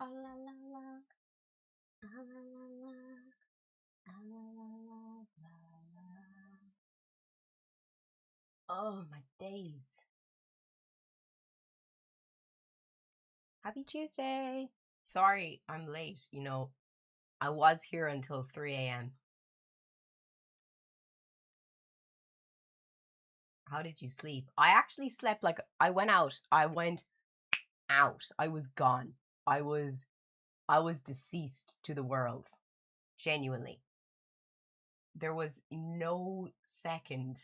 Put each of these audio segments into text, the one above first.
Ah, la, la, la. Ah, la, la, la. Ah, la, la, la, la, la. Oh, my days. Happy Tuesday. Sorry, I'm late. I was here until 3 a.m. How did you sleep? I actually slept like I went out. I went out. I was gone. I was deceased to the world. Genuinely. There was no second.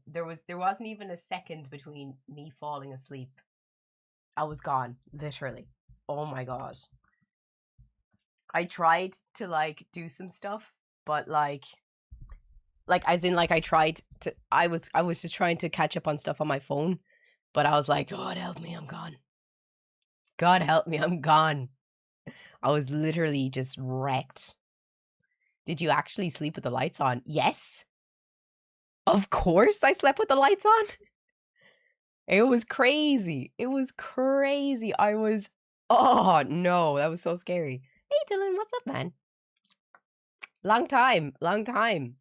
There wasn't even a second between me falling asleep. I was gone, literally. Oh my god. I tried to do some stuff, but as in I tried to I was just trying to catch up on stuff on my phone, but I was like, God help me, I'm gone. God help me, I'm gone. I was literally just wrecked. Did you actually sleep with the lights on? Yes. Of course I slept with the lights on. It was crazy. It was crazy. Oh no, that was so scary. Hey Dylan, what's up, man? Long time, long time.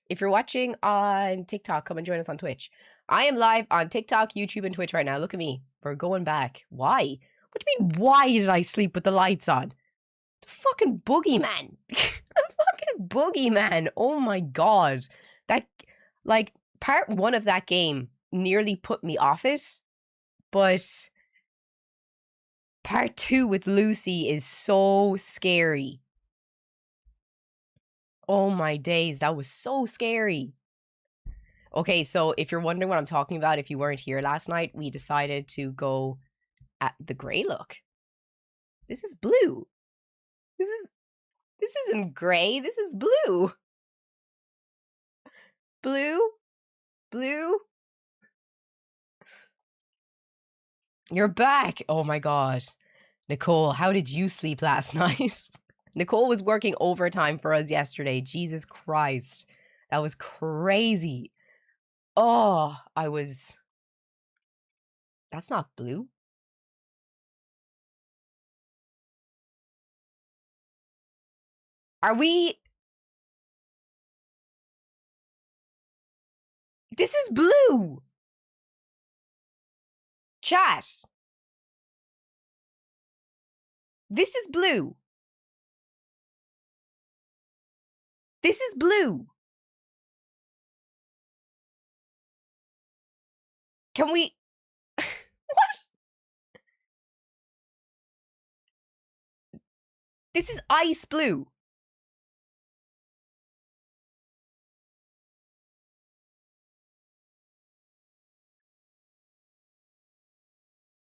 If you're watching on TikTok, come and join us on Twitch. I am live on TikTok, YouTube, and Twitch right now. Look at me. We're going back. Why? What do you mean, why did I sleep with the lights on? The fucking boogeyman. The fucking boogeyman. Oh my god. That, part 1 of that game nearly put me off it, but part 2 with Lucy is so scary. Oh my days, that was so scary. Okay, so if you're wondering what I'm talking about, if you weren't here last night, we decided to go at the gray look. This is blue. This isn't gray, this is blue. Blue. You're back. Oh my god. Nicole, how did you sleep last night? Nicole was working overtime for us yesterday. Jesus Christ. That was crazy. Oh, that's not blue. Are we... This is blue! Chat. This is blue. This is blue. Can we... What? This is ice blue.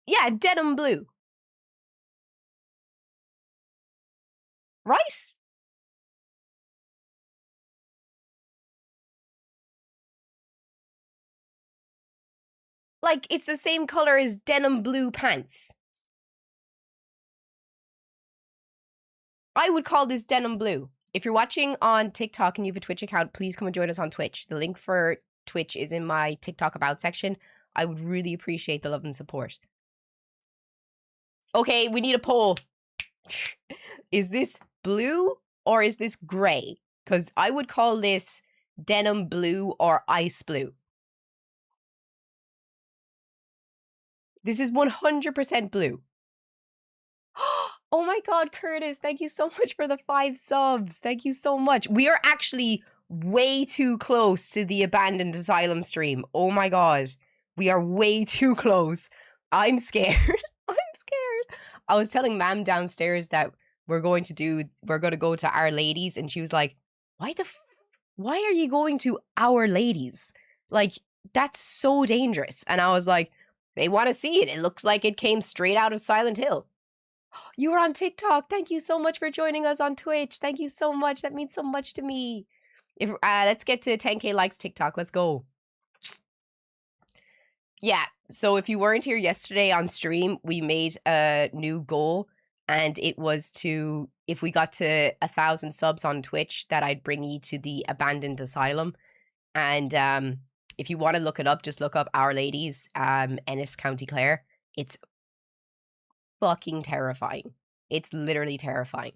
Yeah, denim blue. Right? It's the same color as denim blue pants. I would call this denim blue. If you're watching on TikTok and you have a Twitch account, please come and join us on Twitch. The link for Twitch is in my TikTok about section. I would really appreciate the love and support. Okay, we need a poll. Is this blue or is this gray? Because I would call this denim blue or ice blue. This is 100% blue. Oh my god, Curtis, thank you so much for the 5 subs. Thank you so much. We are actually way too close to the abandoned asylum stream. Oh my god. We are way too close. I'm scared. I'm scared. I was telling Mam downstairs that we're going to go to Our Ladies, and she was like, why are you going to Our Ladies? That's so dangerous. And I was like, they want to see it. It looks like it came straight out of Silent Hill. You were on TikTok. Thank you so much for joining us on Twitch. Thank you so much. That means so much to me. Let's get to 10K likes TikTok. Let's go. Yeah. So if you weren't here yesterday on stream, we made a new goal, and it was to, if we got to 1,000 subs on Twitch, that I'd bring you to the abandoned asylum. And if you want to look it up, just look up Our Ladies, Ennis, County Clare. It's fucking terrifying. It's literally terrifying.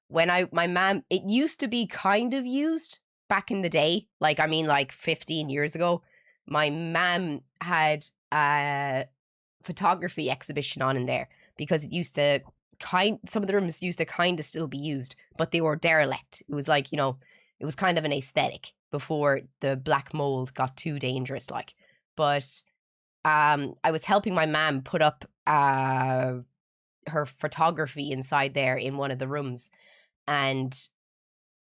My mom, it used to be kind of used back in the day. Like, I mean, like 15 years ago, my mom had a photography exhibition on in there because it used to some of the rooms used to kind of still be used, but they were derelict. It was like, it was kind of an aesthetic before the black mold got too dangerous, like. But I was helping my mom put up her photography inside there in one of the rooms, and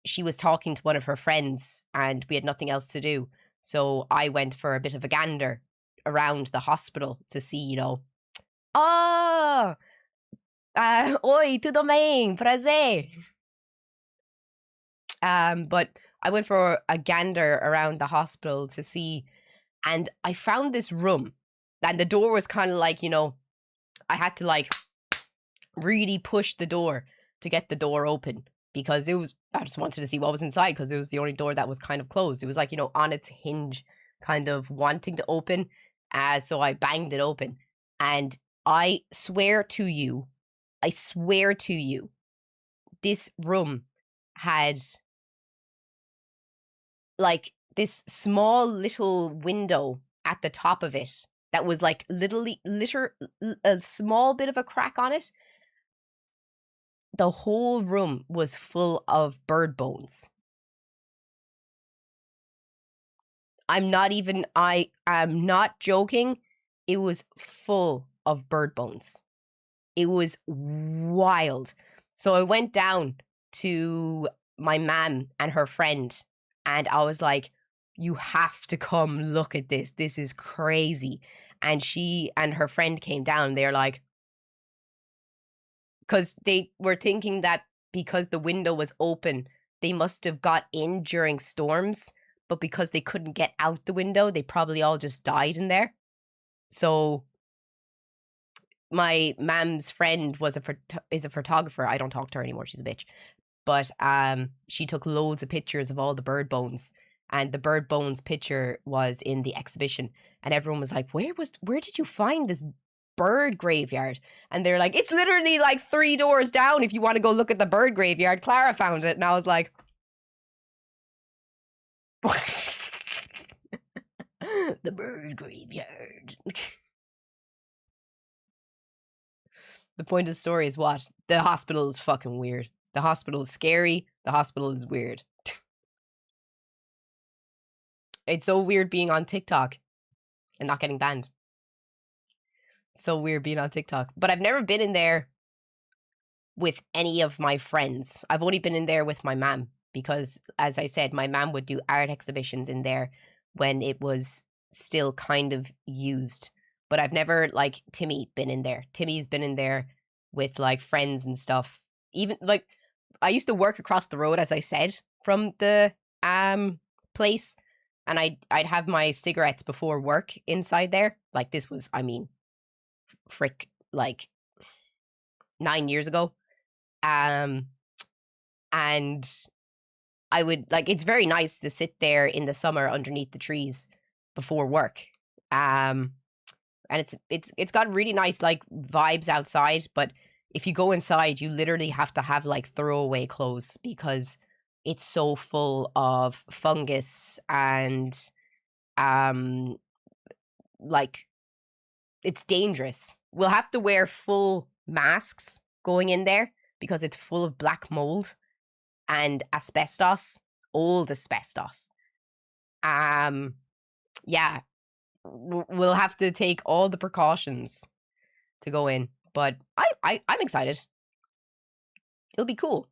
she was talking to one of her friends, and we had nothing else to do, so I went for a bit of a gander around the hospital to see, oh, oi, tudo bem, prazer. But I went for a gander around the hospital to see, and I found this room, and the door was kind of like, I had to like really push the door to get the door open, because I just wanted to see what was inside, because it was the only door that was kind of closed. It was like, on its hinge, kind of wanting to open. So I banged it open, and I swear to you, this room had like this small little window at the top of it that was like a small bit of a crack on it. The whole room was full of bird bones. I am not joking. It was full of bird bones. It was wild. So I went down to my mom and her friend, and I was like, you have to come look at this. This is crazy. And she and her friend came down. They're like, because they were thinking that because the window was open, they must have got in during storms, but because they couldn't get out the window, they probably all just died in there. So my mom's friend is a photographer. I don't talk to her anymore. She's a bitch. But she took loads of pictures of all the bird bones, and the bird bones picture was in the exhibition, and everyone was like, where did you find this bird graveyard? And they're like, it's literally like 3 doors down if you want to go look at the bird graveyard. Clara found it. And I was like, the bird graveyard. The point of the story is what? The hospital is fucking weird. The hospital is scary. The hospital is weird. It's so weird being on TikTok and not getting banned. So weird being on TikTok. But I've never been in there with any of my friends. I've only been in there with my mom because, as I said, my mom would do art exhibitions in there when it was still kind of used. But I've never, like, Timmy been in there. Timmy's been in there with, like, friends and stuff. Even, like, I used to work across the road, as I said, from the place. And I'd have my cigarettes before work inside there. Like, this was, I mean, like 9 years ago. And I would, like, it's very nice to sit there in the summer underneath the trees before work. And it's got really nice, like, vibes outside, but if you go inside, you literally have to have, like, throwaway clothes because it's so full of fungus and, like, it's dangerous. We'll have to wear full masks going in there because it's full of black mold and asbestos, old asbestos. Yeah, we'll have to take all the precautions to go in, but I'm excited. It'll be cool.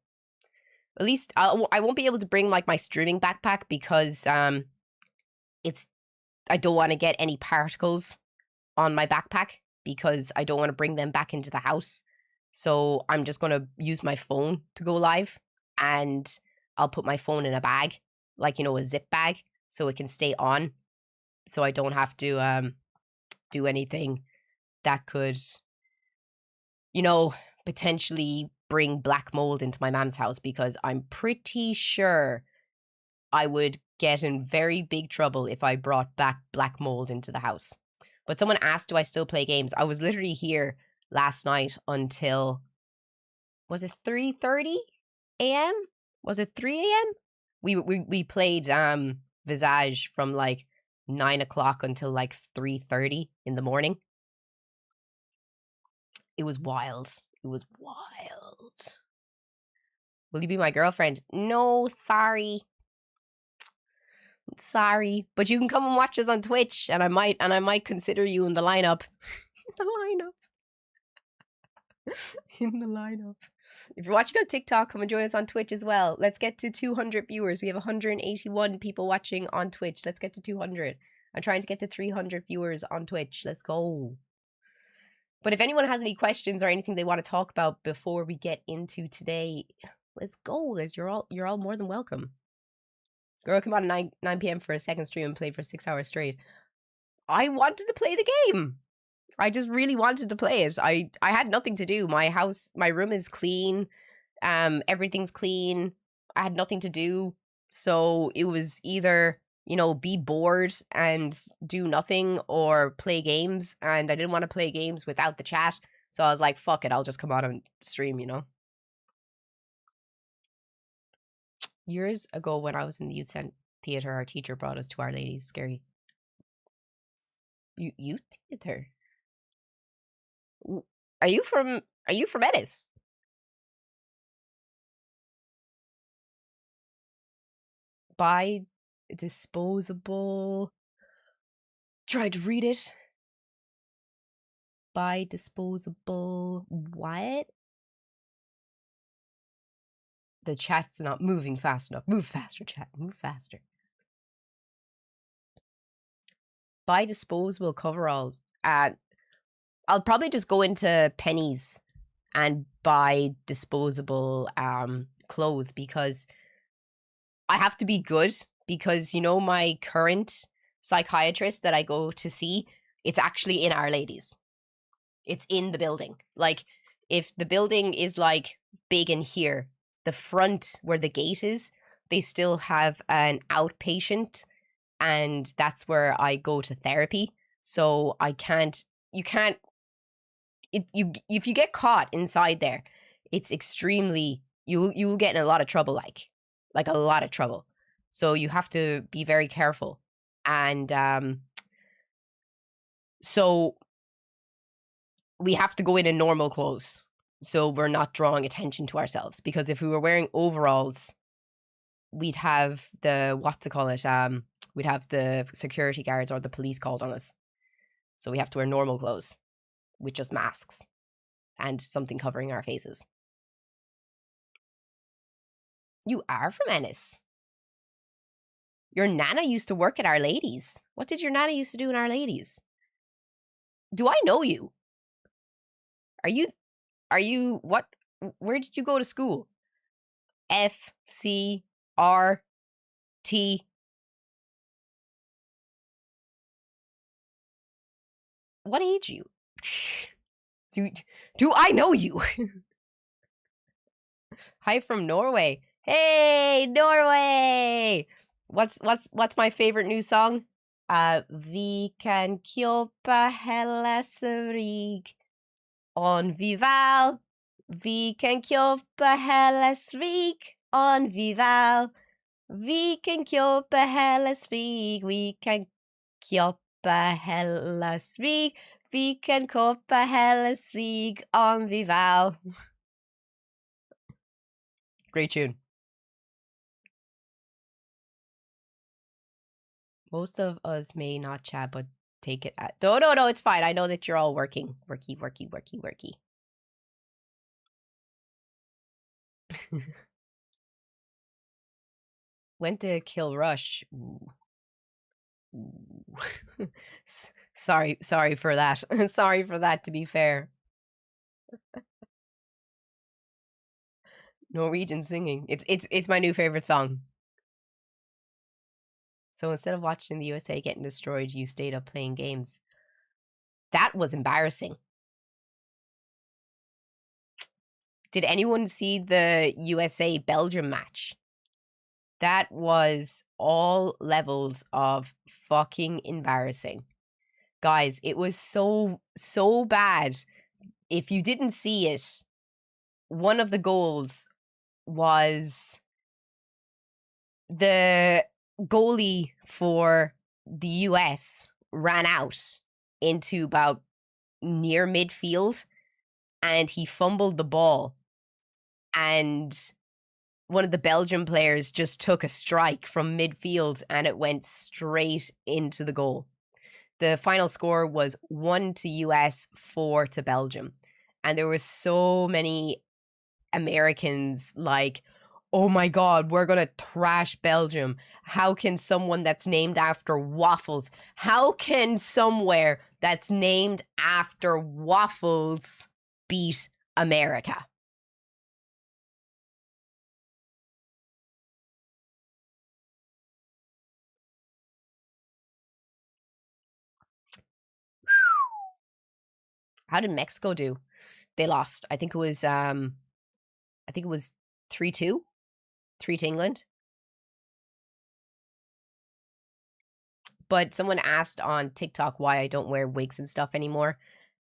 At least I won't be able to bring, like, my streaming backpack because I don't want to get any particles on my backpack because I don't want to bring them back into the house. So I'm just going to use my phone to go live, and I'll put my phone in a bag, like, a zip bag, so it can stay on, so I don't have to do anything that could, potentially bring black mold into my mom's house, because I'm pretty sure I would get in very big trouble if I brought back black mold into the house. But someone asked, do I still play games? I was literally here last night until, Was it 3:30 a.m.? Was it 3 a.m.? We played Visage from like 9 o'clock until like 3:30 in the morning. It was wild. It was wild. Will you be my girlfriend? No, sorry. Sorry. But you can come and watch us on Twitch, and I might consider you in the lineup. The lineup. In the lineup. If you're watching on TikTok, come and join us on Twitch as well. Let's get to 200 viewers. We have 181 people watching on Twitch. Let's get to 200. I'm trying to get to 300 viewers on Twitch. Let's go. But if anyone has any questions or anything they want to talk about before we get into today, let's go. Liz, you're all more than welcome. Girl, come on 9 p.m. for a second stream and play for 6 hours straight. I wanted to play the game. I just really wanted to play it. I had nothing to do. My room is clean. Everything's clean. I had nothing to do. So it was either, be bored and do nothing or play games. And I didn't want to play games without the chat. So I was like, fuck it. I'll just come on and stream, Years ago when I was in the youth theater, our teacher brought us to Our Lady's. Scary. Youth theater? Are you from Ennis? Buy disposable. Try to read it. Buy disposable. What? The chat's not moving fast enough. Move faster, chat. Move faster. Buy disposable coveralls. I'll probably just go into Pennies and buy disposable clothes because I have to be good because my current psychiatrist that I go to see, it's actually in Our Lady's. It's in the building. Like if the building is like big in here, the front where the gate is, they still have an outpatient, and that's where I go to therapy. So if you get caught inside there, it's extremely, you'll get in a lot of trouble, like a lot of trouble. So you have to be very careful. And so we have to go in normal clothes so we're not drawing attention to ourselves, because if we were wearing overalls, we'd have we'd have the security guards or the police called on us. So we have to wear normal clothes with just masks and something covering our faces. You are from Ennis. Your nana used to work at Our Lady's. What did your nana used to do in Our Lady's? Do I know you? Are you what? Where did you go to school? FCRT. What age you? Do I know you? Hi from Norway. Hey, Norway! What's my favorite new song? Vi kan kjøpe hele Sverige on Vival. Vi kan kjøpe hele Sverige on Vival. Vi kan kjøpe hele Sverige. Vi kan kjøpe hele Sverige. Vi kan kjøpe hele Sverige on Vival. Great tune. Most of us may not chat, but take it at... No, it's fine. I know that you're all working. Worky. Went to kill Rush. Ooh. Sorry for that. Sorry for that, to be fair. Norwegian singing. It's my new favorite song. So instead of watching the USA getting destroyed, you stayed up playing games. That was embarrassing. Did anyone see the USA-Belgium match? That was all levels of fucking embarrassing. Guys, it was so bad. If you didn't see it, one of the goals was the goalie for the US ran out into about near midfield and he fumbled the ball, and one of the Belgian players just took a strike from midfield and it went straight into the goal. The final score was 1 to US, 4 to Belgium. And there were so many Americans like, oh my God, we're going to trash Belgium. How can someone that's named after waffles, how can somewhere that's named after waffles beat America? How did Mexico do? They lost. I think it was 3-2. 3 to England. But someone asked on TikTok why I don't wear wigs and stuff anymore.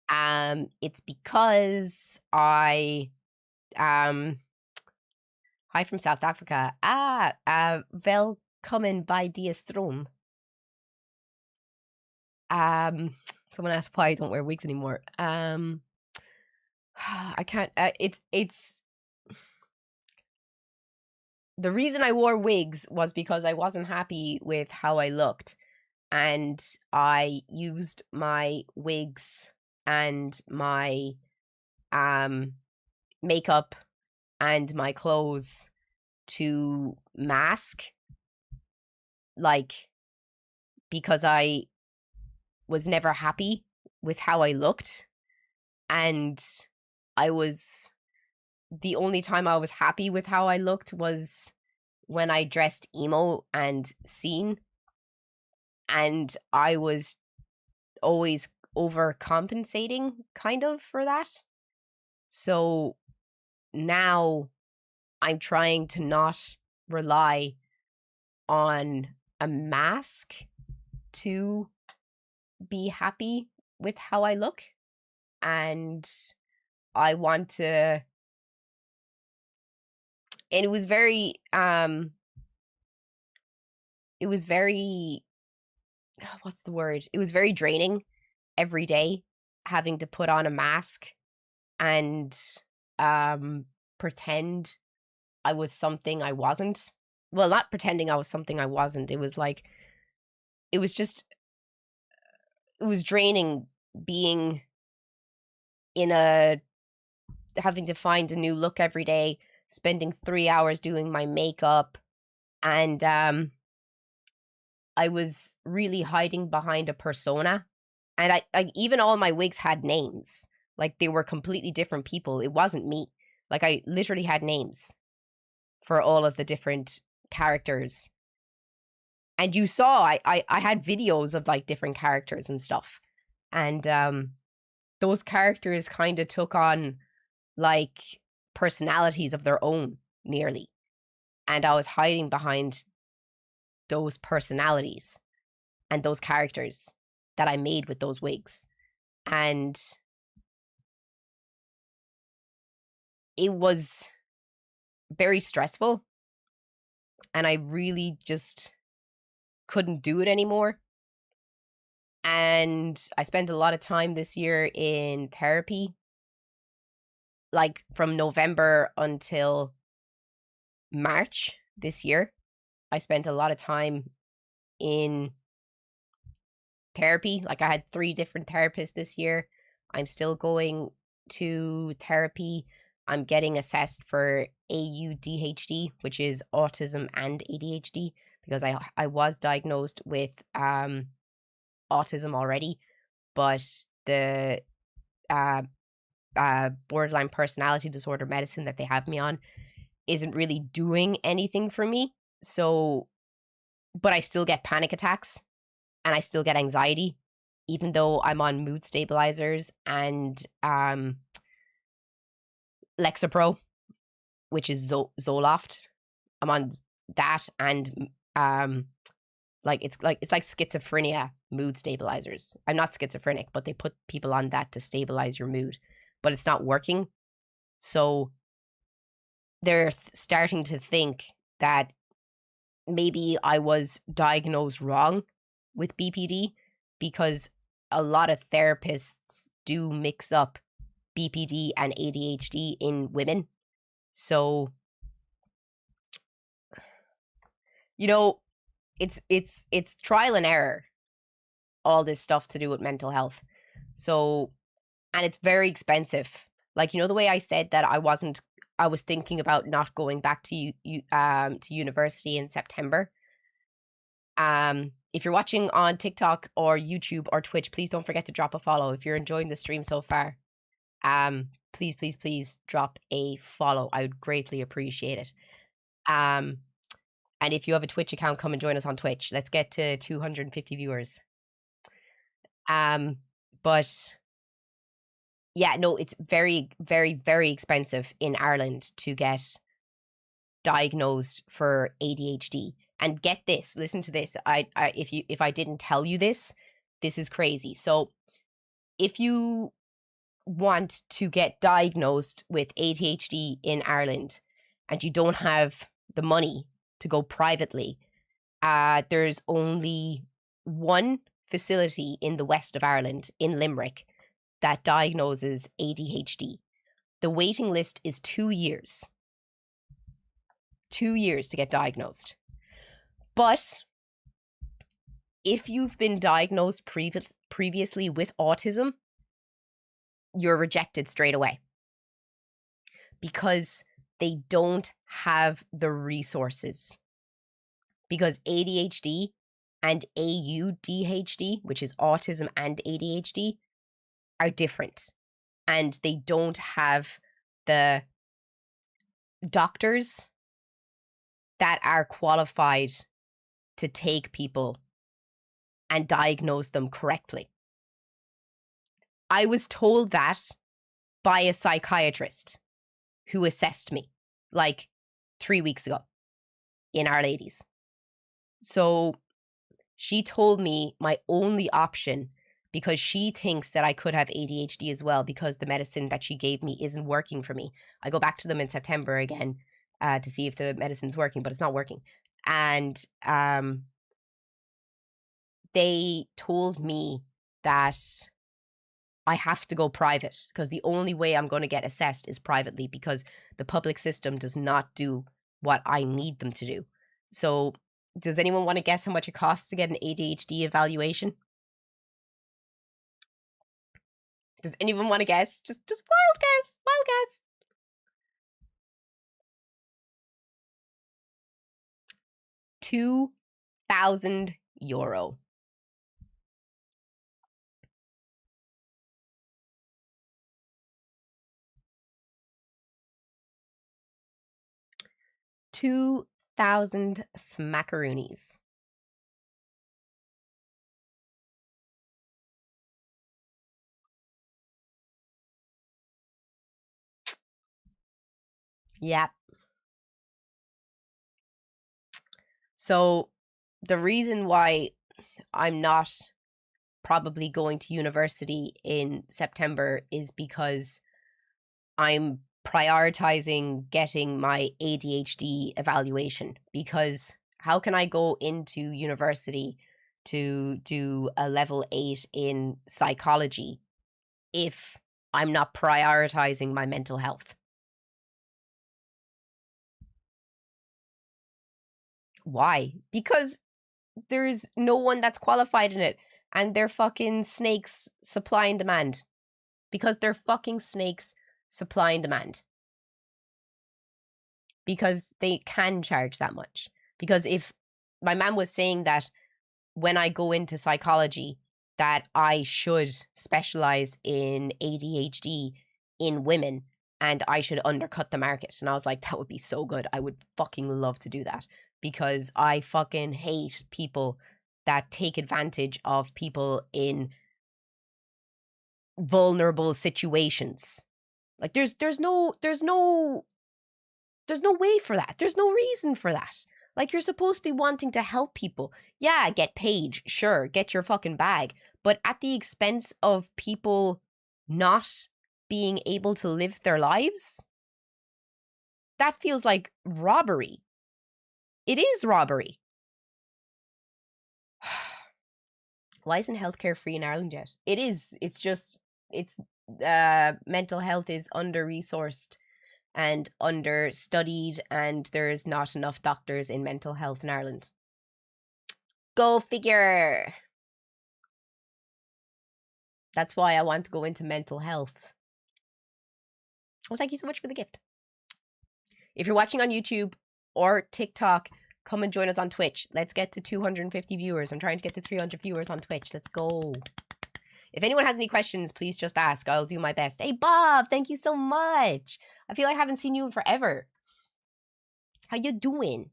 It's because I hi from South Africa. Velkommen by die stroom. Someone asked why I don't wear wigs anymore. I can't. It's the reason I wore wigs was because I wasn't happy with how I looked, and I used my wigs and my makeup and my clothes to mask, like, because I was never happy with how I looked, and the only time I was happy with how I looked was when I dressed emo and scene, and I was always overcompensating kind of for that. So now I'm trying to not rely on a mask to be happy with how I look, and I want to, and it was very what's the word? It was very draining every day having to put on a mask and pretend I was something I wasn't. Well, not pretending I was something I wasn't. It was like, it was draining being having to find a new look every day, spending 3 hours doing my makeup, and I was really hiding behind a persona. And I even all my wigs had names. Like, they were completely different people. It wasn't me. Like, I literally had names for all of the different characters. And you saw, I had videos of, like, different characters and stuff. And those characters kind of took on, like, personalities of their own, nearly. And I was hiding behind those personalities and those characters that I made with those wigs. And it was very stressful. And I really just couldn't do it anymore. And I spent a lot of time this year in therapy. Like, from November until March this year, I spent a lot of time in therapy. Like, I had 3 different therapists this year. I'm still going to therapy. I'm getting assessed for AUDHD, which is autism and ADHD, because I was diagnosed with autism already, but the borderline personality disorder medicine that they have me on isn't really doing anything for me. So, but I still get panic attacks and I still get anxiety, even though I'm on mood stabilizers and Lexapro, which is Zoloft. I'm on that, and it's like schizophrenia mood stabilizers. I'm not schizophrenic, but they put people on that to stabilize your mood, but it's not working. So they're starting to think that maybe I was diagnosed wrong with BPD, because a lot of therapists do mix up BPD and ADHD in women. So, you know, it's trial and error, all this stuff to do with mental health. So, and it's very expensive. Like, you know, the way I said that I was thinking about not going back to university in September. If you're watching on TikTok or YouTube or Twitch, please don't forget to drop a follow. If you're enjoying the stream so far, please drop a follow. I would greatly appreciate it. And if you have a Twitch account, come and join us on Twitch. Let's get to 250 viewers. But yeah, no, it's very, very, very expensive in Ireland to get diagnosed for ADHD. And get this, listen to this. If I didn't tell you this, this is crazy. So if you want to get diagnosed with ADHD in Ireland and you don't have the money to go privately, there's only one facility in the west of Ireland, in Limerick, that diagnoses ADHD. The waiting list is 2 years. 2 years to get diagnosed. But if you've been diagnosed previously with autism, you're rejected straight away, because they don't have the resources. Because ADHD and AUDHD, which is autism and ADHD, are different. And they don't have the doctors that are qualified to take people and diagnose them correctly. I was told that by a psychiatrist who assessed me like 3 weeks ago in Our Ladies. So she told me my only option, because she thinks that I could have ADHD as well, because the medicine that she gave me isn't working for me. I go back to them in September again to see if the medicine's working, but it's not working. And they told me that I have to go private, because the only way I'm going to get assessed is privately, because the public system does not do what I need them to do. So does anyone want to guess how much it costs to get an ADHD evaluation? Does anyone want to guess? Just wild guess. Wild guess. €2,000. $2,000 smackaroonies. Yep. So the reason why I'm not probably going to university in September is because I'm prioritizing getting my ADHD evaluation. Because how can I go into university to do a level 8 in psychology if I'm not prioritizing my mental health? Why? Because there's no one that's qualified in it, and they're fucking snakes, supply and demand. Because they're fucking snakes, supply and demand. Because they can charge that much. Because if my mom was saying that when I go into psychology, that I should specialize in ADHD in women and I should undercut the market. And I was like, that would be so good. I would fucking love to do that, because I fucking hate people that take advantage of people in vulnerable situations. Like there's no way for that. There's no reason for that. Like, you're supposed to be wanting to help people. Yeah, get paid. Sure, get your fucking bag. But at the expense of people not being able to live their lives? that feels like robbery. It is robbery. Why isn't healthcare free in Ireland yet? It is. It's just, it's, mental health is under-resourced and understudied, and there's not enough doctors in mental health in Ireland. Go figure. That's why I want to go into mental health. Well, thank you so much for the gift. If you're watching on YouTube or TikTok, come and join us on Twitch. Let's get to 250 viewers. I'm trying to get to 300 viewers on Twitch. Let's go. If anyone has any questions, please just ask. I'll do my best. Hey, Bob, thank you so much. I feel like I haven't seen you in forever. How you doing?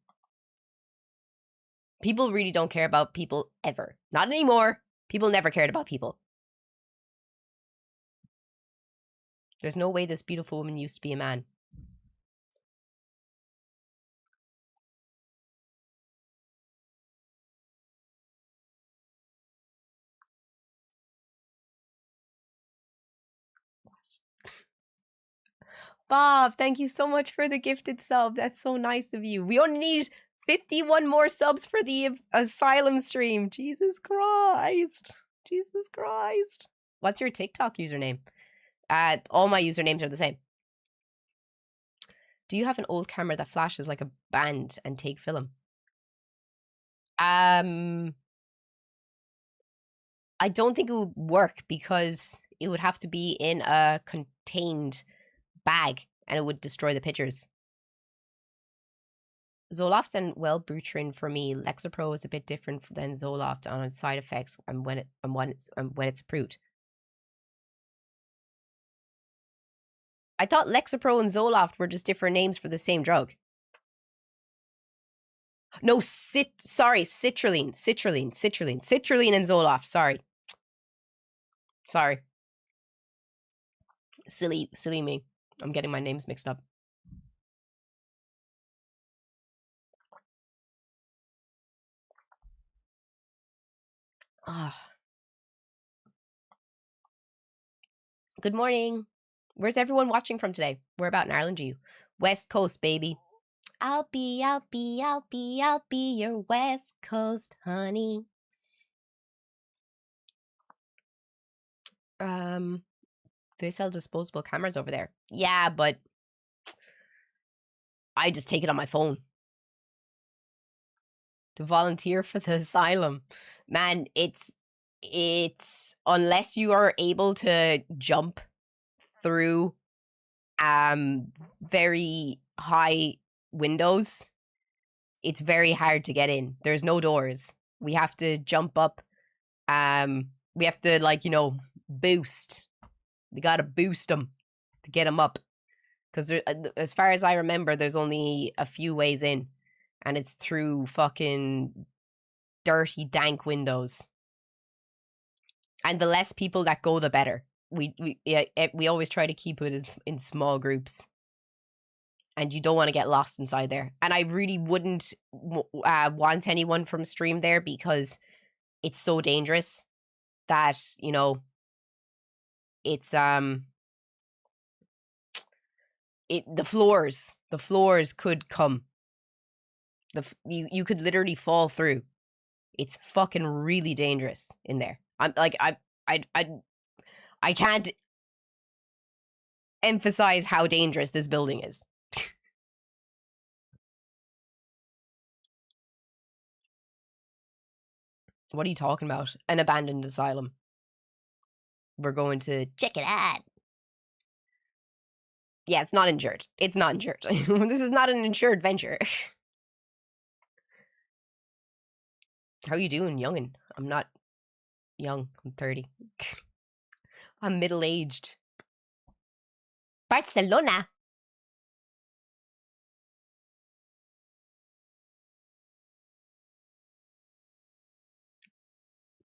People really don't care about people ever. Not anymore. People never cared about people. There's no way this beautiful woman used to be a man. Bob, thank you so much for the gifted sub. That's so nice of you. We only need 51 more subs for the asylum stream. Jesus Christ. Jesus Christ. What's your TikTok username? All my usernames are the same. Do you have an old camera that flashes like a band and take film? I don't think it would work because it would have to be in a contained bag and it would destroy the pictures. Zoloft and Wellbutrin for me. Lexapro is a bit different than Zoloft on its side effects and when it's approved. I thought Lexapro and Zoloft were just different names for the same drug. No, sorry, citrulline and Zoloft. Sorry. Silly me. I'm getting my names mixed up. Good morning. Where's everyone watching from today? Where about in Ireland are you? West Coast, baby. I'll be your West Coast honey. They sell disposable cameras over there. Yeah, but I just take it on my phone. To volunteer for the asylum. Man, it's unless you are able to jump through very high windows, it's very hard to get in. There's no doors. We have to jump up. We have to, like, you know, boost. We gotta boost them to get them up. Because as far as I remember, there's only a few ways in. And it's through fucking dirty, dank windows. And the less people that go, the better. We always try to keep it in small groups. And you don't want to get lost inside there. And I really wouldn't want anyone from stream there because it's so dangerous that, you know, it's the floors could come. You could literally fall through. It's fucking really dangerous in there. I'm like I can't emphasize how dangerous this building is. What are you talking about? An abandoned asylum. We're going to check it out. Yeah, it's not insured. It's not insured. This is not an insured venture. How you doing, youngin? I'm not young. I'm 30. I'm middle-aged. Barcelona.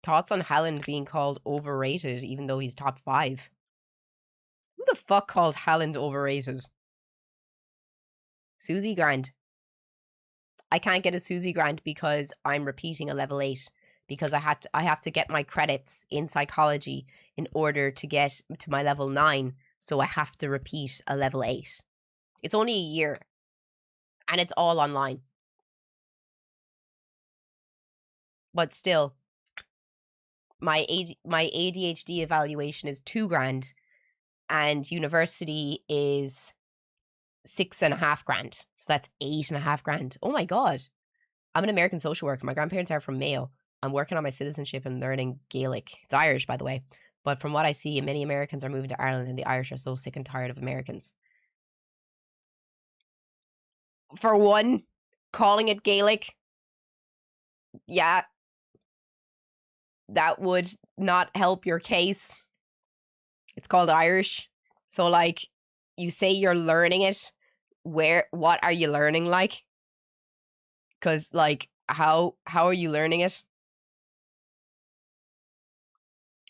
Thoughts on Haaland being called overrated even though he's top 5? Who the fuck calls Haaland overrated? Susie Grant. I can't get a Susie Grant because I'm repeating a level 8 because I have to get my credits in psychology in order to get to my level 9, so I have to repeat a level 8. It's only a year. And it's all online. But still, my ADHD evaluation is $2,000 and university is $6,500. So that's $8,500. Oh my God. I'm an American social worker. My grandparents are from Mayo. I'm working on my citizenship and learning Gaelic. It's Irish, by the way. But from what I see, many Americans are moving to Ireland and the Irish are so sick and tired of Americans. For one, calling it Gaelic, yeah, that would not help your case. It's called Irish. So, like, you say you're learning it. What are you learning, like? Because, like, how are you learning it?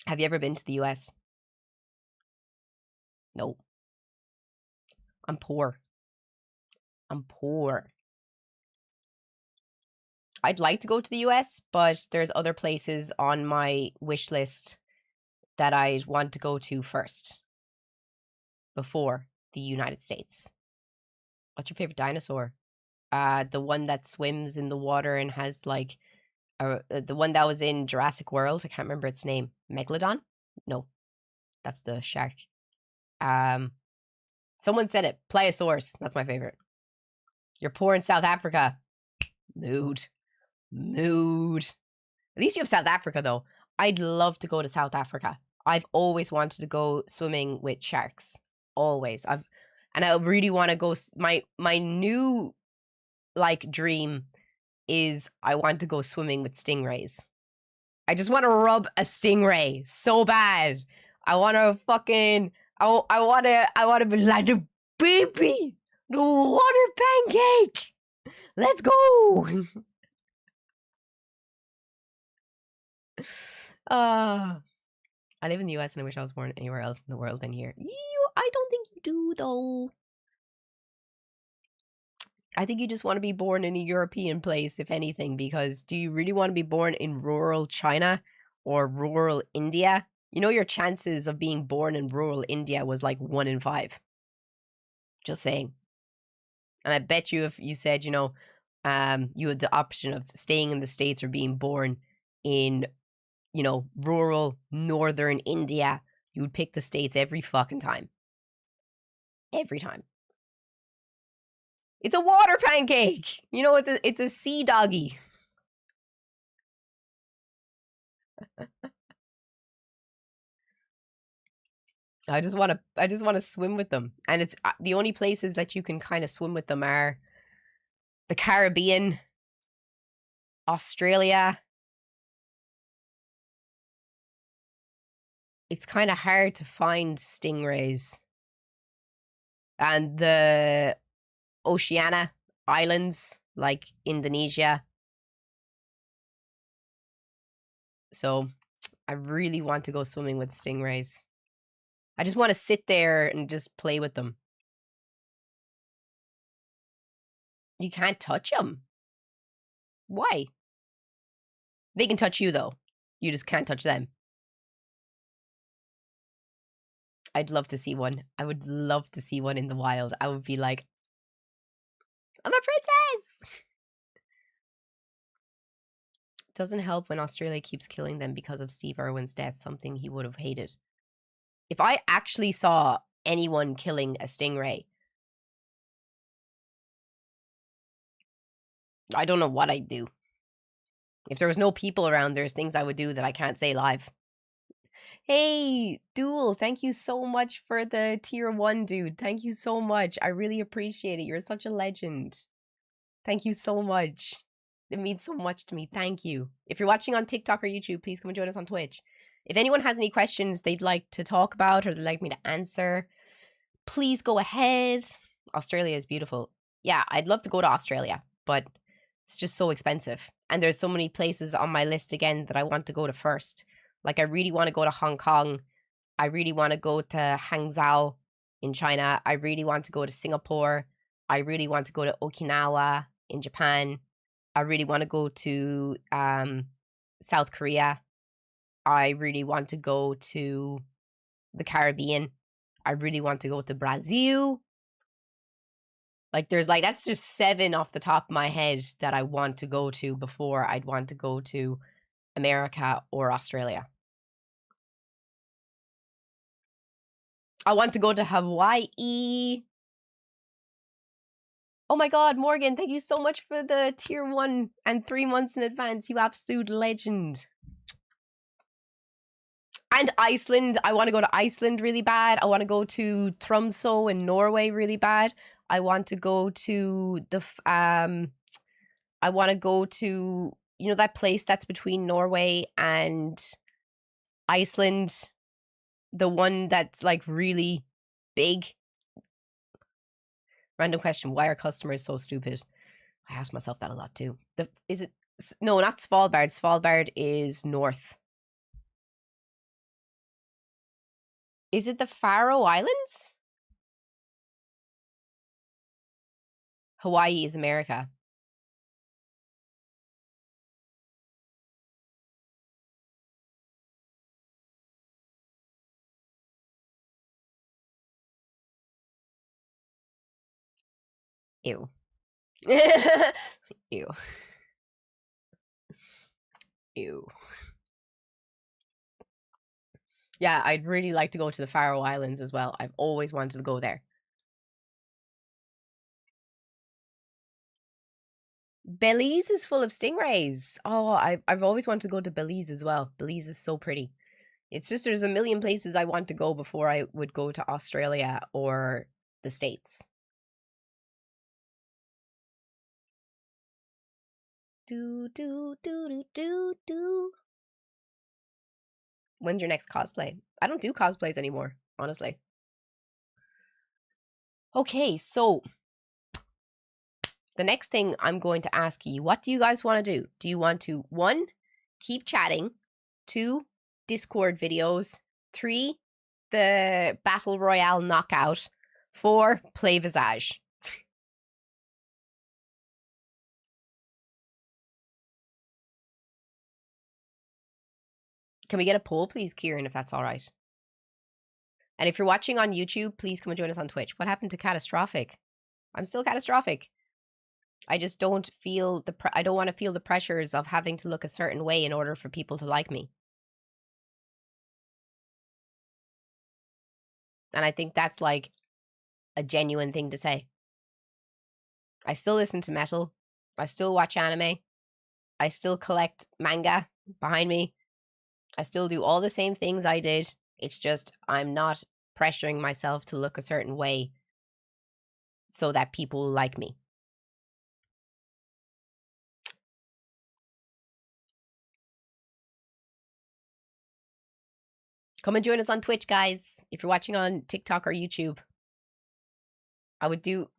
Have you ever been to the US? No. I'm poor. I'm poor. I'd like to go to the US, but there's other places on my wish list that I want to go to first before the United States. What's your favorite dinosaur? The one that swims in the water and has like the one that was in Jurassic World. I can't remember its name. Megalodon? No, that's the shark. Someone said it. Pliosaurus. That's my favorite. You're poor in South Africa. Mood. At least you have South Africa, though. I'd love to go to South Africa. I've always wanted to go swimming with sharks. Always. And I really want to go. My new like dream is I want to go swimming with stingrays. I just want to rub a stingray so bad. I want to fucking. I want to be like the baby, the water pancake. Let's go. I live in the US and I wish I was born anywhere else in the world than here. I don't think you do, though. I think you just want to be born in a European place, if anything, because do you really want to be born in rural China or rural India? You know, your chances of being born in rural India was like 1 in 5. Just saying. And I bet you if you said, you know, you had the option of staying in the States or being born in, you know, rural northern India, you would pick the States every fucking time. Every time. It's a water pancake. You know, it's a sea doggy. I just want to swim with them. And it's the only places that you can kind of swim with them are the Caribbean, Australia. It's kind of hard to find stingrays. And the Oceania islands like Indonesia. So I really want to go swimming with stingrays. I just want to sit there and just play with them. You can't touch them. Why? They can touch you, though. You just can't touch them. I'd love to see one. I would love to see one in the wild. I would be like, I'm a princess! Doesn't help when Australia keeps killing them because of Steve Irwin's death, something he would have hated. If I actually saw anyone killing a stingray, I don't know what I'd do. If there was no people around, there's things I would do that I can't say live. Hey, Duel, thank you so much for the tier 1, dude. Thank you so much. I really appreciate it. You're such a legend. Thank you so much. It means so much to me. Thank you. If you're watching on TikTok or YouTube, please come and join us on Twitch. If anyone has any questions they'd like to talk about or they'd like me to answer, please go ahead. Australia is beautiful. Yeah, I'd love to go to Australia, but it's just so expensive. And there's so many places on my list again that I want to go to first. Like, I really want to go to Hong Kong. I really want to go to Hangzhou in China. I really want to go to Singapore. I really want to go to Okinawa in Japan. I really want to go to South Korea. I really want to go to the Caribbean. I really want to go to Brazil. Like, there's like, that's just 7 off the top of my head that I want to go to before I'd want to go to America or Australia. I want to go to Hawaii. Oh my God, Morgan, thank you so much for the tier 1 and 3 months in advance. You absolute legend. And Iceland. I want to go to Iceland really bad. I want to go to Tromsø in Norway really bad. I want to go to the I want to go to, you know, that place that's between Norway and Iceland, the one that's like really big. Random question: why are customers so stupid? I ask myself that a lot too. No, not Svalbard. Svalbard is north. Is it the Faroe Islands? Hawaii is America. Ew. Ew. Ew. Yeah, I'd really like to go to the Faroe Islands as well. I've always wanted to go there. Belize is full of stingrays. Oh, I've always wanted to go to Belize as well. Belize is so pretty. It's just there's a million places I want to go before I would go to Australia or the States. Do do do do do do. When's your next cosplay? I don't do cosplays anymore, honestly. Okay, so the next thing I'm going to ask you, what do you guys want to do? Do you want to, 1, keep chatting, 2, Discord videos, 3, the Battle Royale knockout, 4, play Visage? Can we get a poll, please, Kieran, if that's all right? And if you're watching on YouTube, please come and join us on Twitch. What happened to catastrophic? I'm still catastrophic. I just don't feel I don't want to feel the pressures of having to look a certain way in order for people to like me. And I think that's like a genuine thing to say. I still listen to metal. I still watch anime. I still collect manga behind me. I still do all the same things I did. It's just I'm not pressuring myself to look a certain way so that people like me. Come and join us on Twitch, guys. If you're watching on TikTok or YouTube, I would do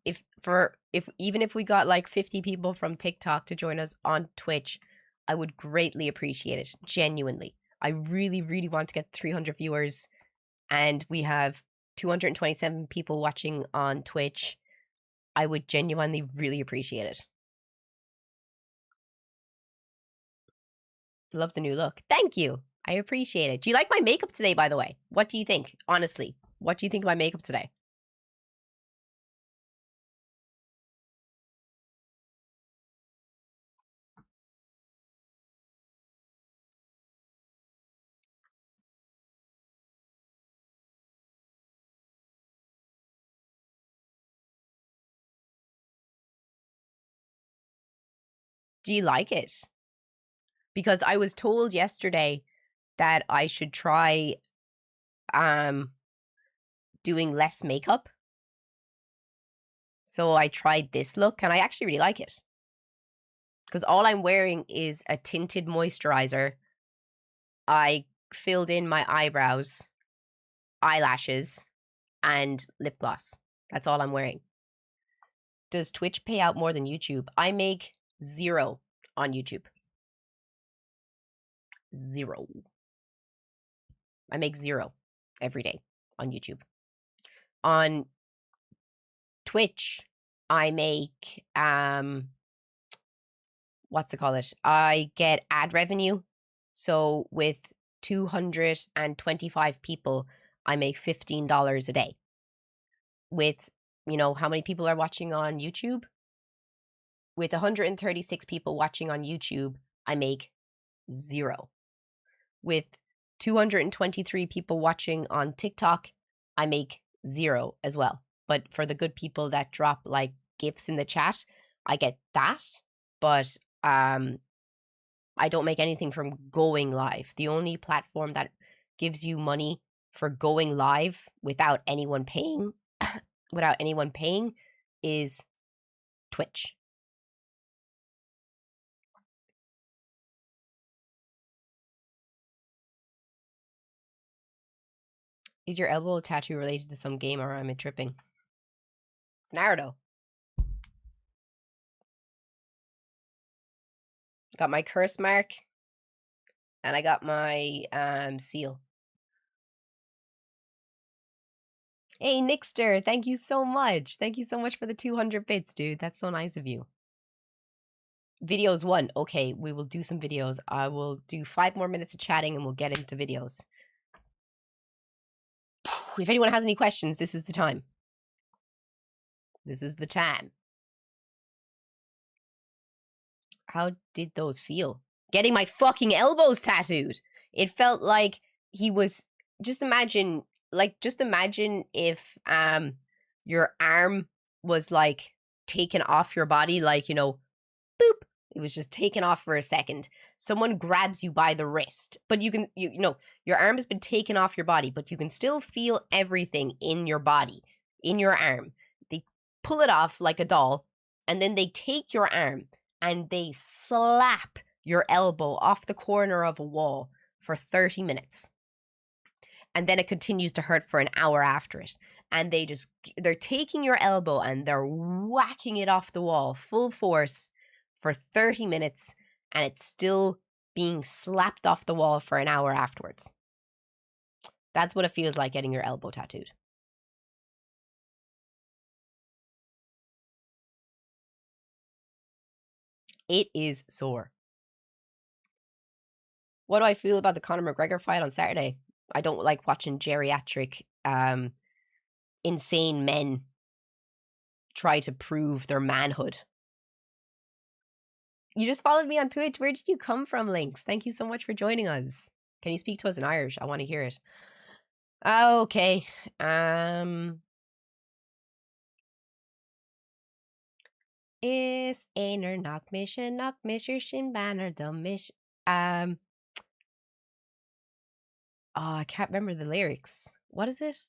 even if we got like 50 people from TikTok to join us on Twitch, I would greatly appreciate it. Genuinely. I really, really want to get 300 viewers, and we have 227 people watching on Twitch. I would genuinely really appreciate it. Love the new look. Thank you. I appreciate it. Do you like my makeup today, by the way? What do you think? Honestly, what do you think of my makeup today? Do you like it? Because I was told yesterday that I should try doing less makeup. So I tried this look and I actually really like it. Because all I'm wearing is a tinted moisturizer. I filled in my eyebrows, eyelashes, and lip gloss. That's all I'm wearing. Does Twitch pay out more than YouTube? I make 0 on YouTube. 0. I make 0 every day on YouTube. On Twitch, I make what's it called? I get ad revenue. So with 225 people, I make $15 a day. With You know, how many people are watching on YouTube? With 136 people watching on YouTube, I make 0. With 223 people watching on TikTok, I make 0 as well. But for the good people that drop like gifts in the chat, I get that. But I don't make anything from going live. The only platform that gives you money for going live without anyone paying is Twitch. Is your elbow tattoo related to some game, or am I tripping? It's Naruto. Got my curse mark, and I got my seal. Hey, Nixter, thank you so much. Thank you so much for the 200 bits, dude. That's so nice of you. Videos 1. Okay, we will do some videos. I will do 5 more minutes of chatting and we'll get into videos. If anyone has any questions, this is the time. This is the time. How did those feel? Getting my fucking elbows tattooed. It felt like he was... Just imagine if your arm was like taken off your body, like, you know, boop. It was just taken off for a second. Someone grabs you by the wrist, but you know, your arm has been taken off your body, but you can still feel everything in your body, in your arm. They pull it off like a doll, and then they take your arm and they slap your elbow off the corner of a wall for 30 minutes. And then it continues to hurt for an hour after it. And they're taking your elbow and they're whacking it off the wall full force for 30 minutes, and it's still being slapped off the wall for an hour afterwards. That's what it feels like getting your elbow tattooed. It is sore. What do I feel about the Conor McGregor fight on Saturday? I don't like watching geriatric, insane men try to prove their manhood. You just followed me on Twitch. Where did you come from, Lynx? Thank you so much for joining us. Can you speak to us in Irish? I want to hear it. Okay. Is einer nach mischer shin banner the mish. Oh, I can't remember the lyrics. What is it?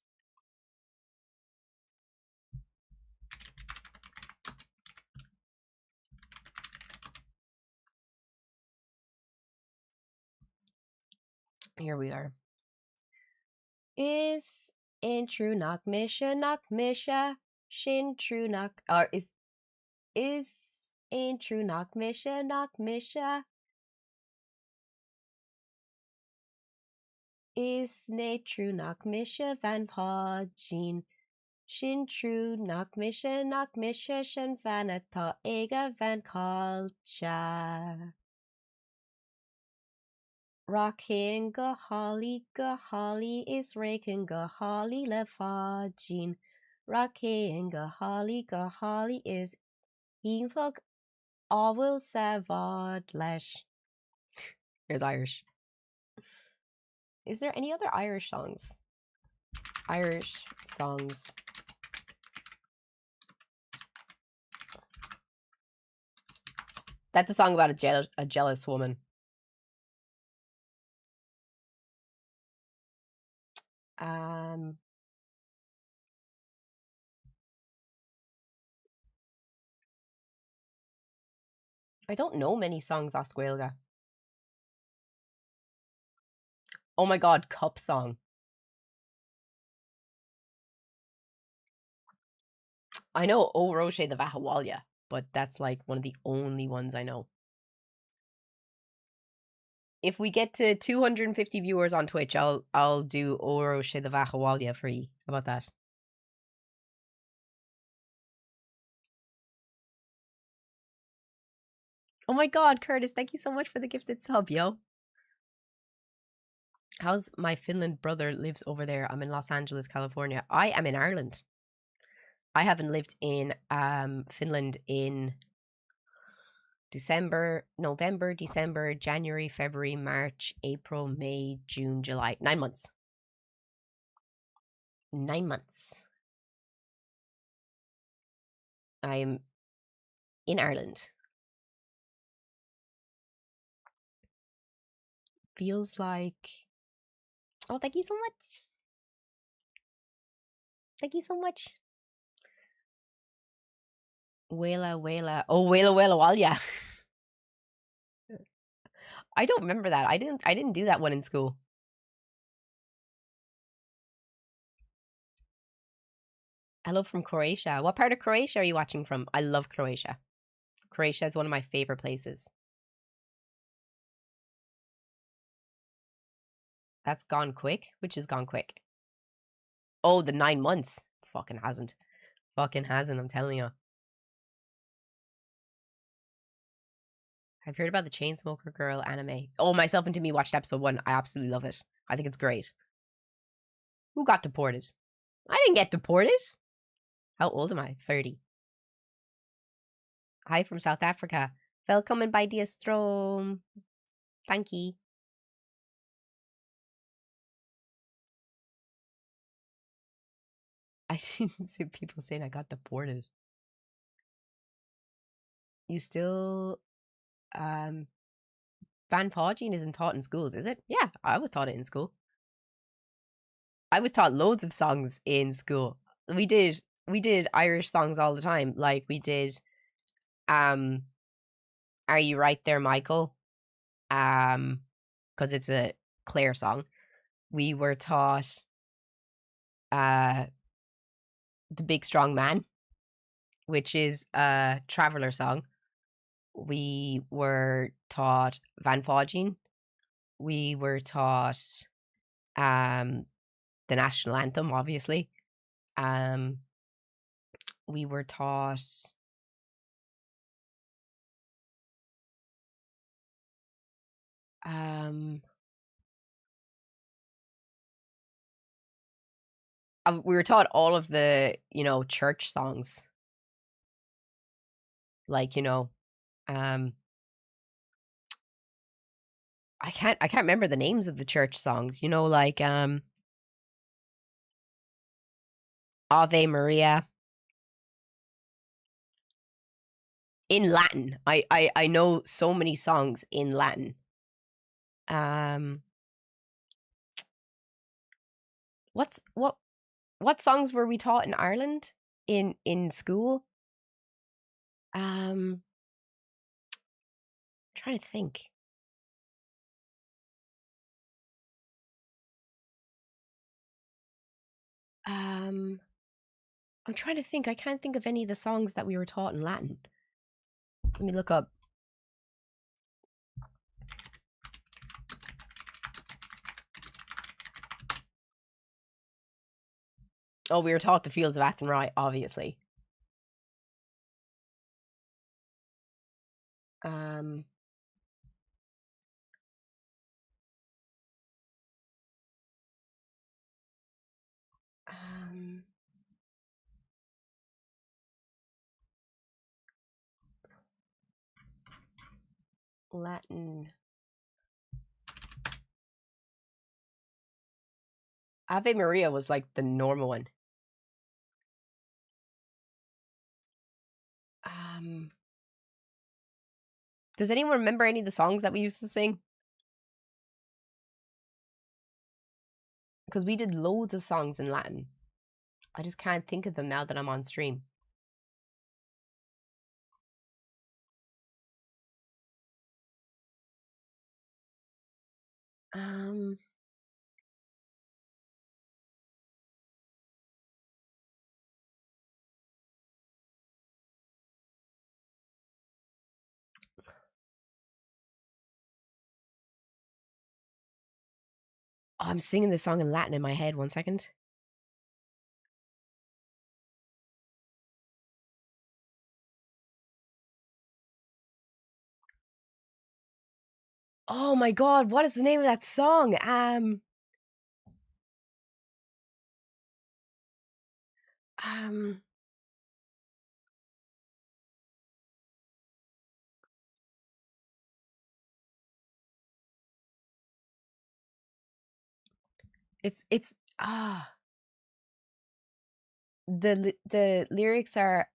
Here we are. Is in true knock misha shin true knock, or is in true knock misha is ne true knock misha van podgin shin true knock misha shin vanata ega van kalcha. Rockin' go holly is raking go holly le fodgin. Rockin' go holly is infog all savod lesh. Here's Irish. Is there any other Irish songs? Irish songs. That's a song about a jealous woman. I don't know many songs off Squelga. Oh my god, Cup song. I know O Roche the Vahawalya, but that's like one of the only ones I know. If we get to 250 viewers on Twitch, I'll do O Roche the Vahawalya for you. How about that? Oh my god, Curtis, thank you so much for the gifted sub, yo. How's my Finland brother lives over there? I'm in Los Angeles, California. I am in Ireland. I haven't lived in Finland in November, December, January, February, March, April, May, June, July. 9 months. 9 months. I'm in Ireland. Feels like... Oh, thank you so much. Thank you so much. Wela Wela. Oh, Wela Wela Walya. I don't remember that. I didn't do that one in school. Hello from Croatia. What part of Croatia are you watching from? I love Croatia. Croatia is one of my favorite places. That's gone quick. Which is gone quick? Oh, the 9 months. Fucking hasn't. Fucking hasn't, I'm telling you. I've heard about the Chainsmoker Girl anime. Oh, myself and Timmy watched episode 1. I absolutely love it. I think it's great. Who got deported? I didn't get deported. How old am I? 30. Hi from South Africa. Welcome by die stroom. Thank you. I didn't see people saying I got deported. You still... Van Poging isn't taught in schools, is it? Yeah, I was taught it in school. I was taught loads of songs in school. We did Irish songs all the time. Like we did Are You Right There, Michael? Because it's a Claire song. We were taught The Big Strong Man, which is a Traveller song. We were taught Van Poging. We were taught the national anthem, obviously. We were taught we were taught all of the, church songs. Like, I can't remember the names of the church songs, like Ave Maria. In Latin. I know so many songs in Latin. What songs were we taught in Ireland in school? Trying to think. I'm trying to think. I can't think of any of the songs that we were taught in Latin. Let me look up. Oh, we were taught the Fields of Athenry, obviously. Latin. Ave Maria was like the normal one. Does anyone remember any of the songs that we used to sing? Because we did loads of songs in Latin. I just can't think of them now that I'm on stream. Oh, I'm singing this song in Latin in my head. 1 second. Oh my god, what is the name of that song? It's the lyrics are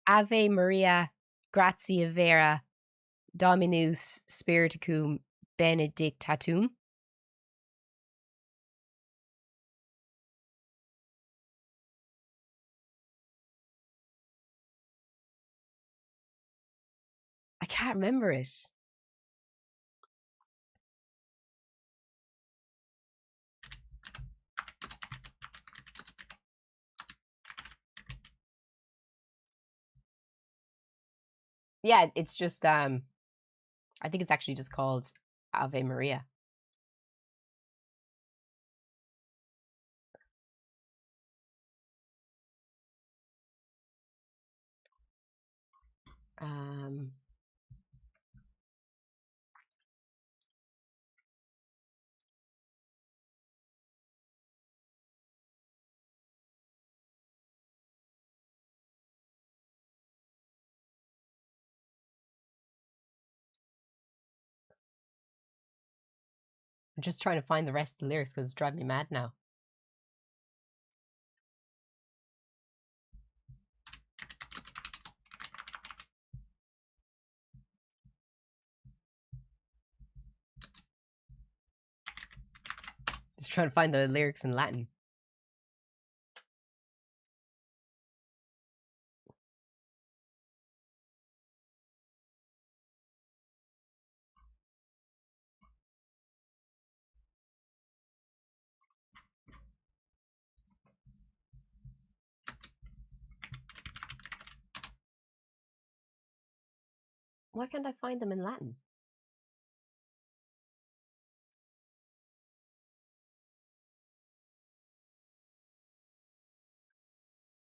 Ave Maria, gratia vera, Dominus Spiriticum benedictatum. I can't remember it. Yeah, it's just I think it's actually just called Ave Maria. I'm just trying to find the rest of the lyrics because it's driving me mad now. Just trying to find the lyrics in Latin. Why can't I find them in Latin?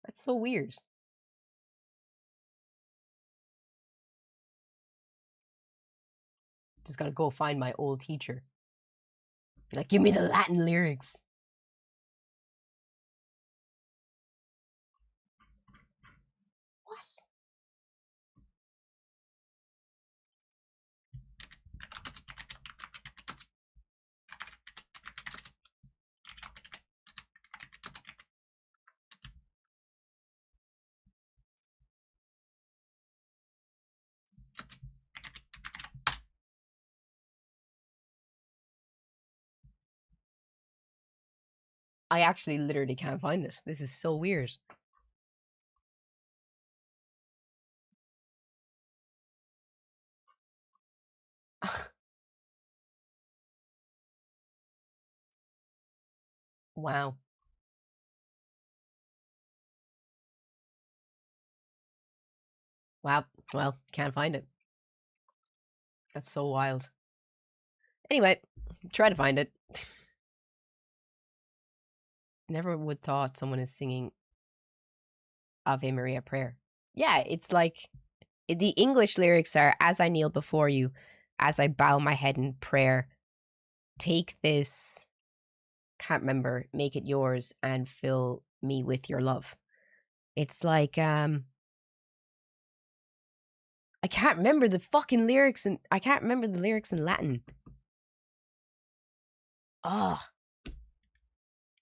That's so weird. Just gotta go find my old teacher. Be like, give me the Latin lyrics. What? I actually literally can't find it. This is so weird. Wow. Wow. Well, can't find it. That's so wild. Anyway, try to find it. Never would thought someone is singing Ave Maria prayer. Yeah, it's like the English lyrics are, as I kneel before you, as I bow my head in prayer, take this, can't remember, make it yours and fill me with your love. It's like I can't remember the fucking lyrics, and I can't remember the lyrics in Latin. Oh,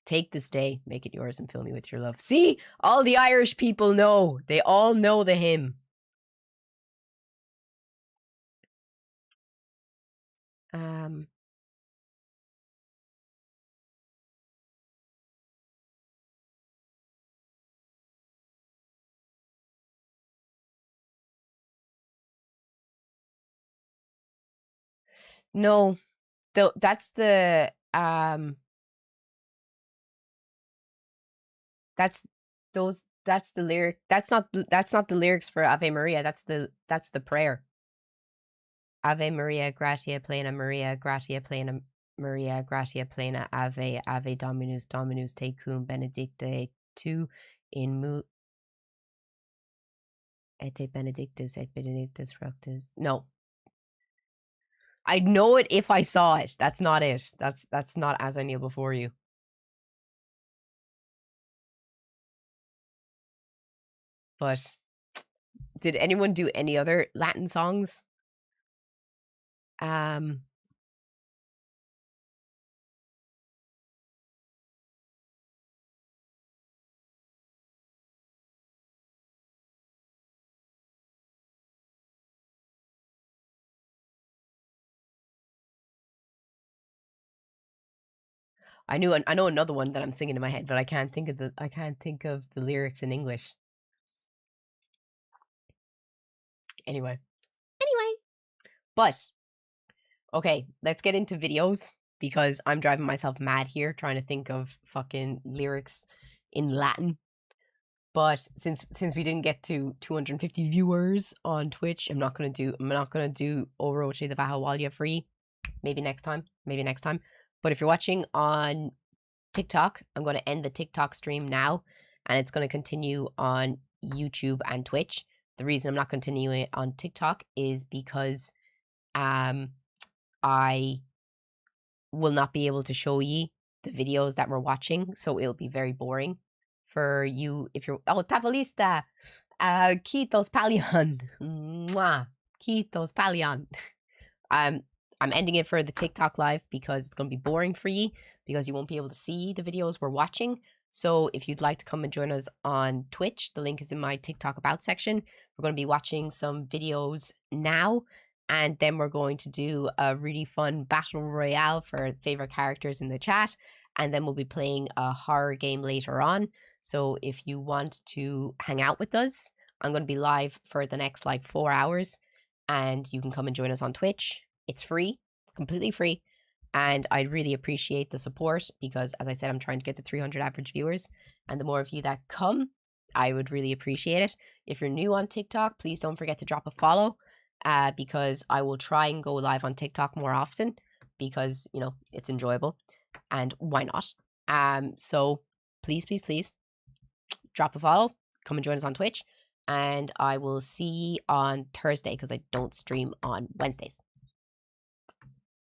take this day, make it yours, and fill me with your love. See, all the Irish people know. They all know the hymn. No, that's the that's the lyric. That's not the lyrics for Ave Maria. That's the prayer. Ave Maria, gratia plena Maria, gratia plena Maria, gratia plena Ave, Ave Dominus, Dominus tecum benedicta tu in mu et benedictus fructus. No. I'd know it if I saw it. That's not it. That's not as I kneel before you. But Did anyone do any other Latin songs? I know another one that I'm singing in my head, but I can't think of the lyrics in English. Anyway. But okay, let's get into videos because I'm driving myself mad here trying to think of fucking lyrics in Latin. But since we didn't get to 250 viewers on Twitch, I'm not gonna do O Roche the Vahawalia free. Maybe next time. But if you're watching on TikTok, I'm gonna end the TikTok stream now, and it's gonna continue on YouTube and Twitch. The reason I'm not continuing it on TikTok is because I will not be able to show you the videos that we're watching, so it'll be very boring for you if you're. Oh, Tabalista! Kitos Palion! Mwah! Kitos Palion! I'm ending it for the TikTok live because it's going to be boring for you because you won't be able to see the videos we're watching. So if you'd like to come and join us on Twitch, the link is in my TikTok about section. We're going to be watching some videos now, and then we're going to do a really fun battle royale for favorite characters in the chat, and then we'll be playing a horror game later on. So if you want to hang out with us, I'm going to be live for the next like 4 hours, and you can come and join us on Twitch. It's free. It's completely free. And I'd really appreciate the support because, as I said, I'm trying to get to 300 average viewers. And the more of you that come, I would really appreciate it. If you're new on TikTok, please don't forget to drop a follow because I will try and go live on TikTok more often because, you know, it's enjoyable. And why not? So please, please, please drop a follow. Come and join us on Twitch. And I will see you on Thursday because I don't stream on Wednesdays.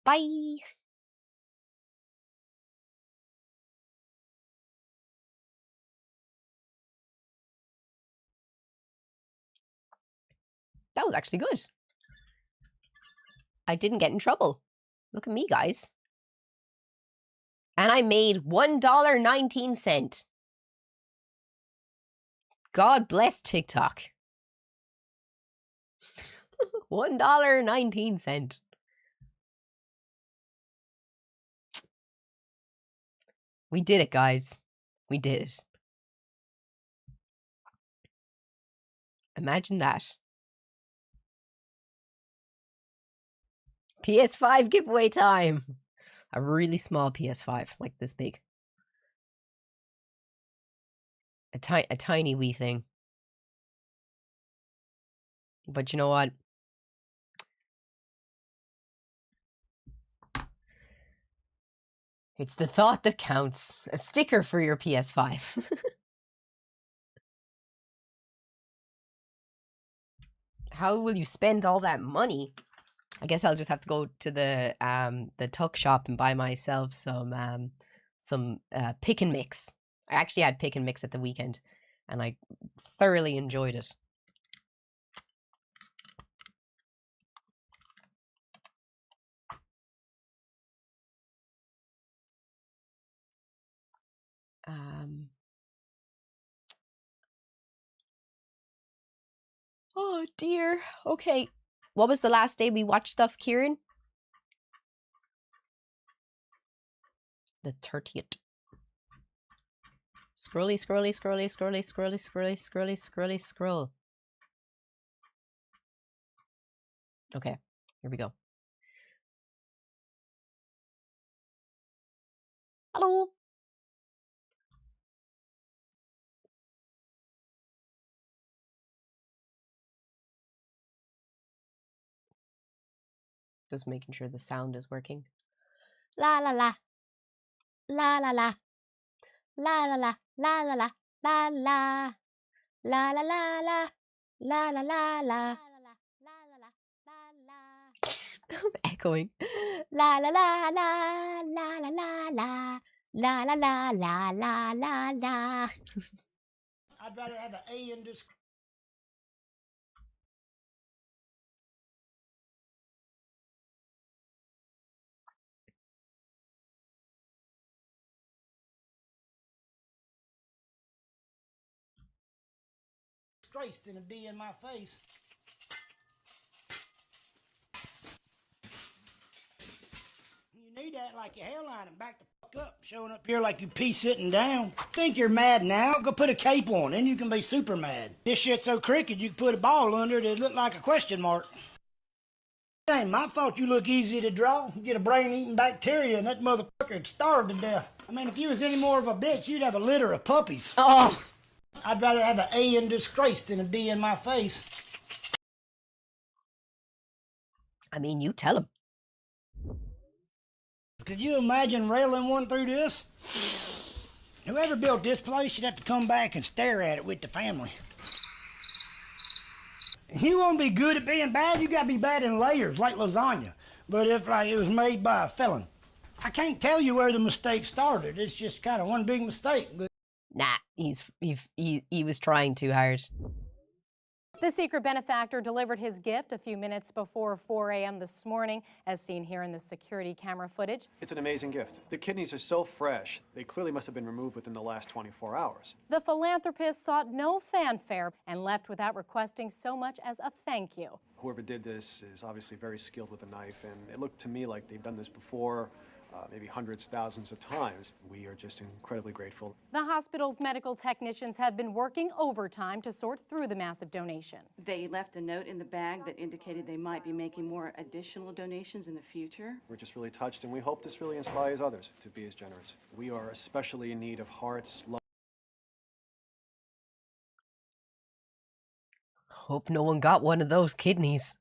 Bye. That was actually good. I didn't get in trouble. Look at me, guys. And I made $1.19. God bless TikTok. $1.19. We did it, guys. We did it. Imagine that. PS5 giveaway time. A really small PS5, like this big. A tiny wee thing. But you know what? It's the thought that counts. A sticker for your PS5. How will you spend all that money? I guess I'll just have to go to the tuck shop and buy myself some pick and mix. I actually had pick and mix at the weekend, and I thoroughly enjoyed it. Oh dear. Okay. What was the last day we watched stuff, Kieran? The 30th. Scrolly, scrolly, scrolly, scrolly, scrolly, scrolly, scrolly, scrolly, scroll. Okay, here we go. Hello. Just making sure the sound is working. La la la. La la la. La la la. La la la. La la. La la la la. La la la la. I'm echoing. La la la la. La la la la. La la la la la la la. I'd rather have an A in this. disgraced and a D in my face. You need that like your hairline and back the fuck up, showing up here like you pee sitting down. Think you're mad now? Go put a cape on, then you can be super mad. This shit's so crooked you can put a ball under it, it'd look like a question mark. It ain't my fault you look easy to draw. You get a brain-eating bacteria and that motherfucker'd starve to death. I mean, if you was any more of a bitch, you'd have a litter of puppies. Oh! I'd rather have an A in disgrace than a D in my face. I mean, you tell him. Could you imagine railing one through this? Whoever built this place should have to come back and stare at it with the family. You want to be good at being bad, you got to be bad in layers, like lasagna. But if like it was made by a felon. I can't tell you where the mistake started. It's just kind of one big mistake. But Nah, he was trying too hard. The secret benefactor delivered his gift a few minutes before 4 a.m. this morning, as seen here in the security camera footage. It's an amazing gift. The kidneys are so fresh, they clearly must have been removed within the last 24 hours. The philanthropist sought no fanfare and left without requesting so much as a thank you. Whoever did this is obviously very skilled with a knife, and it looked to me like they've done this before, maybe hundreds, thousands of times. We are just incredibly grateful. The hospital's medical technicians have been working overtime to sort through the massive donation. They left a note in the bag that indicated they might be making more additional donations in the future. We're just really touched, and we hope this really inspires others to be as generous. We are especially in need of hearts, love. Hope no one got one of those kidneys.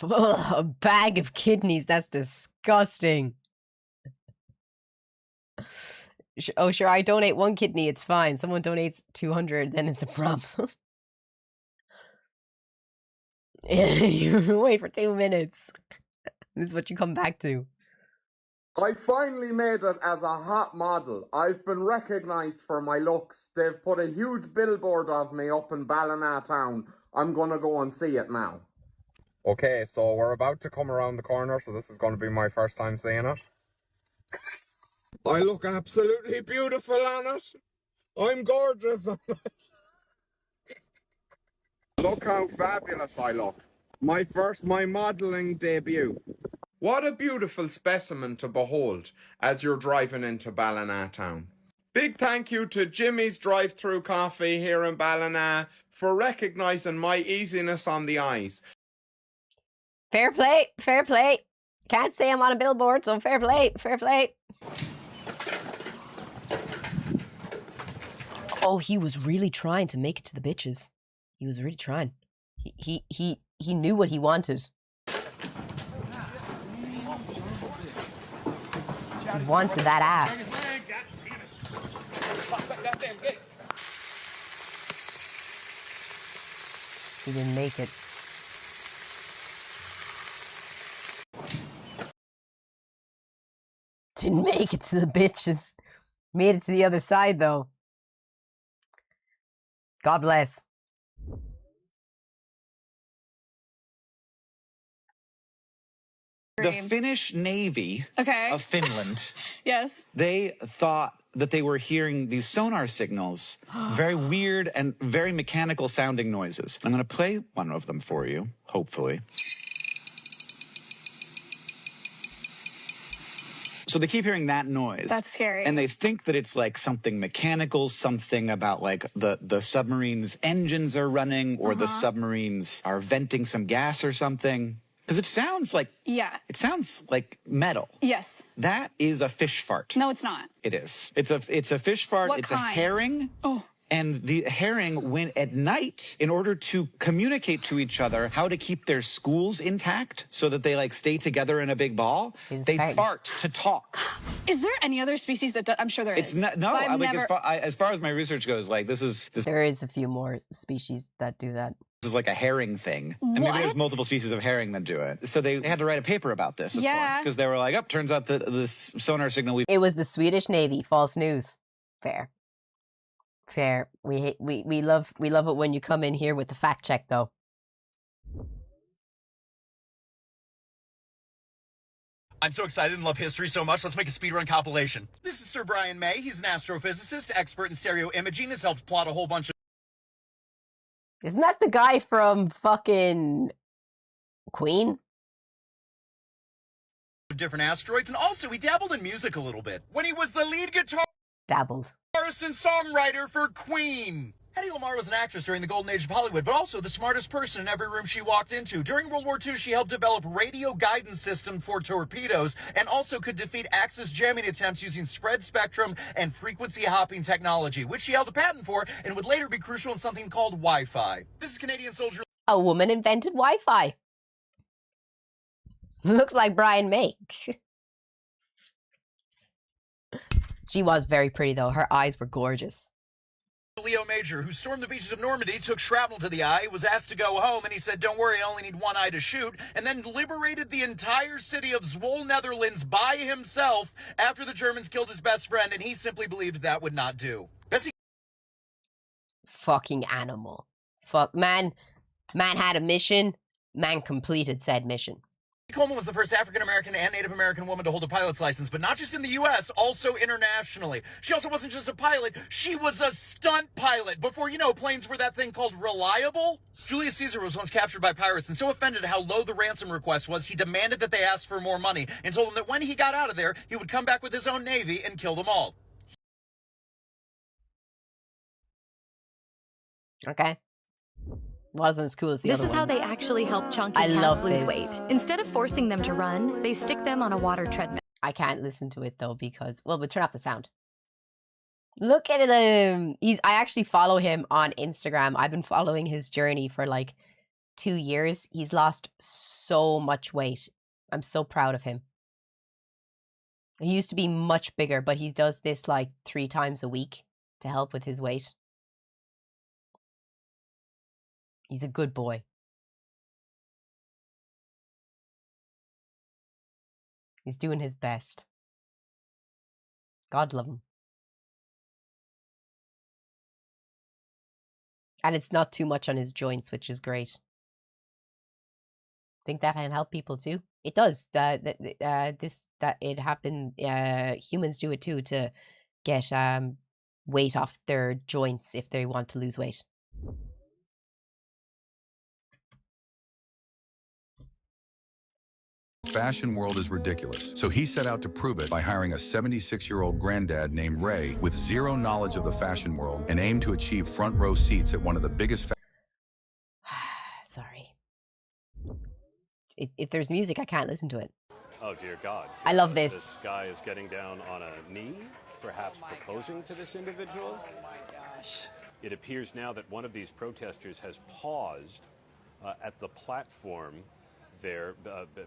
Ugh, a bag of kidneys, that's disgusting. Oh, sure, I donate one kidney, it's fine. Someone donates 200, then it's a problem. You wait for 2 minutes. This is what you come back to. I finally made it as a hot model. I've been recognised for my looks. They've put a huge billboard of me up in Ballina town. I'm gonna go and see it now. Okay, so we're about to come around the corner, so this is going to be my first time seeing it. I look absolutely beautiful on it. I'm gorgeous on it. Look how fabulous I look. My modelling debut. What a beautiful specimen to behold as you're driving into Ballina town. Big thank you to Jimmy's Drive-Thru Coffee here in Ballina for recognising my easiness on the eyes. Fair play, fair play. Can't say I'm on a billboard, so fair play, fair play. Oh, he was really trying to make it to the bitches. He was really trying. He knew what he wanted. He wanted that ass. He didn't make it. Didn't make it to the bitches. Made it to the other side, though. God bless. The Finnish Navy of Finland, Yes. they thought that they were hearing these sonar signals, very weird and very mechanical sounding noises. I'm going to play one of them for you, hopefully. So they keep hearing that noise. That's scary. And they think that it's like something mechanical, something about like the submarine's engines are running or the submarines are venting some gas or something. Because it sounds like it sounds like metal. Yes. That is a fish fart. No, it's not. It is. It's a fish fart. What it's kind? a herring. Oh. And the herring went at night in order to communicate to each other how to keep their schools intact so that they like stay together in a big ball. They fart to talk. Is there any other species that I'm sure there is. It's not, no, But I've like, never... as far as my research goes, like this is There is a few more species that do that. This is like a herring thing. And maybe there's multiple species of herring that do it. So they had to write a paper about this, of course, because they were like, oh, turns out that this sonar signal It was the Swedish Navy. False news. Fair. Fair. We love it when you come in here with the fact check, though. I'm so excited and love history so much, let's make a speedrun compilation. This is Sir Brian May. He's an astrophysicist, expert in stereo imaging, has helped plot a whole bunch of Isn't that the guy from fucking Queen? Different asteroids, and also he dabbled in music a little bit when he was the lead guitarist Dabbled. and songwriter for Queen. Hedy Lamarr was an actress during the golden age of Hollywood, but also the smartest person in every room she walked into. During World War II, she helped develop radio guidance system for torpedoes and also could defeat Axis jamming attempts using spread spectrum and frequency hopping technology, which she held a patent for and would later be crucial in something called Wi-Fi. This is Canadian soldier. A woman invented Wi-Fi. Looks like Brian May. She was very pretty, though. Her eyes were gorgeous. Leo Major, who stormed the beaches of Normandy, took shrapnel to the eye, was asked to go home, and he said, "Don't worry, I only need one eye to shoot," and then liberated the entire city of Zwolle, Netherlands by himself after the Germans killed his best friend, and he simply believed that would not do. Bessie Fucking animal. Fuck, man. Man had a mission. Man completed said mission. Coleman was the first African-American and Native American woman to hold a pilot's license, but not just in the U.S., also internationally. She also wasn't just a pilot, she was a stunt pilot. Before, you know, planes were that thing called reliable. Julius Caesar was once captured by pirates and so offended at how low the ransom request was, he demanded that they ask for more money and told them that when he got out of there, he would come back with his own navy and kill them all. Okay. Wasn't as cool as the This other is how ones. they actually help chunky I cats love lose this. weight. Instead of forcing them to run, they stick them on a water treadmill. I can't listen to it though because, well, but turn off the sound. Look at him. I actually follow him on Instagram. I've been following his journey for like 2 years. He's lost so much weight. I'm so proud of him. He used to be much bigger, but he does this like 3 times a week to help with his weight. He's a good boy. He's doing his best. God love him. And it's not too much on his joints, which is great. Think that can help people too. It does. It happened. Humans do it too to get weight off their joints if they want to lose weight. Fashion world is ridiculous, so he set out to prove it by hiring a 76-year-old granddad named Ray with zero knowledge of the fashion world and aimed to achieve front row seats at one of the biggest Sorry. If there's music, I can't listen to it. Oh, dear God. I love this. This guy is getting down on a knee, perhaps proposing to this individual. Oh, my gosh. It appears now that one of these protesters has paused at the platform there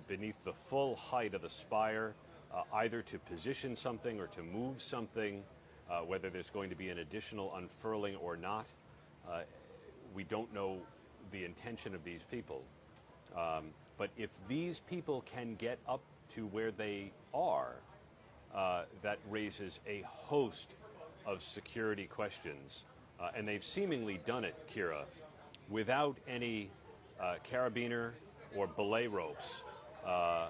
beneath the full height of the spire, either to position something or to move something, whether there's going to be an additional unfurling or not. We don't know the intention of these people. But if these people can get up to where they are, that raises a host of security questions. And they've seemingly done it, Kira, without any carabiner or belay ropes. Oh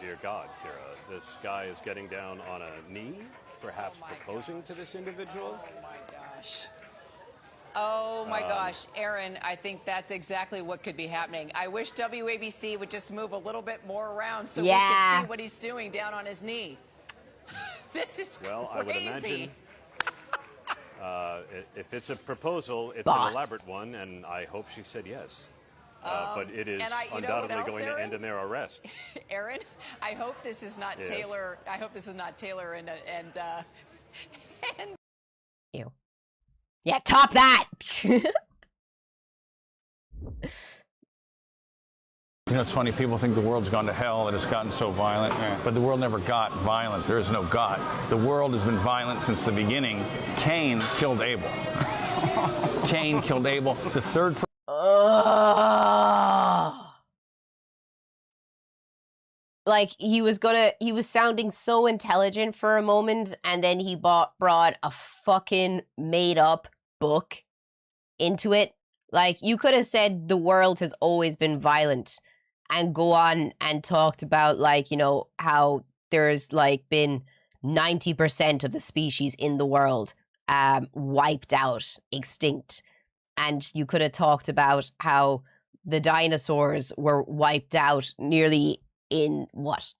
dear God, Kira, this guy is getting down on a knee, perhaps proposing to this individual. Oh my gosh. Oh my gosh, Aaron, I think that's exactly what could be happening. I wish WABC would just move a little bit more around so we can see what he's doing down on his knee. This is crazy. Well, I would imagine if it's a proposal, it's Boss. an elaborate one, and I hope she said yes. But it is undoubtedly going to end in their arrest. Aaron, I hope this is not Yes. Taylor. I hope this is not Taylor and Ew. Yeah, top that. You know, it's funny, people think the world's gone to hell and it's gotten so violent, but the world never got violent. There is no God. The world has been violent since the beginning. Cain killed Abel. Cain killed Abel. The third Like, he was sounding so intelligent for a moment, and then he brought a fucking made-up book into it. Like, you could have said the world has always been violent and go on and talked about, like, you know, how there's, like, been 90% of the species in the world wiped out, extinct. And you could have talked about how the dinosaurs were wiped out nearly in what,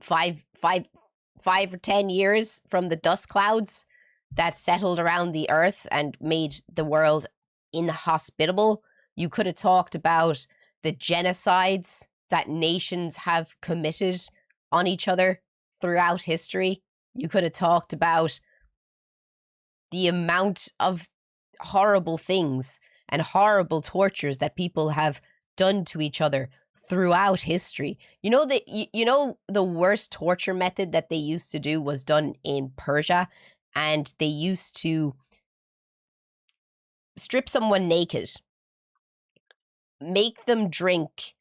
5 or 10 years from the dust clouds that settled around the earth and made the world inhospitable. You could have talked about the genocides that nations have committed on each other throughout history. You could have talked about the amount of horrible things and horrible tortures that people have done to each other throughout history. You know that the worst torture method that they used to do was done in Persia, and they used to strip someone naked, make them drink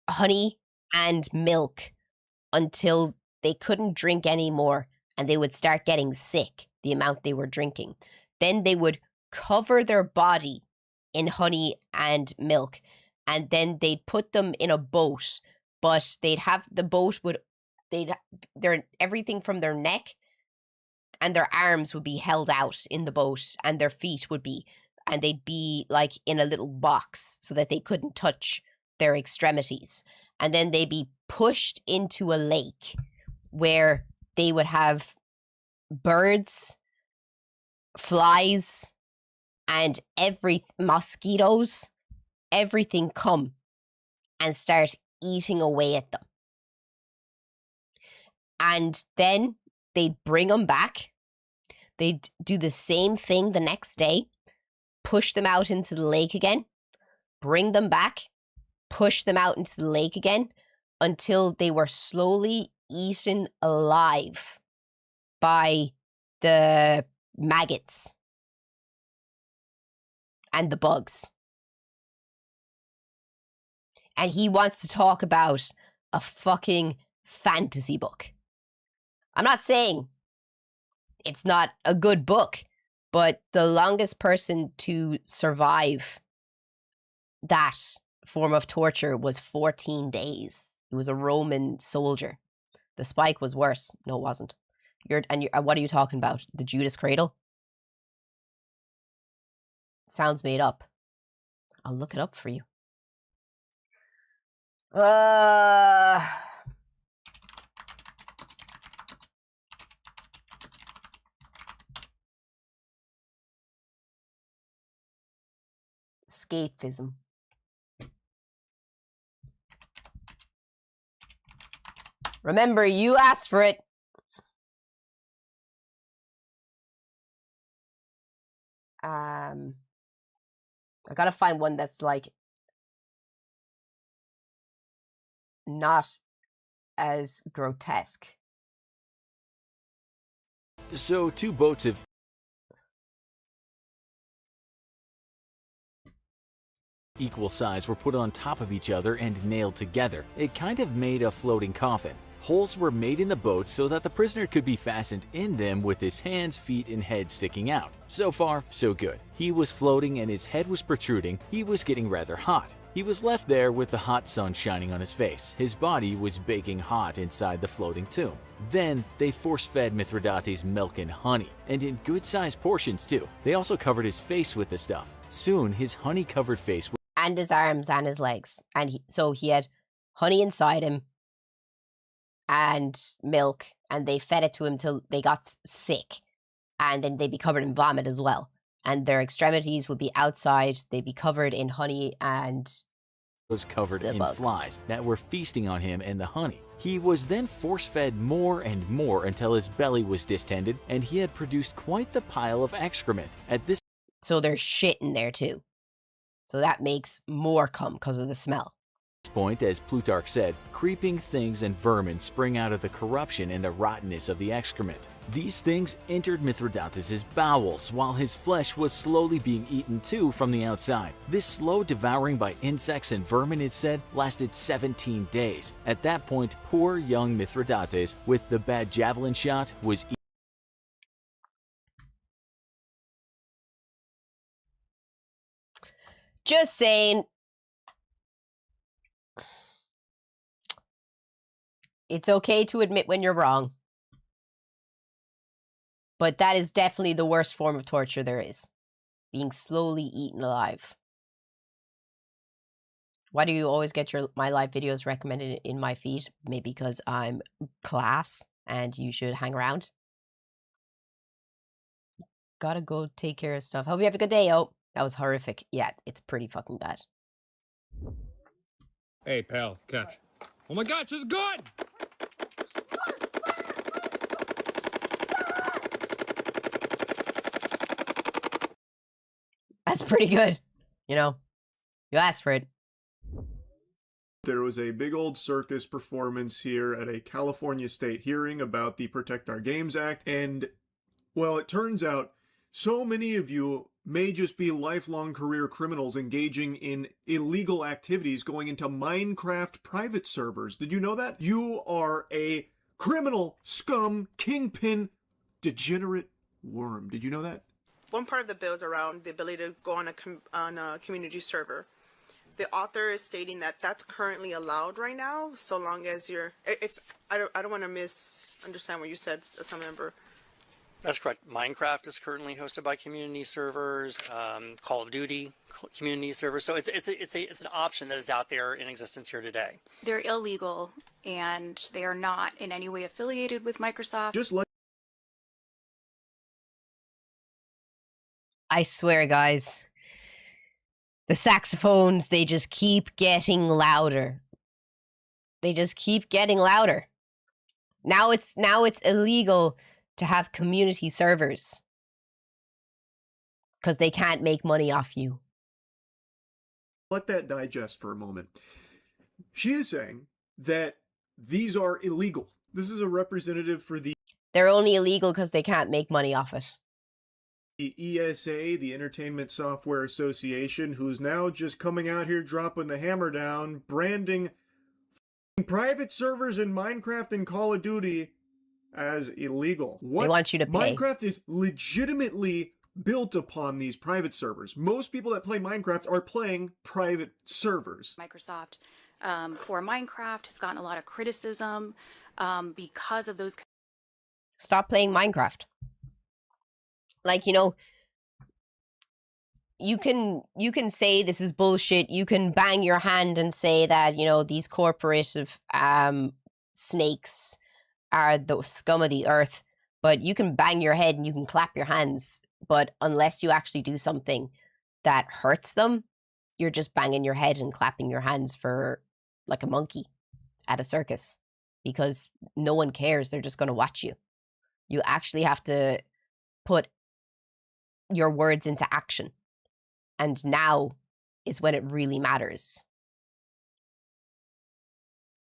honey and milk until they couldn't drink anymore, and they would start getting sick, the amount they were drinking. Then they would cover their body in honey and milk, and then they'd put them in a boat, but they'd have the boat would their everything from their neck and their arms would be held out in the boat, and their feet would be, and they'd be like in a little box so that they couldn't touch their extremities. And then they'd be pushed into a lake where they would have birds, flies, and mosquitoes, everything come and start eating away at them. And then they'd bring them back. They'd do the same thing the next day, push them out into the lake again, bring them back, push them out into the lake again, until they were slowly eaten alive by the maggots and the bugs. And he wants to talk about a fucking fantasy book. I'm not saying it's not a good book, but the longest person to survive that form of torture was 14 days. It was a Roman soldier. The spike was worse. No, it wasn't. What are you talking about? The Judas Cradle? Sounds made up. I'll look it up for you. Escapism. Remember, you asked for it. I gotta find one that's like not as grotesque. So 2 boats of equal size were put on top of each other and nailed together. It kind of made a floating coffin. Holes were made in the boats so that the prisoner could be fastened in them with his hands, feet, and head sticking out. So far, so good. He was floating and his head was protruding. He was getting rather hot. He was left there with the hot sun shining on his face. His body was baking hot inside the floating tomb. Then they force-fed Mithridates milk and honey, and in good-sized portions too. They also covered his face with the stuff. Soon his honey-covered face and his arms and his legs. And so he had honey inside him and milk, and they fed it to him till they got sick, and then they'd be covered in vomit as well, and their extremities would be outside. They'd be covered in honey, and was covered in bugs. Flies that were feasting on him and the honey. He was then force-fed more and more until his belly was distended and he had produced quite the pile of excrement. At this so there's shit in there too, so that makes more cum because of the smell. Point, as Plutarch said, creeping things and vermin spring out of the corruption and the rottenness of the excrement. These things entered Mithridates' bowels, while his flesh was slowly being eaten too from the outside. This slow devouring by insects and vermin, it said, lasted 17 days. At that point, poor young Mithridates, with the bad javelin shot, was just saying. It's okay to admit when you're wrong. But that is definitely the worst form of torture there is. Being slowly eaten alive. Why do you always get my live videos recommended in my feed? Maybe because I'm class and you should hang around. Gotta go take care of stuff. Hope you have a good day. Oh, that was horrific. Yeah, it's pretty fucking bad. Hey, pal, catch. Oh my gosh, it's good! That's pretty good. You know, you asked for it. There was a big old circus performance here at a California state hearing about the Protect Our Games Act, and, well, it turns out so many of you may just be lifelong career criminals engaging in illegal activities going into Minecraft private servers. Did you know that? You are a criminal, scum, kingpin, degenerate worm. Did you know that? One part of the bill is around the ability to go on a community server. The author is stating that that's currently allowed right now, so long as you're. If I don't want to misunderstand what you said, some member. That's correct. Minecraft is currently hosted by community servers. Call of Duty community servers. So it's an option that is out there in existence here today. They're illegal and they are not in any way affiliated with Microsoft. Just like. I swear, guys. The saxophones, they just keep getting louder. They just keep getting louder. Now it's illegal to have community servers because they can't make money off you. Let that digest for a moment. She is saying that these are illegal. This is a representative for the They're only illegal because they can't make money off it. The ESA, the Entertainment Software Association, who's now just coming out here dropping the hammer down, branding private servers in Minecraft and Call of Duty as illegal. They want you to pay. Minecraft is legitimately built upon these private servers. Most people that play Minecraft are playing private servers. Microsoft for Minecraft has gotten a lot of criticism because of those. Stop playing Minecraft. Like, you know, you can say this is bullshit. You can bang your hand and say that, you know, these corporative snakes are the scum of the earth. But you can bang your head and you can clap your hands. But unless you actually do something that hurts them, you're just banging your head and clapping your hands for like a monkey at a circus. Because no one cares. They're just going to watch you. You actually have to put your words into action. And now is when it really matters.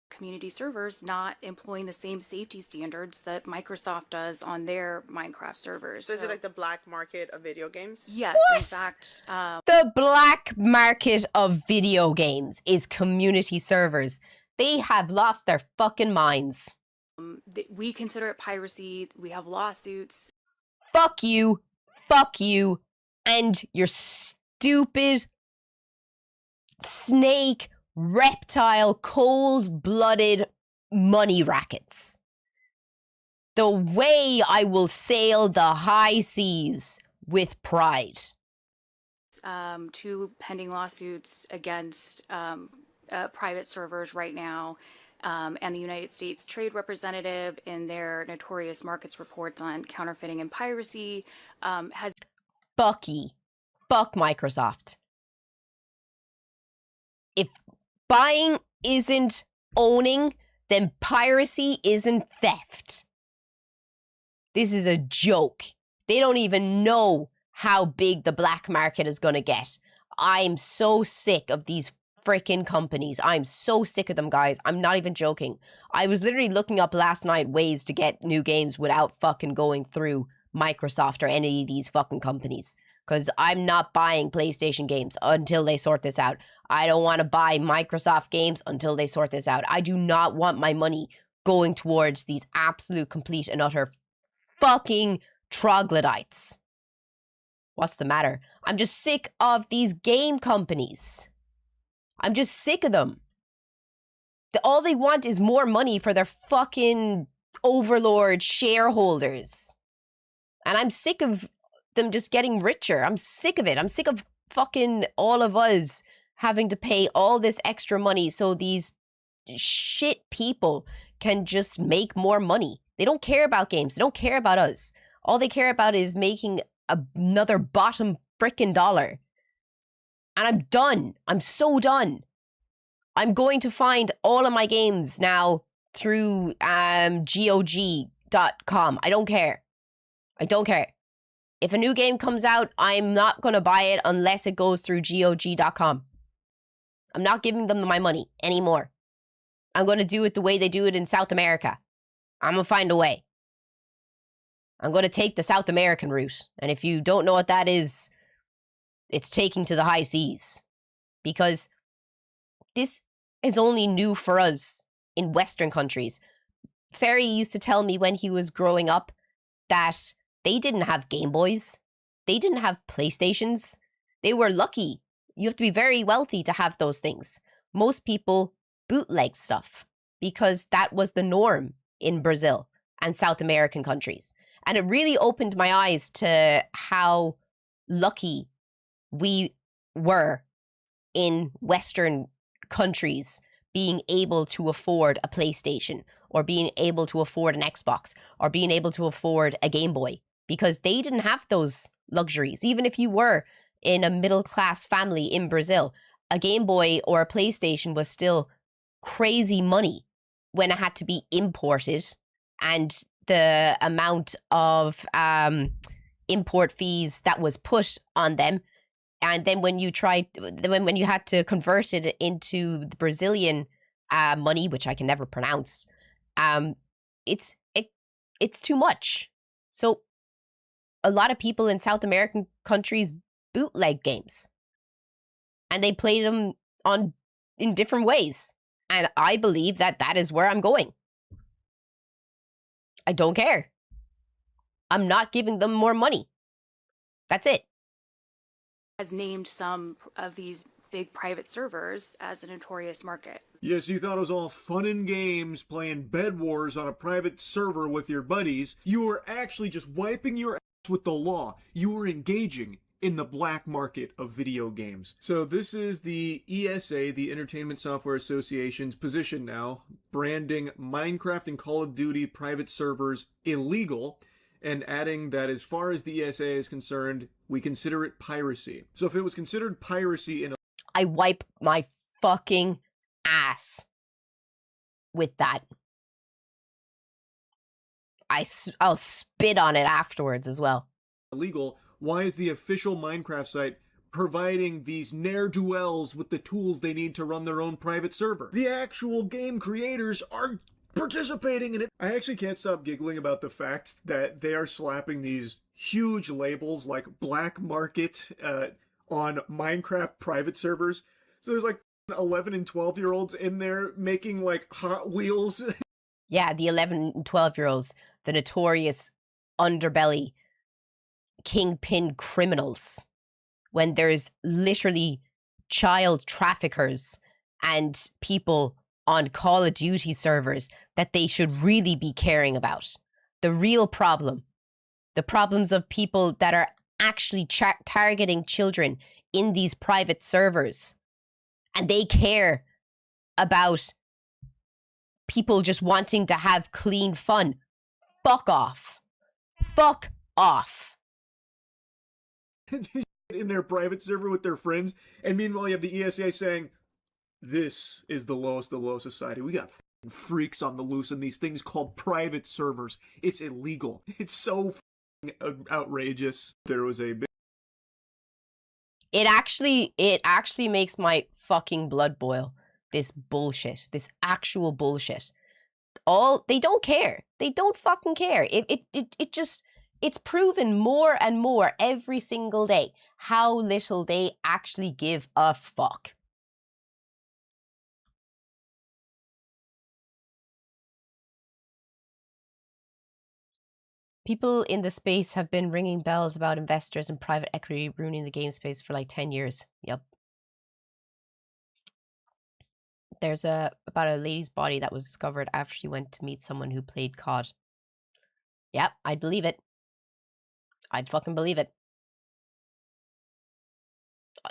Community servers not employing the same safety standards that Microsoft does on their Minecraft servers. So is it like the black market of video games? Yes, What? in fact. The black market of video games is community servers. They have lost their fucking minds. We consider it piracy. We have lawsuits. Fuck you, and your stupid snake, reptile, cold-blooded money rackets. The way I will sail the high seas with pride. 2 pending lawsuits against private servers right now. And the United States Trade Representative in their notorious markets reports on counterfeiting and piracy has... Fuck Microsoft. If buying isn't owning, then piracy isn't theft. This is a joke. They don't even know how big the black market is going to get. I'm so sick of these freaking companies. I'm so sick of them, guys. I'm not even joking. I was literally looking up last night ways to get new games without fucking going through Microsoft or any of these fucking companies. Because I'm not buying PlayStation games until they sort this out. I don't want to buy Microsoft games until they sort this out. I do not want my money going towards these absolute, complete, and utter fucking troglodytes. What's the matter? I'm just sick of these game companies. I'm just sick of them. All they want is more money for their fucking overlord shareholders. And I'm sick of them just getting richer. I'm sick of it. I'm sick of fucking all of us having to pay all this extra money so these shit people can just make more money. They don't care about games. They don't care about us. All they care about is making another bottom frickin' dollar. And I'm done. I'm so done. I'm going to find all of my games now through GOG.com. I don't care. I don't care. If a new game comes out, I'm not going to buy it unless it goes through GOG.com. I'm not giving them my money anymore. I'm going to do it the way they do it in South America. I'm going to find a way. I'm going to take the South American route. And if you don't know what that is, it's taking to the high seas. Because this is only new for us in Western countries. Ferry used to tell me when he was growing up that they didn't have Game Boys. They didn't have PlayStations. They were lucky. You have to be very wealthy to have those things. Most people bootleg stuff because that was the norm in Brazil and South American countries. And it really opened my eyes to how lucky we were in Western countries being able to afford a PlayStation or being able to afford an Xbox or being able to afford a Game Boy, because they didn't have those luxuries. Even if you were in a middle-class family in Brazil, a Game Boy or a PlayStation was still crazy money when it had to be imported, and the amount of import fees that was put on them. And then when you had to convert it into the Brazilian money, which I can never pronounce, it's too much. So a lot of people in South American countries bootleg games, and they play them in different ways. And I believe that is where I'm going. I don't care. I'm not giving them more money. That's it. Has named some of these big private servers as a notorious market. Yes, you thought it was all fun and games playing Bed Wars on a private server with your buddies. You were actually just wiping your ass with the law. You were engaging in the black market of video games. So this is the ESA, the Entertainment Software Association's position now, branding Minecraft and Call of Duty private servers illegal, and adding that as far as the ESA is concerned, we consider it piracy. So if it was considered piracy in I wipe my fucking ass with that. I'll spit on it afterwards as well. illegal, why is the official Minecraft site providing these ne'er-do-wells with the tools they need to run their own private server? The actual game creators are participating in it. I actually can't stop giggling about the fact that they are slapping these huge labels like black market on Minecraft private servers. So there's like 11 and 12-year-olds in there making like Hot Wheels. Yeah, the 11 and 12-year-olds, the notorious underbelly kingpin criminals, when there's literally child traffickers and people on Call of Duty servers that they should really be caring about. The real problem, the problems of people that are actually targeting children in these private servers, and they care about people just wanting to have clean fun. Fuck off. Fuck off. In their private server with their friends, and meanwhile you have the ESA saying, this is the lowest of low society. We got freaks on the loose in these things called private servers. It's illegal. It's so outrageous. There was a big... It actually makes my fucking blood boil. This bullshit. This actual bullshit. They don't care. They don't fucking care. It's proven more and more every single day how little they actually give a fuck. People in the space have been ringing bells about investors and private equity ruining the game space for like 10 years. Yep. There's about a lady's body that was discovered after she went to meet someone who played COD. Yep, I believe it. I'd fucking believe it.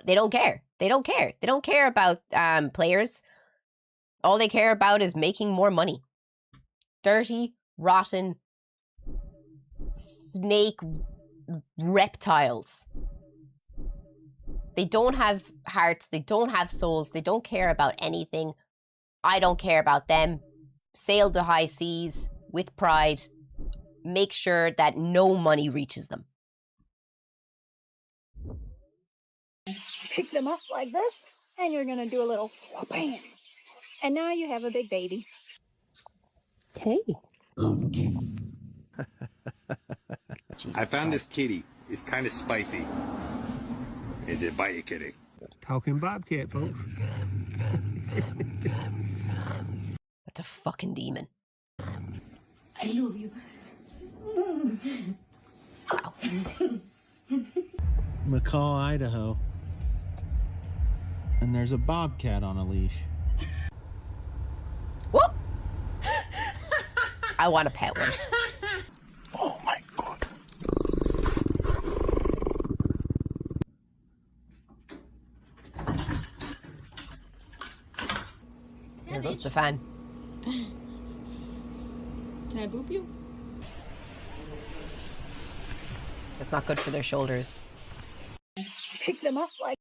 They don't care. They don't care. They don't care about players. All they care about is making more money. Dirty, rotten, snake reptiles. They don't have hearts. They don't have souls. They don't care about anything. I don't care about them. Sail the high seas with pride. Make sure that no money reaches them. Pick them up like this, and you're gonna do a little bam. And now you have a big baby. Okay. I found this kitty. It's kind of spicy. Is it bite you, kitty? Talking bobcat, folks. That's a fucking demon. I love you. McCall, Idaho. And there's a bobcat on a leash. What? I want a pet one. Oh my god. Here goes the fan. Can I boop you? It's not good for their shoulders. Pick them up like.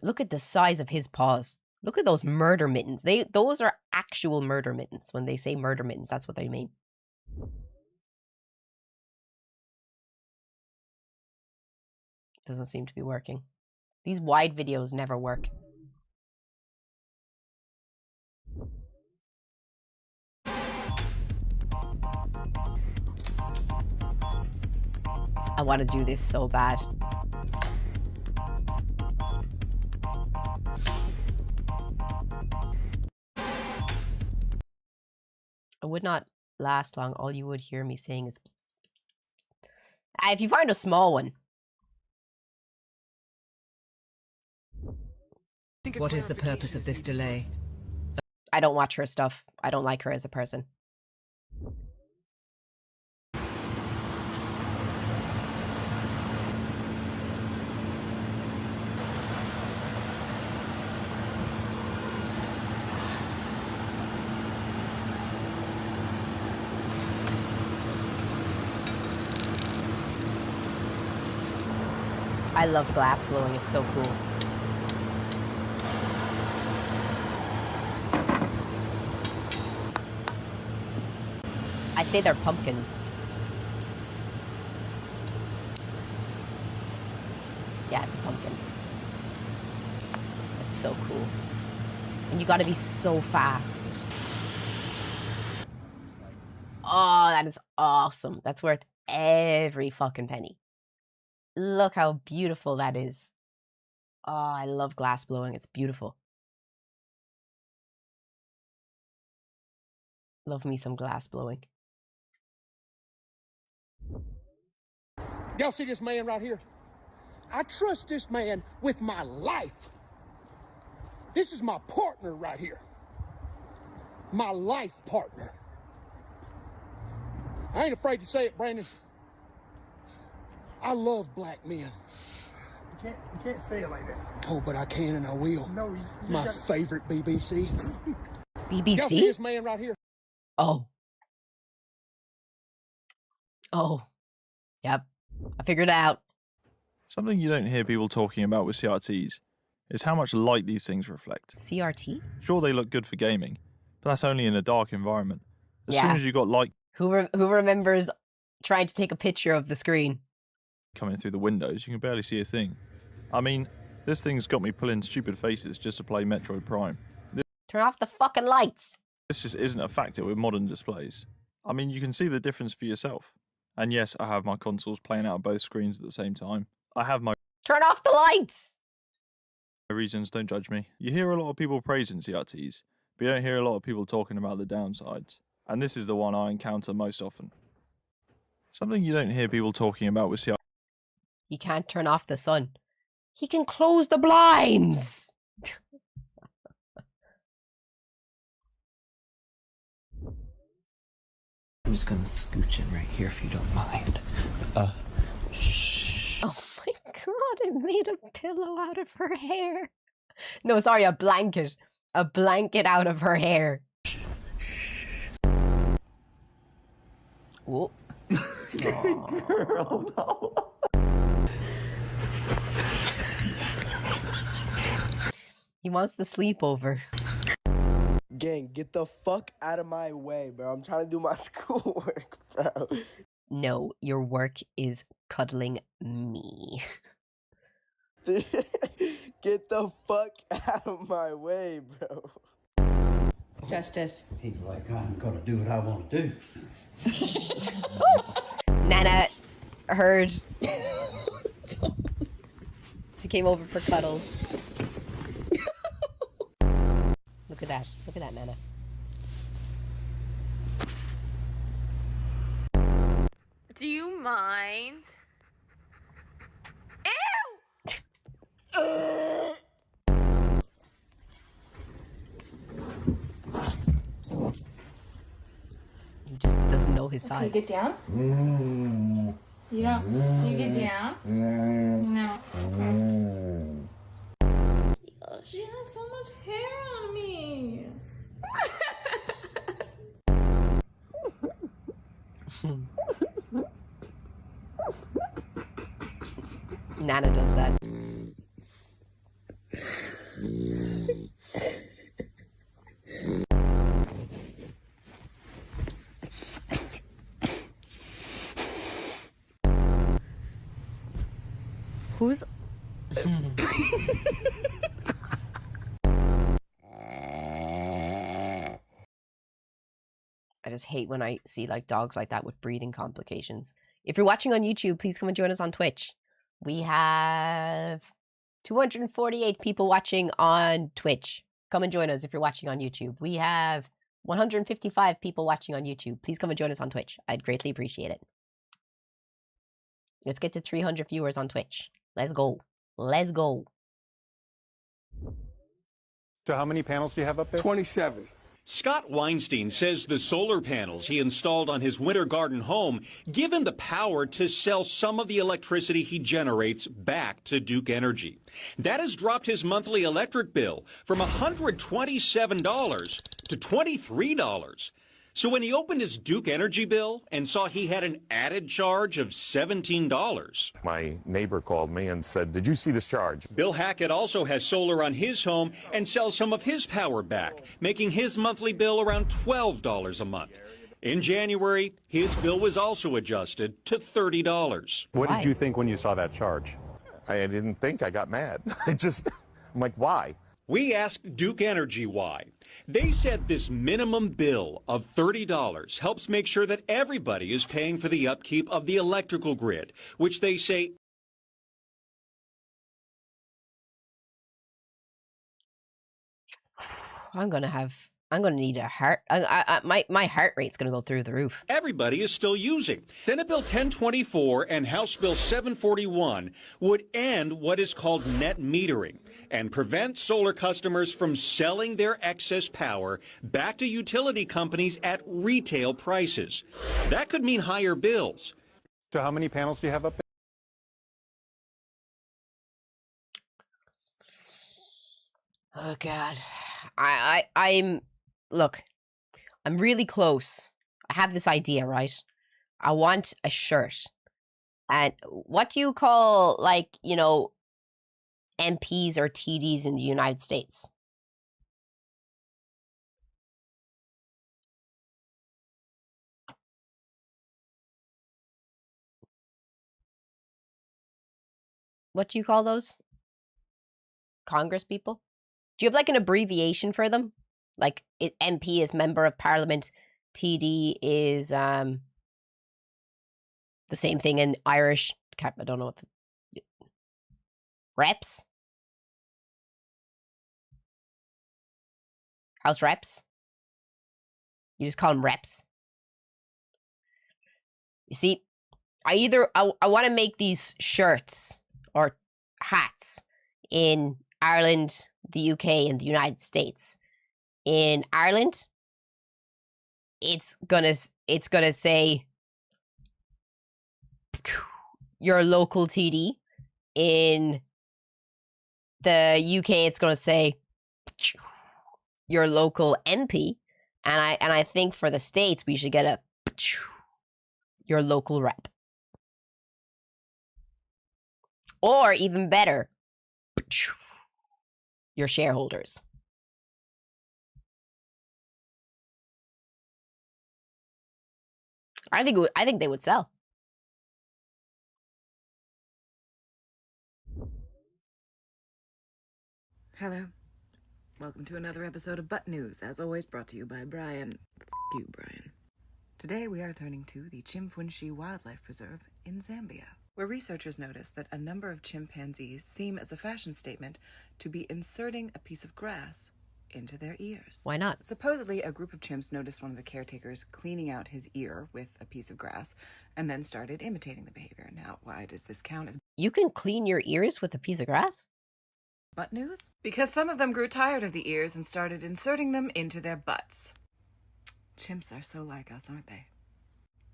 Look at the size of his paws. Look at those murder mittens. Those are actual murder mittens. When they say murder mittens, that's what they mean. Doesn't seem to be working. These wide videos never work. I want to do this so bad. It would not last long. All you would hear me saying is... if you find a small one. What is the purpose of this delay? I don't watch her stuff. I don't like her as a person. I love glass blowing. It's so cool. I'd say they're pumpkins. Yeah, it's a pumpkin. It's so cool. And you gotta be so fast. Oh, that is awesome. That's worth every fucking penny. Look how beautiful that is. Oh, I love glass blowing. It's beautiful. Love me some glass blowing. Y'all see this man right here? I trust this man with my life. This is my partner right here. My life partner. I ain't afraid to say it, Brandon. I love black men. You can't say it like that. Oh, but I can and I will. No, my favorite BBC. BBC? Y'all see this man right here? Oh. Oh. Yep. I figured it out. Something you don't hear people talking about with CRTs is how much light these things reflect. CRT? Sure, they look good for gaming, but that's only in a dark environment. As soon as you got light Who remembers trying to take a picture of the screen? coming through the windows, you can barely see a thing. I mean, this thing's got me pulling stupid faces just to play Metroid Prime. Turn off the fucking lights. This just isn't a factor with modern displays. I mean, you can see the difference for yourself. And yes, I have my consoles playing out on both screens at the same time. I have my Turn off the lights. reasons, don't judge me. You hear a lot of people praising CRTs, but you don't hear a lot of people talking about the downsides. And this is the one I encounter most often. Something you don't hear people talking about with CRTs. He can't turn off the sun. He can close the blinds. I'm just gonna scooch in right here if you don't mind. Shh. Oh my god, it made a pillow out of her hair. No, sorry, a blanket. A blanket out of her hair. Whoa. Girl, no. He wants to sleep over. Gang, get the fuck out of my way, bro. I'm trying to do my schoolwork, bro. No, your work is cuddling me. Get the fuck out of my way, bro. Justice. He's like, I'm gonna do what I want to do. Nana heard. She came over for cuddles. Look at that. Look at that, Nana. Do you mind? He just doesn't know his size. Get down. You don't. You get down. No. Oh, she has so much hair on me. Nana does that. Who's... I just hate when I see like dogs like that with breathing complications. If you're watching on YouTube, please come and join us on Twitch. We have 248 people watching on Twitch. Come and join us if you're watching on YouTube. We have 155 people watching on YouTube. Please come and join us on Twitch. I'd greatly appreciate it. Let's get to 300 viewers on Twitch. Let's go. Let's go. So how many panels do you have up there? 27. Scott Weinstein says the solar panels he installed on his winter garden home give him the power to sell some of the electricity he generates back to Duke Energy. That has dropped his monthly electric bill from $127 to $23. So when he opened his Duke Energy bill and saw he had an added charge of $17. My neighbor called me and said, "Did you see this charge?" Bill Hackett also has solar on his home and sells some of his power back, making his monthly bill around $12 a month. In January, his bill was also adjusted to $30. What did you think when you saw that charge? I didn't think. I got mad. I'm like, why? We asked Duke Energy why. They said this minimum bill of $30 helps make sure that everybody is paying for the upkeep of the electrical grid, which they say I'm gonna need a heart. My heart rate's gonna go through the roof. everybody is still using. Senate Bill 1024 and House Bill 741 would end what is called net metering and prevent solar customers from selling their excess power back to utility companies at retail prices. That could mean higher bills. So how many panels do you have up there? Oh God, look, I'm really close. I have this idea, right? I want a shirt. And what do you call, like, you know, MPs or TDs in the United States? What do you call those? Congress people? Do you have like an abbreviation for them? Like MP is Member of Parliament, TD is the same thing in Irish. I don't know what reps? House reps? You just call them reps. You see, I want to make these shirts or hats in Ireland, the UK, and the United States. In Ireland, it's gonna say your local TD. In the UK, it's gonna say your local MP, and I think for the States we should get a your local rep, or even better, your shareholders. I think they would sell. Hello. Welcome to another episode of Butt News, as always brought to you by Brian. F you, Brian. Today we are turning to the Chimfunshi Wildlife Preserve in Zambia, where researchers noticed that a number of chimpanzees seem, as a fashion statement, to be inserting a piece of grass into their ears. Why not? Supposedly, a group of chimps noticed one of the caretakers cleaning out his ear with a piece of grass and then started imitating the behavior. Now, why does this count as You can clean your ears with a piece of grass? butt news? Because some of them grew tired of the ears and started inserting them into their butts. Chimps are so like us, aren't they?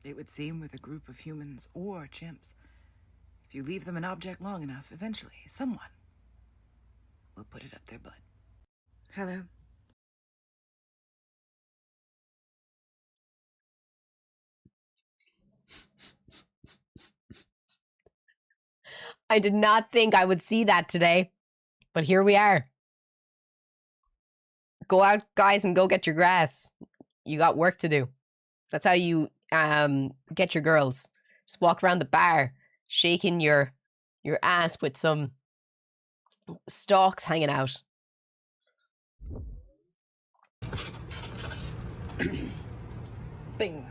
It would seem with a group of humans or chimps. If you leave them an object long enough, eventually someone will put it up their butt. Hello. I did not think I would see that today, but here we are. Go out, guys, and go get your grass. You got work to do. That's how you get your girls. Just walk around the bar, shaking your ass with some stalks hanging out. Bing.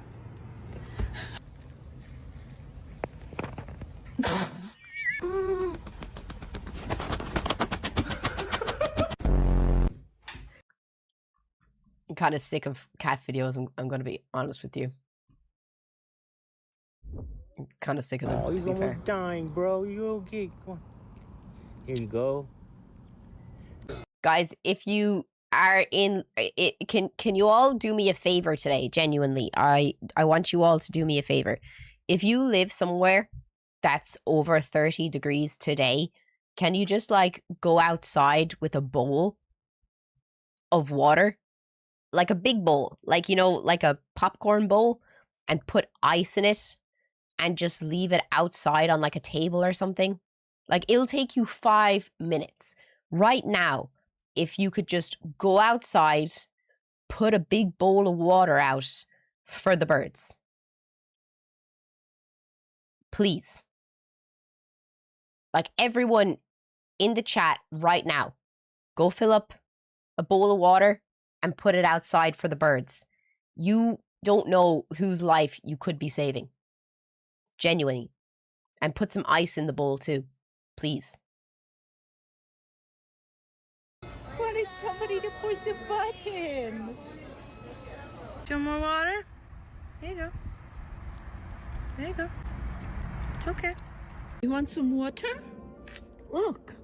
I'm kind of sick of cat videos. I'm going to be honest with you. I'm kind of sick of them. Oh, he's to be fair. almost dying, bro. You okay? Come on. Here you go. Guys, if you are in it, can you all do me a favor today? Genuinely, I want you all to do me a favor. If you live somewhere that's over 30 degrees today, can you just like go outside with a bowl of water, like a big bowl, like, you know, like a popcorn bowl, and put ice in it and just leave it outside on like a table or something? Like, it'll take you 5 minutes. Right now, if you could just go outside, put a big bowl of water out for the birds. Please. Like, everyone in the chat right now, go fill up a bowl of water and put it outside for the birds. You don't know whose life you could be saving. Genuinely. And put some ice in the bowl too. Please. Wanted somebody to push a button. Do you want more water? There you go. There you go. It's okay. You want some water? Look.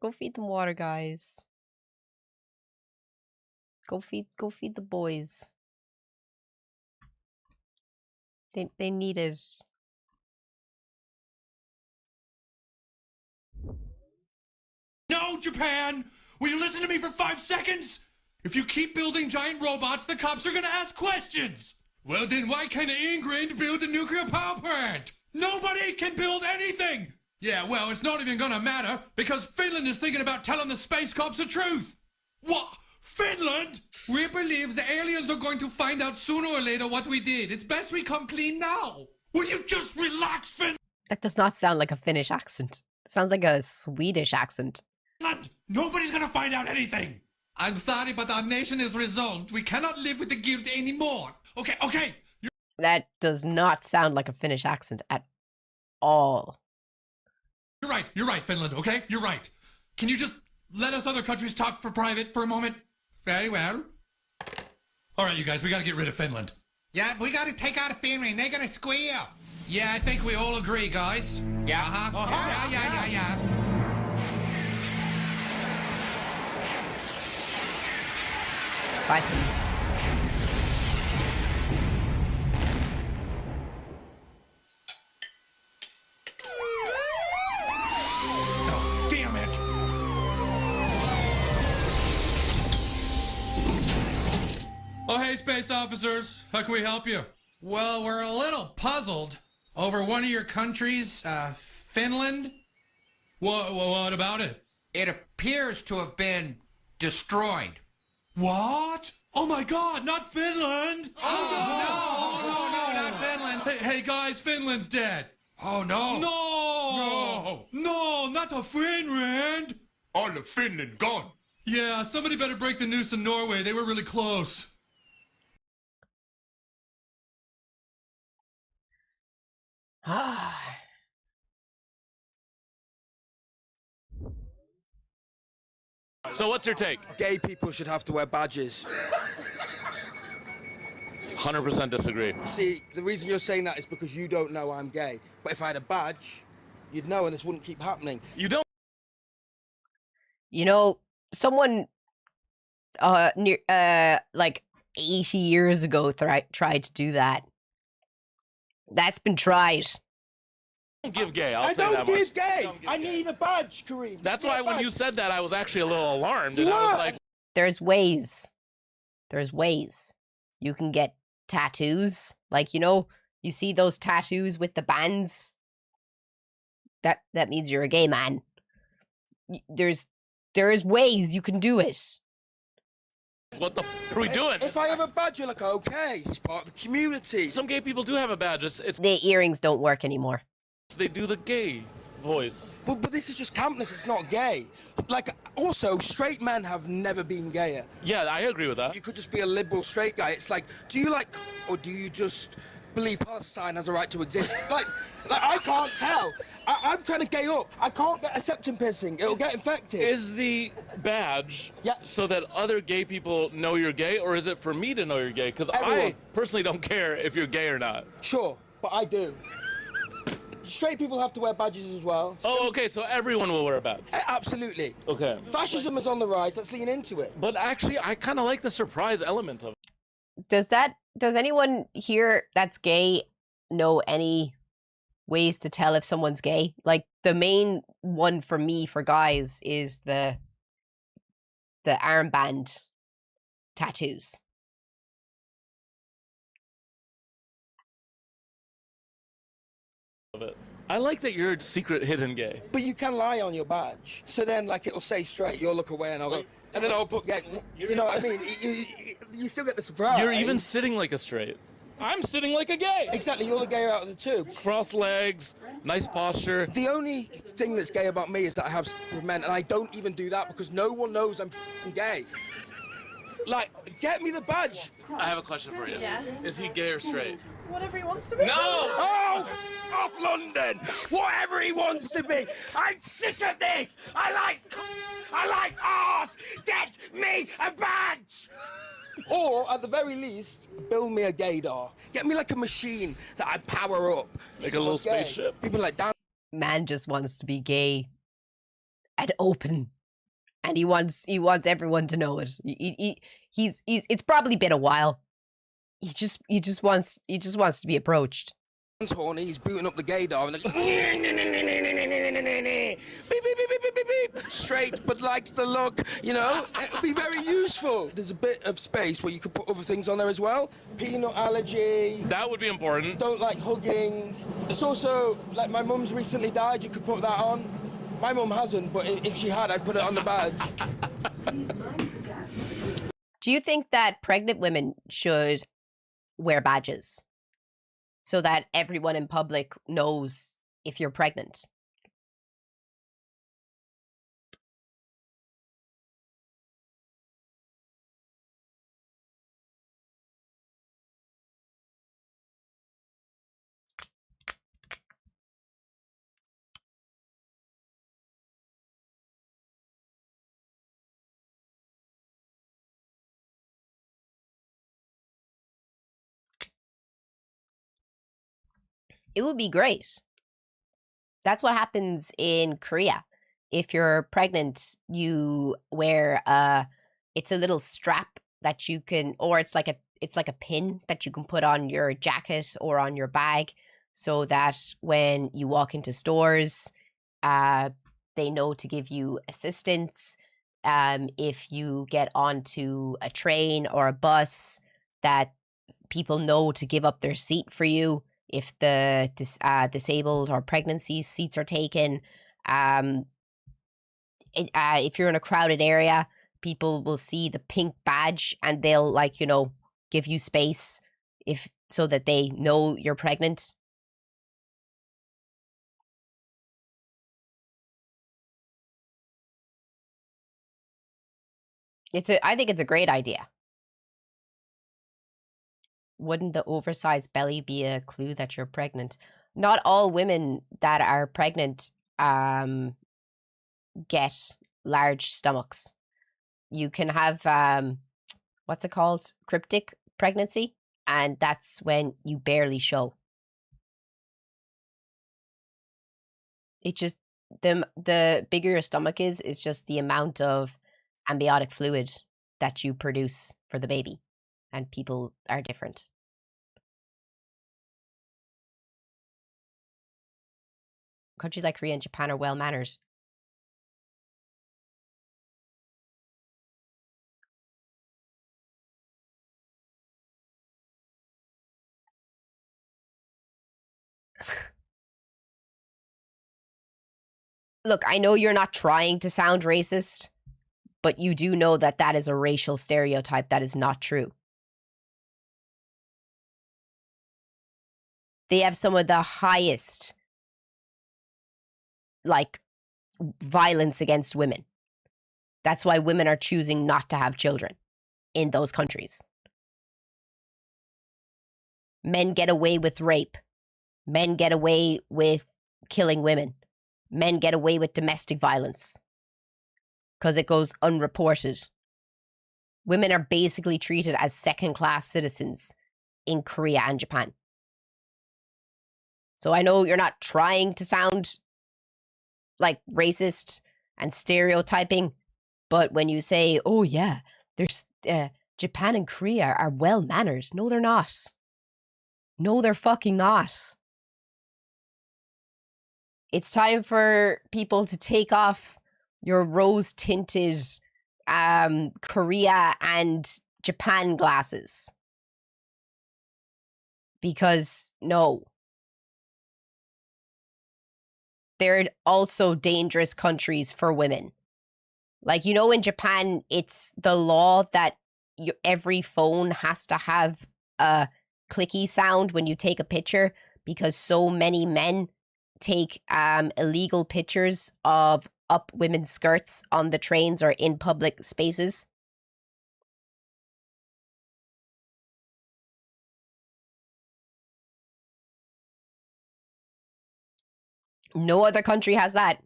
Go feed them water, guys. Go feed the boys. They need it. No, Japan! Will you listen to me for 5 seconds? If you keep building giant robots, the cops are gonna ask questions! Well then, why can't England build a nuclear power plant? Nobody can build anything! Yeah, well, it's not even gonna matter, because Finland is thinking about telling the space cops the truth! What? Finland? We believe the aliens are going to find out sooner or later what we did. It's best we come clean now. Will you just relax, Finland? That does not sound like a Finnish accent. It sounds like a Swedish accent. Nobody's gonna find out anything. I'm sorry, but our nation is resolved. We cannot live with the guilt anymore. Okay. That does not sound like a Finnish accent at all. You're right, Finland, okay? You're right. Can you just let us other countries talk for private for a moment? Very well. All right, you guys, we gotta get rid of Finland. Yeah, we gotta take out Finland. They're gonna squeal. Yeah, I think we all agree, guys. Yeah, Yeah. 5 minutes. Oh, damn it. Oh, hey, space officers. How can we help you? Well, we're a little puzzled over one of your countries, Finland. What about it? It appears to have been destroyed. What? Oh my God, not Finland! Oh, no, not Finland. Hey guys, Finland's dead. Oh, no. No, not the Finland. All of Finland gone. Yeah, somebody better break the news to Norway. They were really close. So what's your take? Gay people should have to wear badges. 100% disagree. See, the reason you're saying that is because you don't know I'm gay. But if I had a badge, you'd know and this wouldn't keep happening. You don't? You know, someone like 80 years ago tried to do that. That's been tried. Don't give gay. I don't give gay. I need a badge, Kareem. That's why when you said that, I was actually a little alarmed. And I was like, There's ways. You can get tattoos. Like, you see those tattoos with the bands? That means you're a gay man. There is ways you can do it. what the f are we doing? If I have a badge, you're like, okay, he's part of the community. Some gay people do have a badge. It's The earrings don't work anymore. they do the gay voice. But this is just campness, it's not gay. Like, also, straight men have never been gayer. Yeah, I agree with that. You could just be a liberal straight guy. It's like, do you like, or do you just believe Palestine has a right to exist? like I can't tell. I'm trying to gay up. I can't get a septum piercing. It'll get infected. Is the badge so that other gay people know you're gay, or is it for me to know you're gay? Because I personally don't care if you're gay or not. Sure, but I do. Straight people have to wear badges as well. Oh, okay, so everyone will wear a badge. Absolutely. Okay. Fascism is on the rise. Let's lean into it. But actually, I kind of like the surprise element of it. Does anyone here that's gay know any ways to tell if someone's gay? Like, the main one for me for guys is the armband tattoos. Of it. I like that you're secret hidden gay. But you can lie on your badge. So then, like, it'll say straight, you'll look away and I'll go, and then I'll put gay. You know what I mean? You still get the surprise. You're even sitting like a straight. I'm sitting like a gay. Exactly, you're the gayer out of the two. Cross legs, nice posture. The only thing that's gay about me is that I have sex with men, and I don't even do that because no one knows I'm f***ing gay. Like, get me the badge. I have a question for you. Yeah? Is he gay or straight? Whatever he wants to be. No! Oh, off London! Whatever he wants to be. I'm sick of this. I like arse. Get me a badge. Or, at the very least, build me a gaydar. Get me like a machine that I power up. Like a little spaceship. People like that. Man just wants to be gay and open, and he wants everyone to know it. He's it's probably been a while. He just wants to be approached. He's horny. He's booting up the gaydar and like, beep, straight, but likes the look. You know, it'll be very useful. There's a bit of space where you could put other things on there as well. Peanut allergy. That would be important. Don't like hugging. It's also like my mum's recently died. You could put that on. My mum hasn't, but if she had, I'd put it on the badge. Do you think that pregnant women should wear badges so that everyone in public knows if you're pregnant? It would be great. That's what happens in Korea. If you're pregnant, you wear it's a little strap that you can, or it's like a pin that you can put on your jacket or on your bag, so that when you walk into stores, they know to give you assistance. If you get onto a train or a bus, that people know to give up their seat for you if the disabled or pregnancy seats are taken. If you're in a crowded area, people will see the pink badge and they'll, like, you know, give you space so that they know you're pregnant. I think it's a great idea. Wouldn't the oversized belly be a clue that you're pregnant? Not all women that are pregnant get large stomachs. You can have what's it called? Cryptic pregnancy, and that's when you barely show. It just the bigger your stomach is just the amount of amniotic fluid that you produce for the baby, and people are different. Countries like Korea and Japan are well mannered. Look, I know you're not trying to sound racist, but you do know that that is a racial stereotype that is not true. They have some of the highest, like, violence against women. That's why women are choosing not to have children in those countries. Men get away with rape. Men get away with killing women. Men get away with domestic violence because it goes unreported. Women are basically treated as second-class citizens in Korea and Japan. So I know you're not trying to sound like racist and stereotyping, but when you say, oh yeah, there's Japan and Korea are well mannered. No, they're not. No, they're fucking not. It's time for people to take off your rose-tinted Korea and Japan glasses. Because, no. They're also dangerous countries for women. Like, you know, in Japan, it's the law that every phone has to have a clicky sound when you take a picture, because so many men take illegal pictures of up women's skirts on the trains or in public spaces. No other country has that.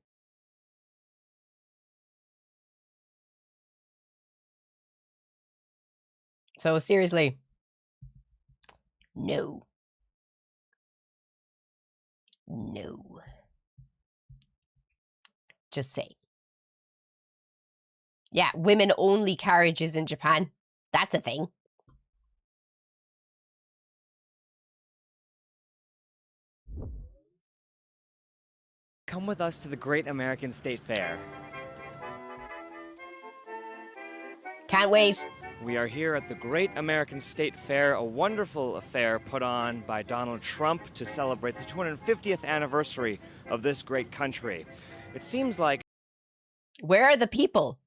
So seriously, no. No. Just say. Yeah, women only carriages in Japan. That's a thing. Come with us to the Great American State Fair. Can't wait. We are here at the Great American State Fair, a wonderful affair put on by Donald Trump to celebrate the 250th anniversary of this great country. It seems like... Where are the people?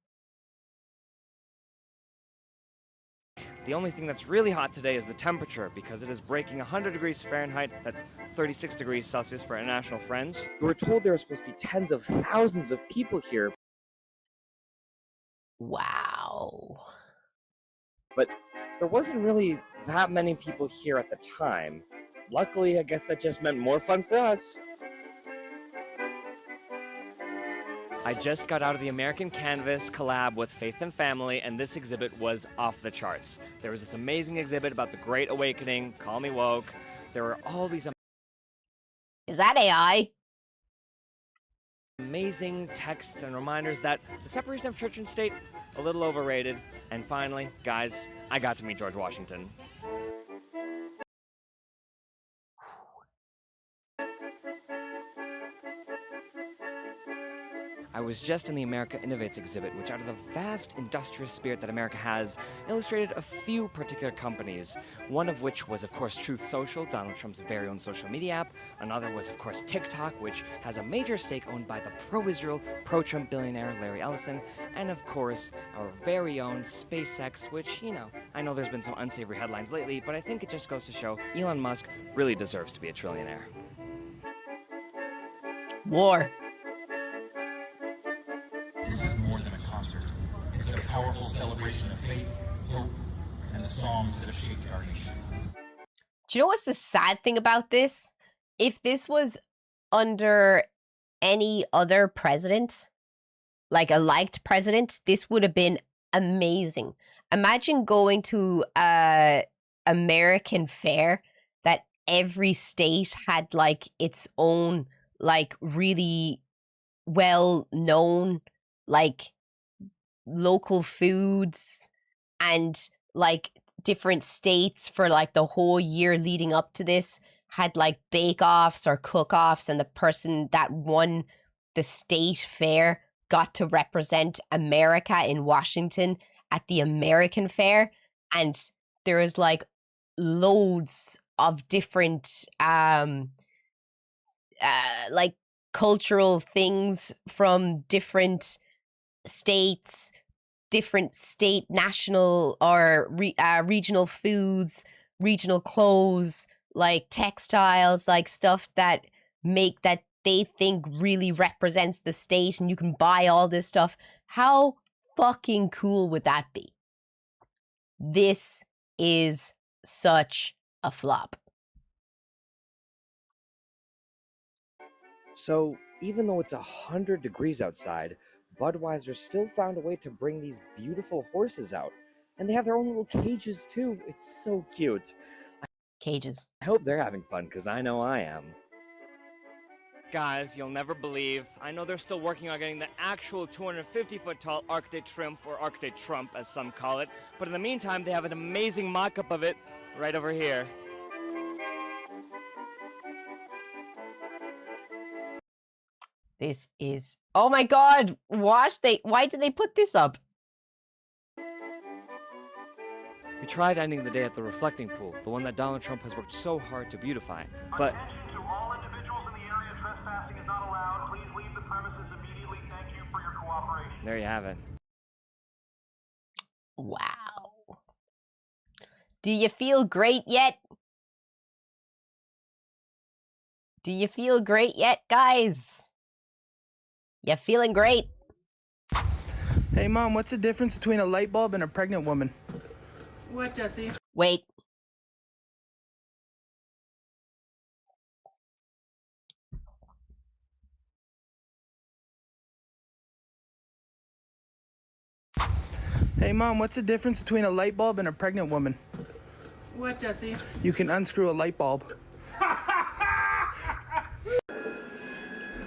The only thing that's really hot today is the temperature, because it is breaking 100 degrees Fahrenheit. That's 36 degrees Celsius for international friends. We were told there were supposed to be tens of thousands of people here. Wow. But there wasn't really that many people here at the time. Luckily, I guess that just meant more fun for us. I just got out of the American Canvas collab with Faith and Family, and this exhibit was off the charts. There was this amazing exhibit about the Great Awakening, Call Me Woke. There were all these Is that AI? amazing texts and reminders that the separation of church and state, a little overrated. And finally, guys, I got to meet George Washington. I was just in the America Innovates exhibit, which out of the vast industrious spirit that America has, illustrated a few particular companies, one of which was, of course, Truth Social, Donald Trump's very own social media app. Another was, of course, TikTok, which has a major stake owned by the pro-Israel, pro-Trump billionaire Larry Ellison, and, of course, our very own SpaceX, which, you know, I know there's been some unsavory headlines lately, but I think it just goes to show Elon Musk really deserves to be a trillionaire. War. This is more than a concert. It's a powerful celebration of faith, hope, and the songs that have shaped our nation. Do you know what's the sad thing about this? If this was under any other president, like a liked president, this would have been amazing. Imagine going to a American fair that every state had like its own like really well known like local foods and like different states for like the whole year leading up to this had like bake-offs or cook-offs, and the person that won the state fair got to represent America in Washington at the American fair. And there is like loads of different like cultural things from different states, different state, national or regional foods, regional clothes, like textiles, like stuff that they think really represents the state, and you can buy all this stuff. How fucking cool would that be? This is such a flop. So, even though it's 100 degrees outside, Budweiser still found a way to bring these beautiful horses out. And they have their own little cages too. It's so cute. Cages. I hope they're having fun, because I know I am. Guys, you'll never believe, I know they're still working on getting the actual 250-foot tall Arc de Triomphe, or Arc de Trump as some call it, but in the meantime they have an amazing mock-up of it right over here. This is, oh my god, why did they put this up? We tried ending the day at the reflecting pool, the one that Donald Trump has worked so hard to beautify, but Attention to all individuals in the area. Trespassing is not allowed. Please leave the premises immediately. Thank you for your cooperation. there you have it. Wow. Do you feel great yet? Do you feel great yet, guys? You feeling great? Hey, Mom, what's the difference between a light bulb and a pregnant woman? What, Jesse? Wait. Hey, Mom, what's the difference between a light bulb and a pregnant woman? What, Jesse? You can unscrew a light bulb.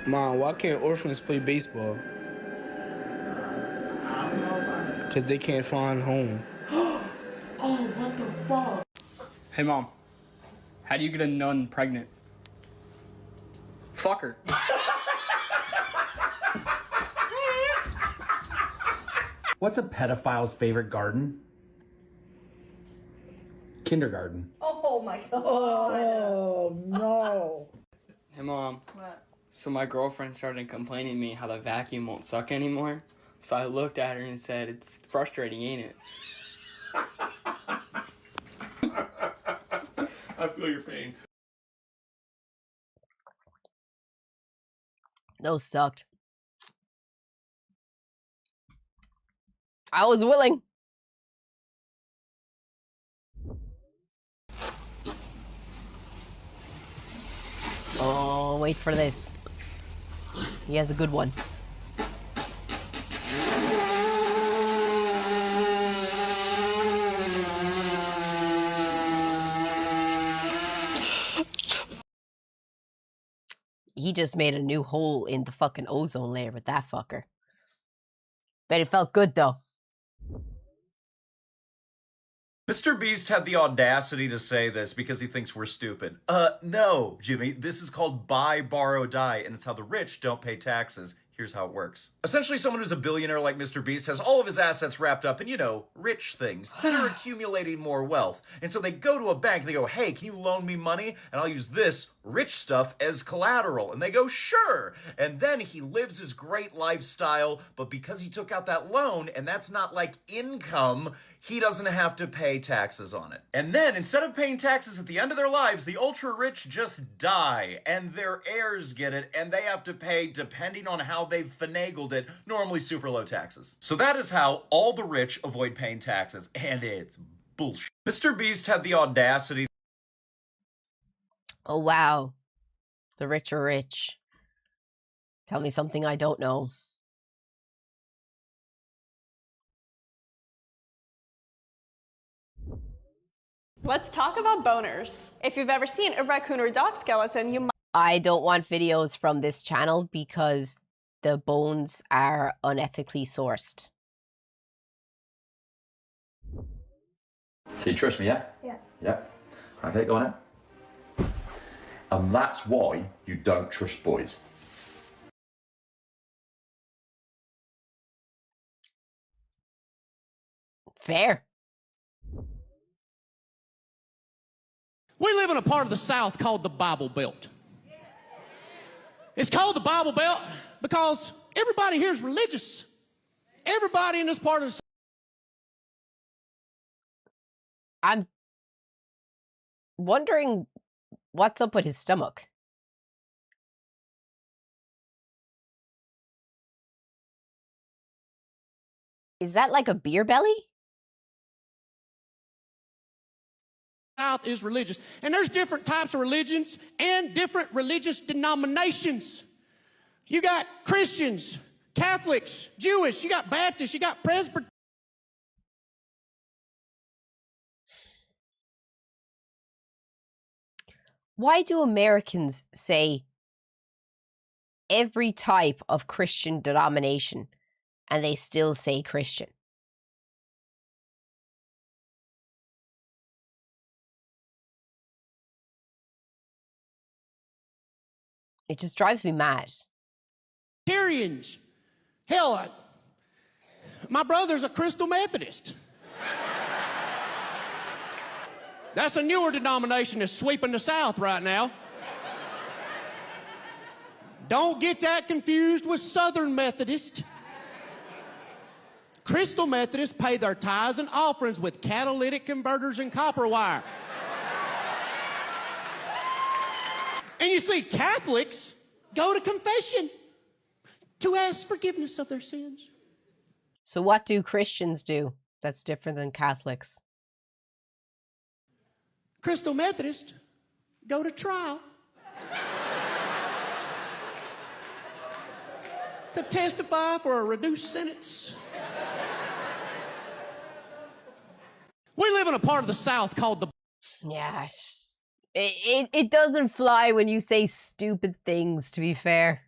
Mom, why can't orphans play baseball? Because they can't find home. Oh, what the fuck? Hey, Mom. How do you get a nun pregnant? Fuck her. What's a pedophile's favorite garden? Kindergarten. Oh my god. Oh, no. Hey, Mom. What? So my girlfriend started complaining to me how the vacuum won't suck anymore. So I looked at her and said, it's frustrating, ain't it? I feel your pain. Those sucked. I was willing. Oh, wait for this. He has a good one. He just made a new hole in the fucking ozone layer with that fucker. Bet it felt good though. Mr. Beast had the audacity to say this because he thinks we're stupid. No, Jimmy, this is called buy, borrow, die, and it's how the rich don't pay taxes. Here's how it works. Essentially, someone who's a billionaire like Mr. Beast has all of his assets wrapped up in, you know, rich things that are accumulating more wealth. And so they go to a bank, they go, hey, can you loan me money? And I'll use this rich stuff as collateral. And they go, sure. And then he lives his great lifestyle, but because he took out that loan, and that's not like income, he doesn't have to pay taxes on it. And then, instead of paying taxes at the end of their lives, the ultra-rich just die, and their heirs get it, and they have to pay, depending on how they've finagled it, normally super low taxes. So that is how all the rich avoid paying taxes, and it's bullshit. Mr. Beast had the audacity. Oh, wow. The rich are rich. Tell me something I don't know. Let's talk about boners. If you've ever seen a raccoon or dog skeleton, you might. I don't want videos from this channel because the bones are unethically sourced. So you trust me, yeah? Yeah. Yeah. Okay, go on then. And that's why you don't trust boys. Fair. We live in a part of the South called the Bible Belt. It's called the Bible Belt because everybody here is religious. Everybody in this part of the South. I'm wondering what's up with his stomach. Is that like a beer belly? South is religious. And there's different types of religions and different religious denominations. You got Christians, Catholics, Jewish, you got Baptists, you got Presbyterians. Why do Americans say every type of Christian denomination and they still say Christian? It just drives me mad. Presbyterians. Hell, my brother's a Crystal Methodist. That's a newer denomination that's sweeping the South right now. Don't get that confused with Southern Methodist. Crystal Methodists pay their tithes and offerings with catalytic converters and copper wire. And you see, Catholics go to confession to ask forgiveness of their sins. So what do Christians do that's different than Catholics? Crystal Methodists go to trial to testify for a reduced sentence. We live in a part of the South called the... Yes. It doesn't fly when you say stupid things, to be fair.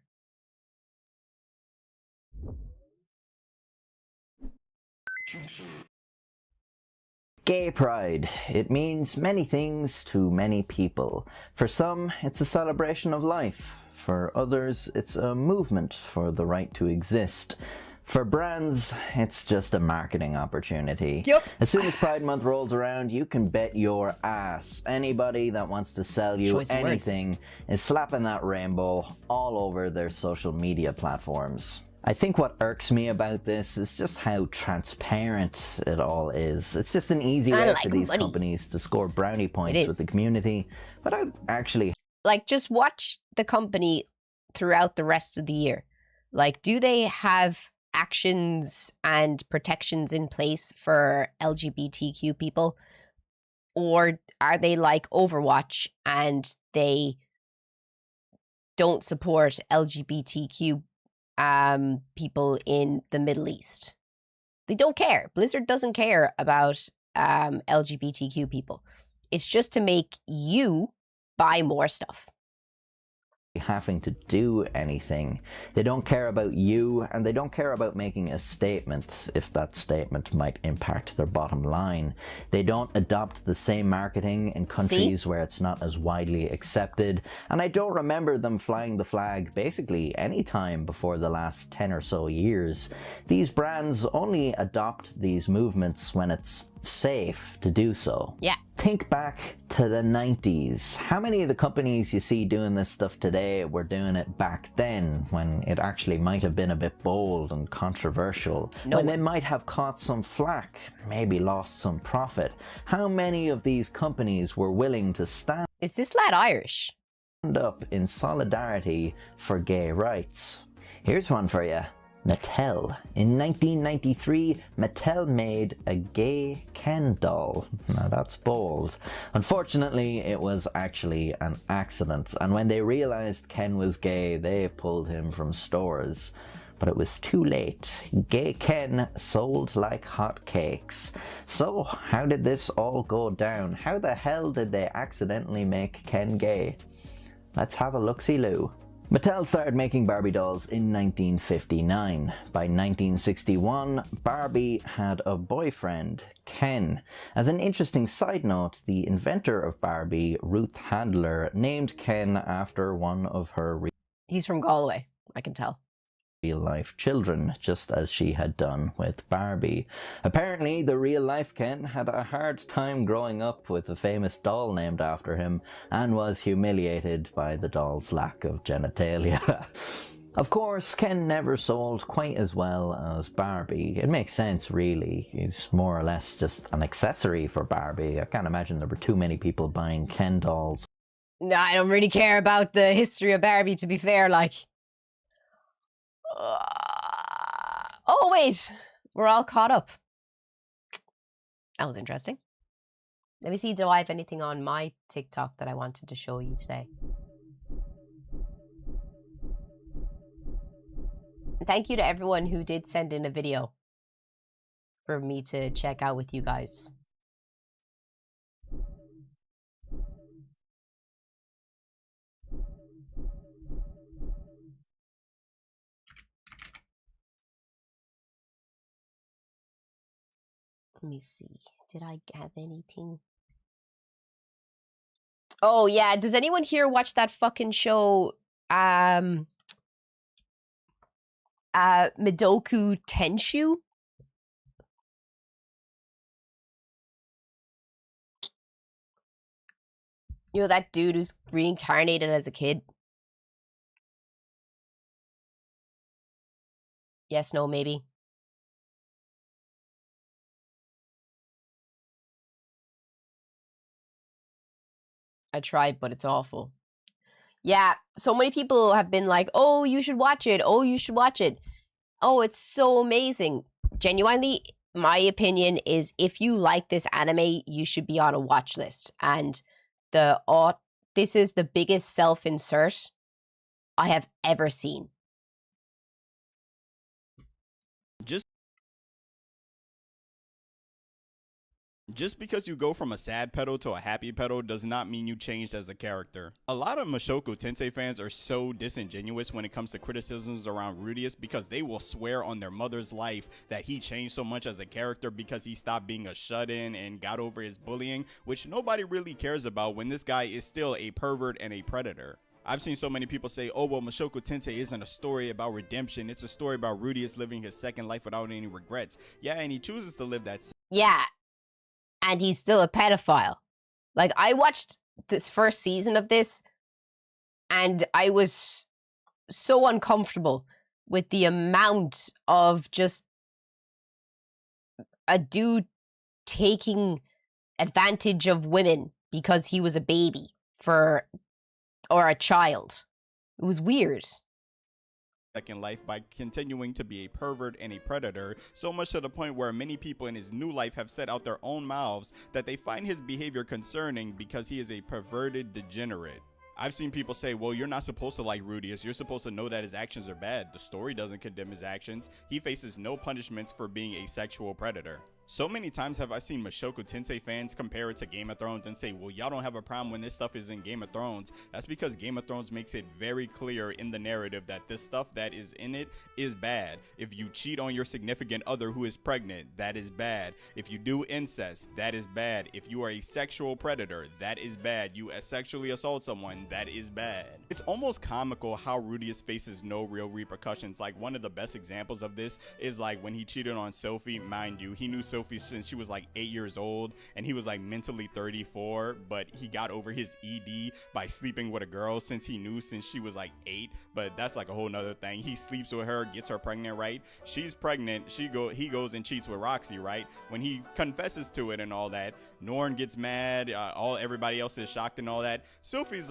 Gay Pride. It means many things to many people. For some, it's a celebration of life. For others, it's a movement for the right to exist. For brands, it's just a marketing opportunity. Yep. As soon as Pride Month rolls around, you can bet your ass anybody that wants to sell you anything is slapping that rainbow all over their social media platforms. I think what irks me about this is just how transparent it all is. It's just an easy way for these companies to score brownie points with the community without actually... Like, just watch the company throughout the rest of the year. Like, do they have actions and protections in place for LGBTQ people? Or are they like Overwatch and they don't support LGBTQ people in the Middle East? They don't care. Blizzard doesn't care about LGBTQ people. It's just to make you buy more stuff. Having to do anything. They don't care about you, and they don't care about making a statement if that statement might impact their bottom line. They don't adopt the same marketing in countries where it's not as widely accepted, and I don't remember them flying the flag basically any time before the last 10 or so years. These brands only adopt these movements when it's safe to do so. Yeah. Think back to the 90s. How many of the companies you see doing this stuff today were doing it back then, when it actually might have been a bit bold and controversial, when they might have caught some flack, maybe lost some profit? How many of these companies were willing to stand... Is this lad Irish? ...up in solidarity for gay rights? Here's one for you. Mattel. In 1993, Mattel made a gay Ken doll. Now that's bold. Unfortunately, it was actually an accident, and when they realized Ken was gay, they pulled him from stores. But it was too late. Gay Ken sold like hotcakes. So, how did this all go down? How the hell did they accidentally make Ken gay? Let's have a look-see-loo. Mattel started making Barbie dolls in 1959. By 1961, Barbie had a boyfriend, Ken. As an interesting side note, the inventor of Barbie, Ruth Handler, named Ken after one of her He's from Galway, I can tell. Real-life children, just as she had done with Barbie. Apparently, the real-life Ken had a hard time growing up with a famous doll named after him, and was humiliated by the doll's lack of genitalia. Of course, Ken never sold quite as well as Barbie. It makes sense, really. He's more or less just an accessory for Barbie. I can't imagine there were too many people buying Ken dolls. No, I don't really care about the history of Barbie, to be fair, like... oh, wait. We're all caught up. That was interesting. Let me see, do I have anything on my TikTok that I wanted to show you today? Thank you to everyone who did send in a video for me to check out with you guys. Let me see. Did I have anything? Oh, yeah. Does anyone here watch that fucking show, Midoku Tenshu? You know, that dude who's reincarnated as a kid? Yes, no, maybe. I tried, but it's awful. Yeah, so many people have been like, oh, you should watch it. Oh, you should watch it. Oh, it's so amazing. Genuinely, my opinion is if you like this anime, you should be on a watch list. And this is the biggest self-insert I have ever seen. Just because you go from a sad pedo to a happy pedo does not mean you changed as a character. A lot of Mushoku Tensei fans are so disingenuous when it comes to criticisms around Rudeus because they will swear on their mother's life that he changed so much as a character because he stopped being a shut-in and got over his bullying, which nobody really cares about when this guy is still a pervert and a predator. I've seen so many people say, oh, well, Mushoku Tensei isn't a story about redemption. It's a story about Rudeus living his second life without any regrets. Yeah, and he chooses to live that. Yeah. And he's still a pedophile. Like, I watched this first season of this, and I was so uncomfortable with the amount of just a dude taking advantage of women because he was a baby or a child. It was weird. Second life by continuing to be a pervert and a predator, so much to the point where many people in his new life have said out their own mouths that they find his behavior concerning because he is a perverted degenerate. I've seen people say, well, you're not supposed to like Rudius. You're supposed to know that his actions are bad. The story doesn't condemn his actions. He faces no punishments for being a sexual predator. So many times have I seen Mushoku Tensei fans compare it to Game of Thrones and say, well, y'all don't have a problem when this stuff is in Game of Thrones. That's because Game of Thrones makes it very clear in the narrative that this stuff that is in it is bad. If you cheat on your significant other who is pregnant, that is bad. If you do incest, that is bad. If you are a sexual predator, that is bad. You sexually assault someone, that is bad. It's almost comical how Rudius faces no real repercussions. Like, one of the best examples of this is like when he cheated on Sophie. Mind you, he knew Sophie since she was like 8 years old and he was like mentally 34, but he got over his ED by sleeping with a girl since he knew since she was like 8. But that's like a whole nother thing. He sleeps with her, gets her pregnant, right? She's pregnant. He goes and cheats with Roxy, right? When he confesses to it and all that, Norn gets mad. Everybody else is shocked and all that. Sophie's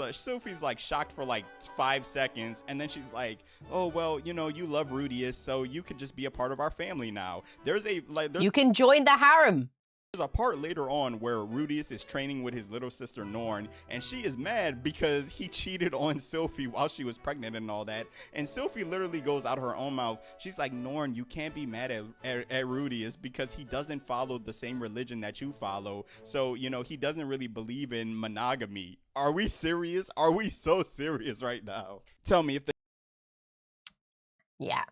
like shocked for like 5 seconds, and then she's like, oh well, you know, you love Rudius, so you could just be a part of our family now. You can join the harem. There's a part later on where Rudius is training with his little sister Norn, and she is mad because he cheated on Sophie while she was pregnant and all that. And Sophie literally goes out of her own mouth. She's like, Norn, you can't be mad at Rudius because he doesn't follow the same religion that you follow. So, you know, he doesn't really believe in monogamy. Are we serious? Are we so serious right now? Tell me if the... Yeah.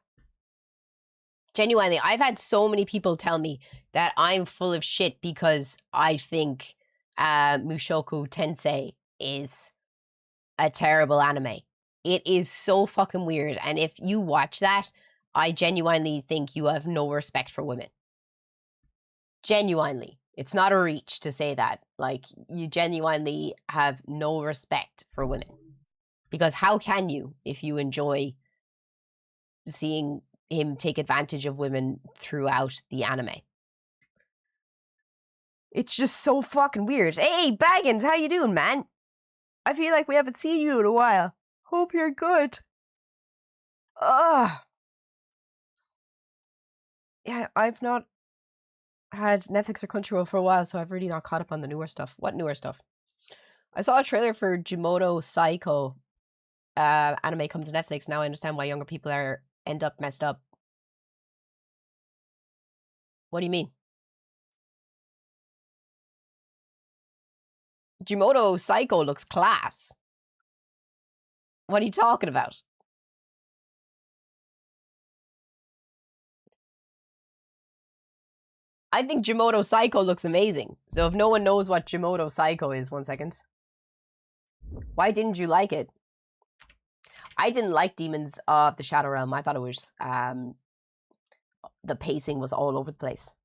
Genuinely, I've had so many people tell me that I'm full of shit because I think Mushoku Tensei is a terrible anime. It is so fucking weird. And if you watch that, I genuinely think you have no respect for women. Genuinely. It's not a reach to say that. Like, you genuinely have no respect for women. Because how can you if you enjoy seeing him take advantage of women throughout the anime? It's just so fucking weird. Hey, Baggins, how you doing, man? I feel like we haven't seen you in a while. Hope you're good. Yeah, I've not had Netflix or Crunchyroll for a while, so I've really not caught up on the newer stuff. What newer stuff? I saw a trailer for Jimoto Psycho. Anime comes to Netflix. Now I understand why younger people end up messed up. What do you mean? Jimoto Psycho looks class. What are you talking about? I think Jimoto Psycho looks amazing. So if no one knows what Jimoto Psycho is, 1 second. Why didn't you like it? I didn't like Demons of the Shadow Realm. I thought it was, the pacing was all over the place.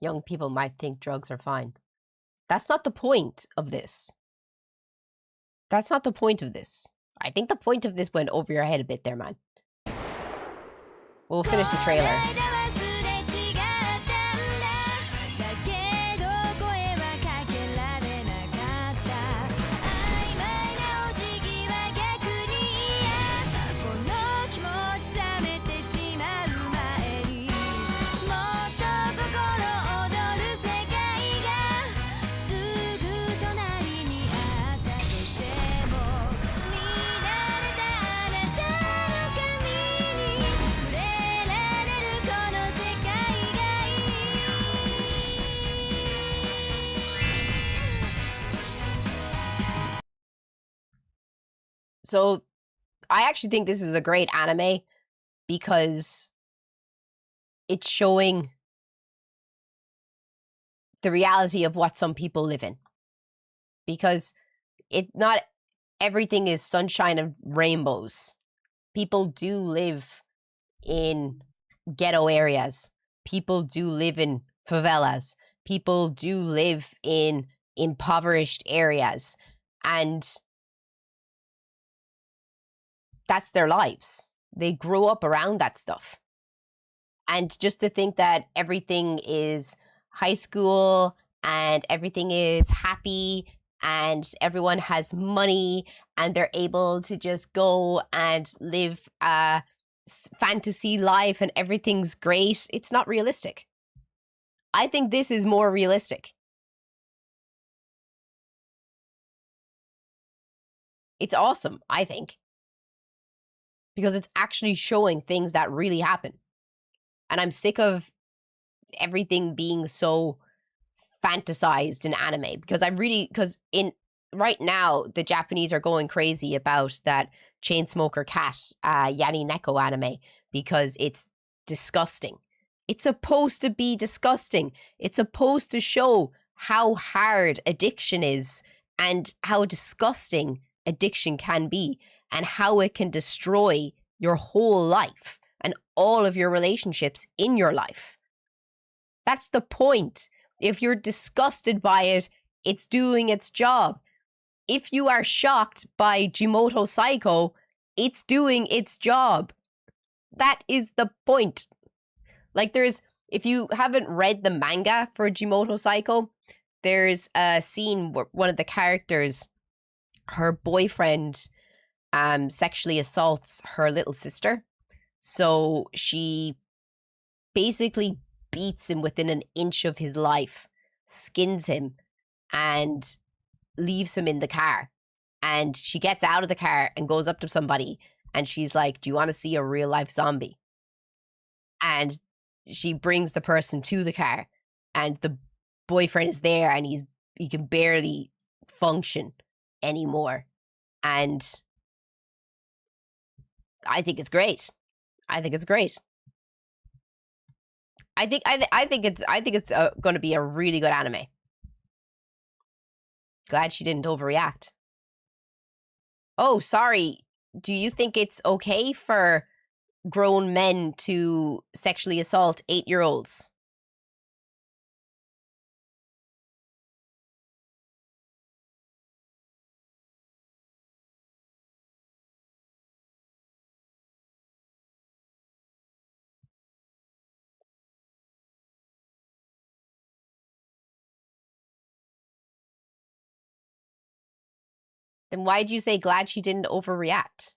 Young people might think drugs are fine. That's not the point of this. That's not the point of this. I think the point of this went over your head a bit there, man. We'll finish the trailer. So I actually think this is a great anime because it's showing the reality of what some people live in. Because not everything is sunshine and rainbows. People do live in ghetto areas. People do live in favelas. People do live in impoverished areas. And that's their lives. They grew up around that stuff. And just to think that everything is high school and everything is happy and everyone has money and they're able to just go and live a fantasy life and everything's great, it's not realistic. I think this is more realistic. It's awesome, I think. Because it's actually showing things that really happen. And I'm sick of everything being so fantasized in anime because right now the Japanese are going crazy about that Chainsmoker Cat Yanni Neko anime because it's disgusting. It's supposed to be disgusting. It's supposed to show how hard addiction is and how disgusting addiction can be and how it can destroy your whole life and all of your relationships in your life. That's the point. If you're disgusted by it, it's doing its job. If you are shocked by Jimoto Psycho, it's doing its job. That is the point. Like if you haven't read the manga for Jimoto Psycho, there's a scene where one of the characters, her boyfriend, sexually assaults her little sister. So she basically beats him within an inch of his life, skins him, and leaves him in the car. And she gets out of the car and goes up to somebody and she's like, do you want to see a real life zombie? And she brings the person to the car and the boyfriend is there and he can barely function anymore. And I think it's great. I think it's great. I think it's going to be a really good anime. Glad she didn't overreact. Oh, sorry. Do you think it's okay for grown men to sexually assault 8-year-olds? Then why'd you say glad she didn't overreact?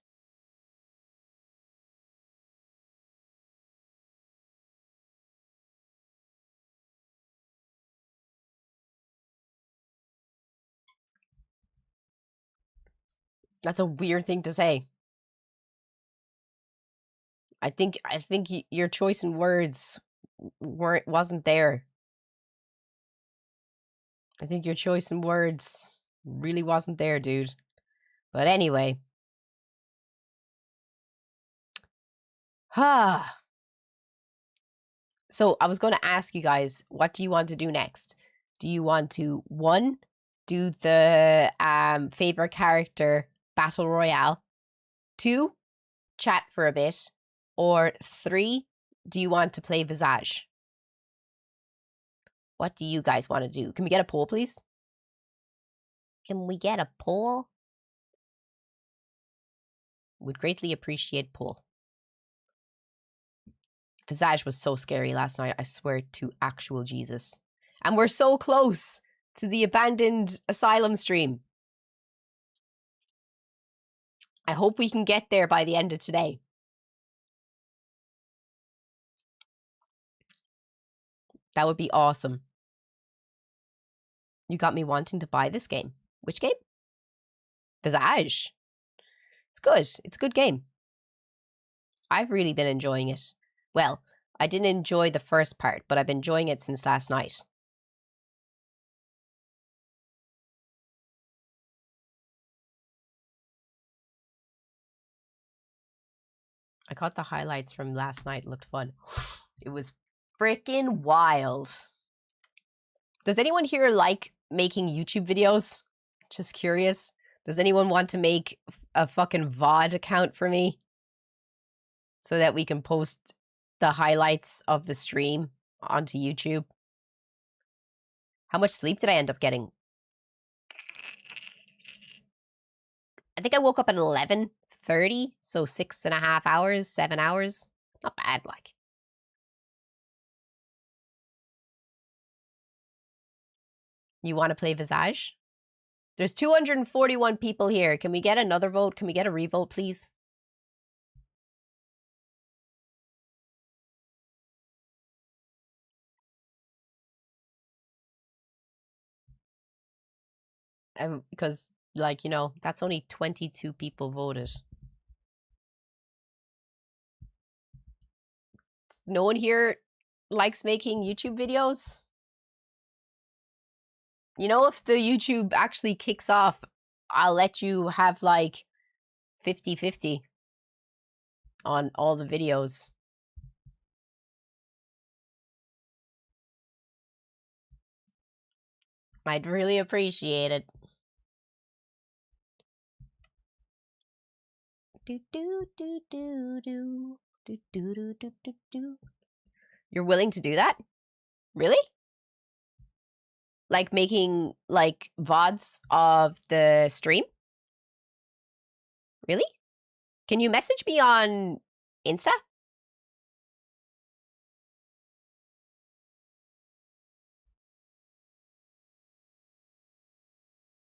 That's a weird thing to say. I think your choice in words wasn't there. I think your choice in words really wasn't there, dude. But anyway. So I was going to ask you guys, what do you want to do next? Do you want to, 1, do the favorite character battle royale? 2, chat for a bit? Or 3, do you want to play Visage? What do you guys want to do? Can we get a poll, please? Can we get a poll? Would greatly appreciate poll. Visage was so scary last night, I swear to actual Jesus. And we're so close to the abandoned asylum stream. I hope we can get there by the end of today. That would be awesome. You got me wanting to buy this game. Which game? Visage. It's good. It's a good game. I've really been enjoying it. Well, I didn't enjoy the first part, but I've been enjoying it since last night. I caught the highlights from last night. It looked fun. It was freaking wild. Does anyone here like making YouTube videos? Just curious. Does anyone want to make a fucking VOD account for me? So that we can post the highlights of the stream onto YouTube? How much sleep did I end up getting? I think I woke up at 11:30, so 6.5 hours, 7 hours. Not bad, like. You want to play Visage? There's 241 people here. Can we get another vote? Can we get a revote, please? Because, like, you know, that's only 22 people voted. No one here likes making YouTube videos? You know, if the YouTube actually kicks off, I'll let you have, like, 50-50 on all the videos. I'd really appreciate it. Do do do do do do do do do do do. You're willing to do that? Really? Like making like VODs of the stream? Really? Can you message me on Insta?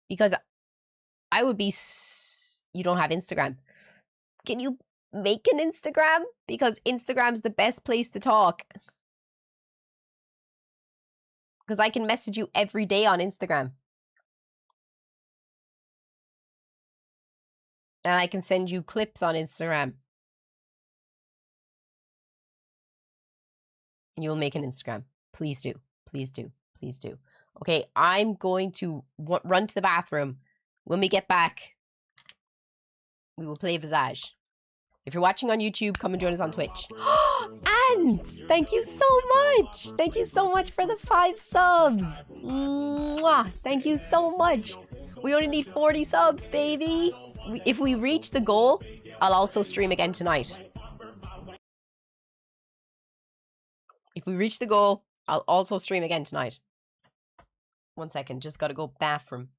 Because I would be you don't have Instagram. Can you make an Instagram? Because Instagram's the best place to talk. Because I can message you every day on Instagram. And I can send you clips on Instagram. You'll make an Instagram. Please do. Please do. Please do. Okay, I'm going to run to the bathroom. When we get back, we will play Visage. If you're watching on YouTube, come and join us on Twitch. Ants! Thank you so much! Thank you so much for the 5 subs! Mwah! Thank you so much! We only need 40 subs, baby! If we reach the goal, I'll also stream again tonight. If we reach the goal, I'll also stream again tonight. 1 second, just gotta go bathroom.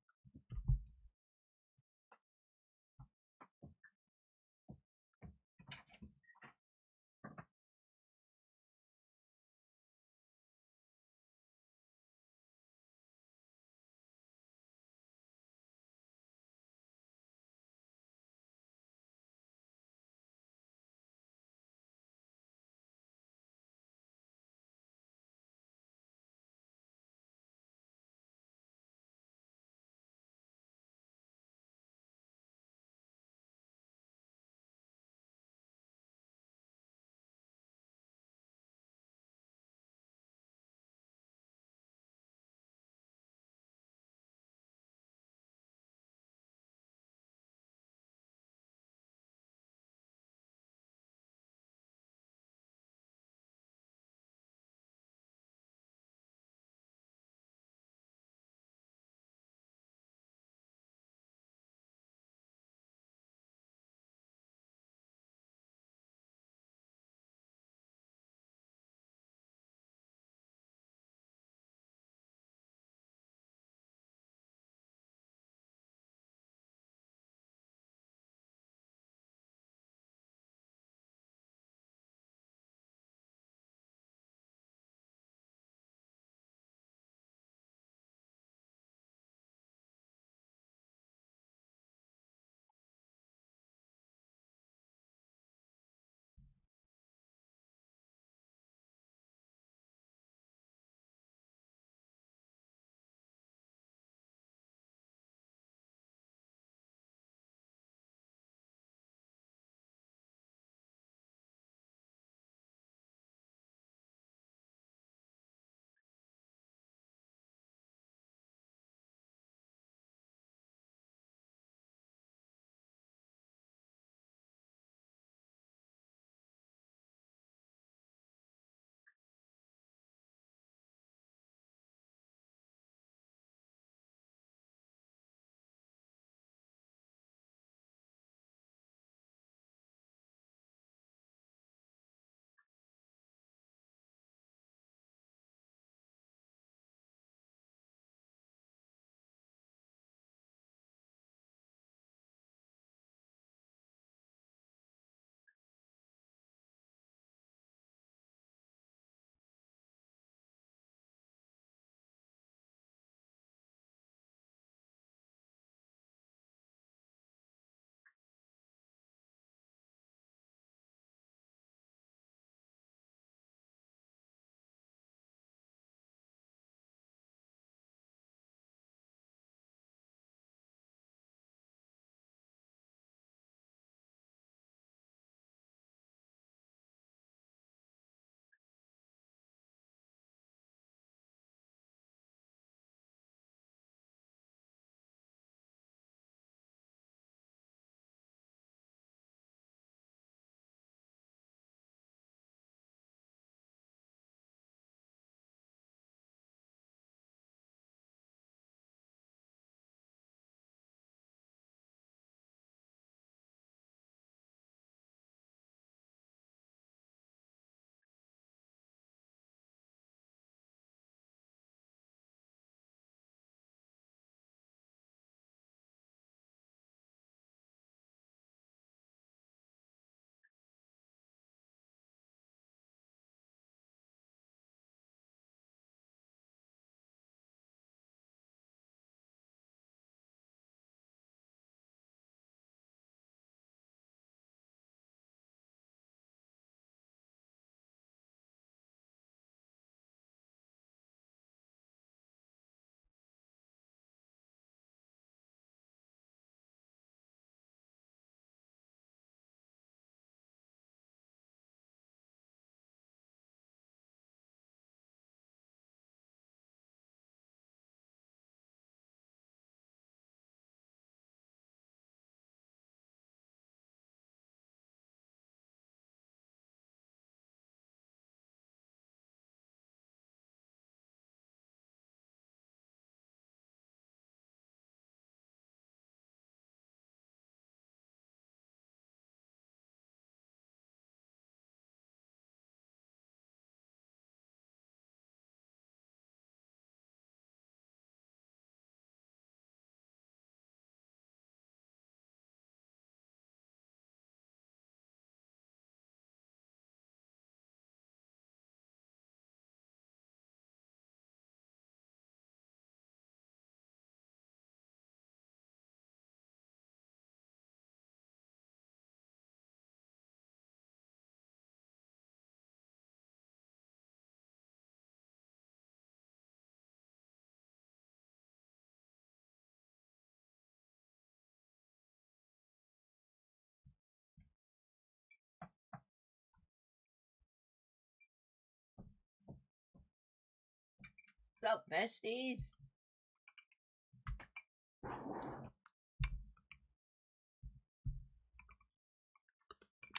What's up, besties?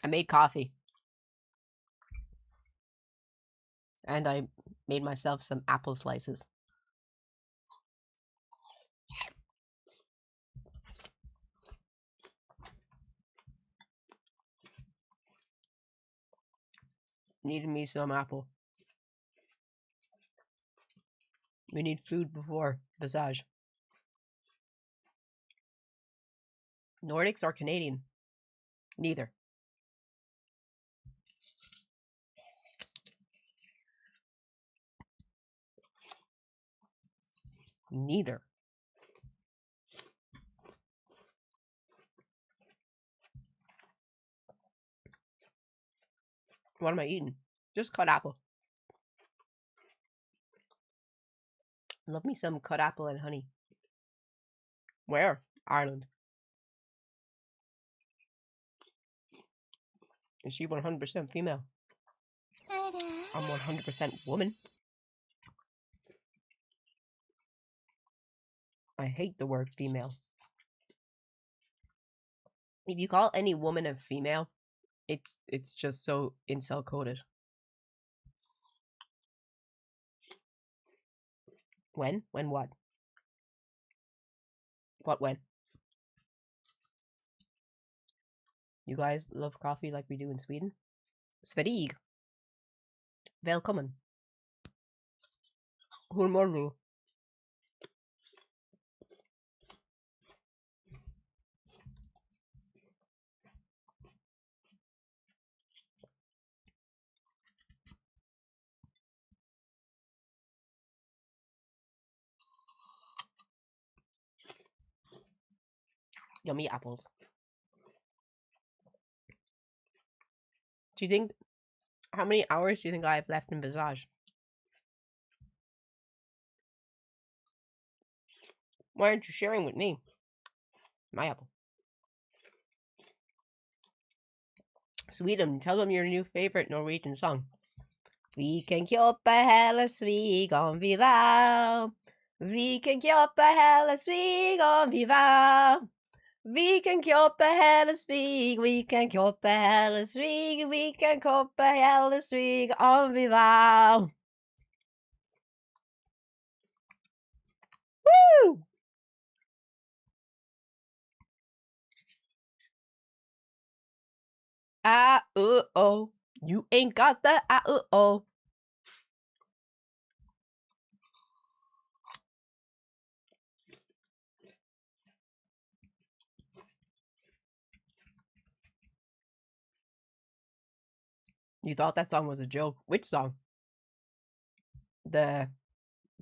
I made coffee. And I made myself some apple slices. Needed me some apple. We need food before Visage. Nordics or Canadian? Neither. Neither. What am I eating? Just cut apple. Love me some cut apple and honey. Where? Ireland. Is she 100% female? I'm 100% woman. I hate the word female. If you call any woman a female, it's just so incel coded. When? When what? What when? You guys love coffee like we do in Sweden? Sverige. Välkommen. Hur mår du? Yummy apples. Do you think... How many hours do you think I have left in Visage? Why aren't you sharing with me? My apple. Sweden, tell them your new favorite Norwegian song. Vi kan kjøpe hele Svig om vi vil. Vi kan kjøpe hele Svig om vi vil. Vi kan kjøpe hele Svig, vi kan kjøpe hele Svig, vi kan kjøpe hele Svig om vi vil. Woo! Oh. You ain't got the oh. You thought that song was a joke. Which song? The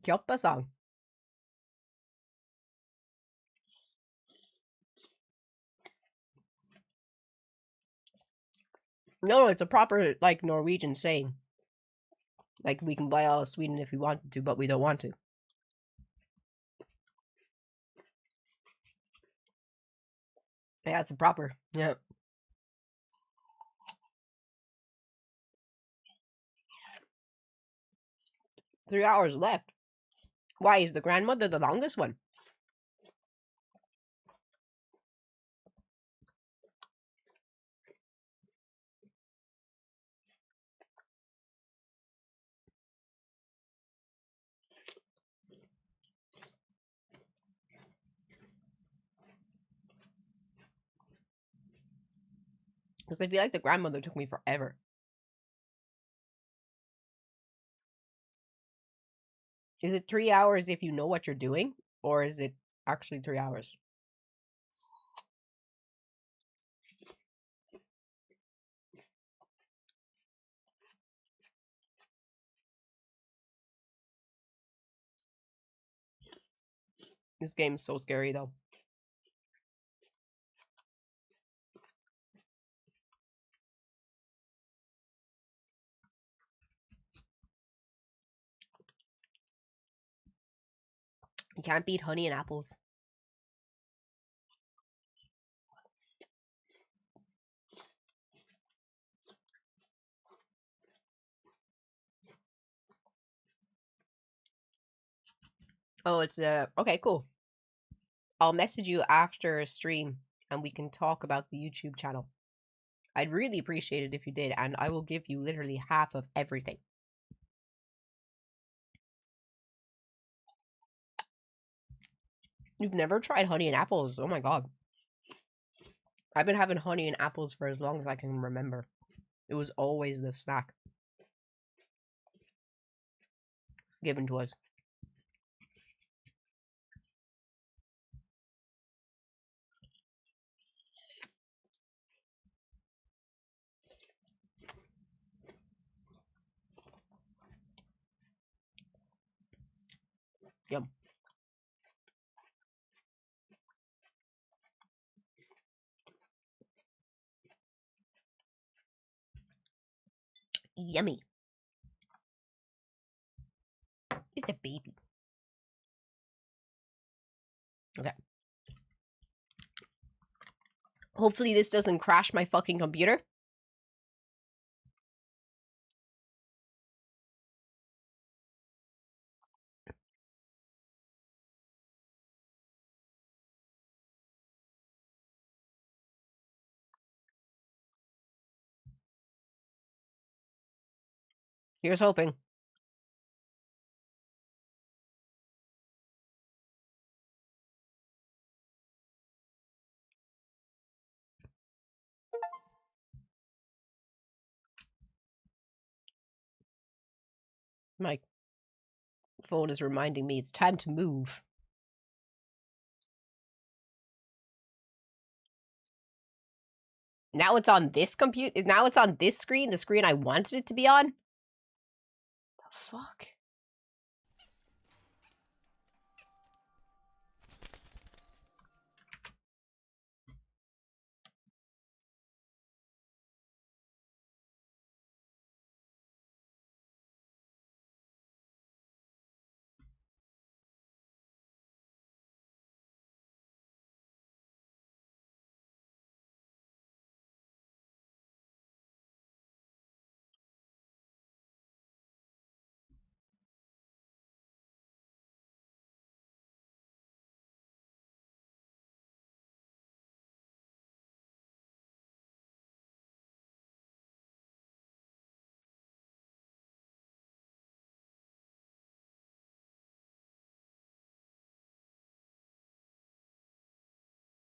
Kjoppa song. No, it's a proper, like, Norwegian saying. Like, we can buy all of Sweden if we wanted to, but we don't want to. Yeah, it's a proper. Yeah. Three hours left. Why, is the grandmother the longest one? Because I feel like the grandmother took me forever. Is it 3 hours if you know what you're doing? Or is it actually 3 hours? This game is so scary, though. You can't beat honey and apples. Oh, it's okay, cool. I'll message you after a stream and we can talk about the YouTube channel. I'd really appreciate it if you did, and I will give you literally half of everything. You've never tried honey and apples? Oh my god. I've been having honey and apples for as long as I can remember. It was always the snack given to us. Yum. Yummy. It's a baby. Okay. Hopefully this doesn't crash my fucking computer. Here's hoping. My phone is reminding me it's time to move. Now it's on this computer. Now it's on this screen, the screen I wanted it to be on. The fuck?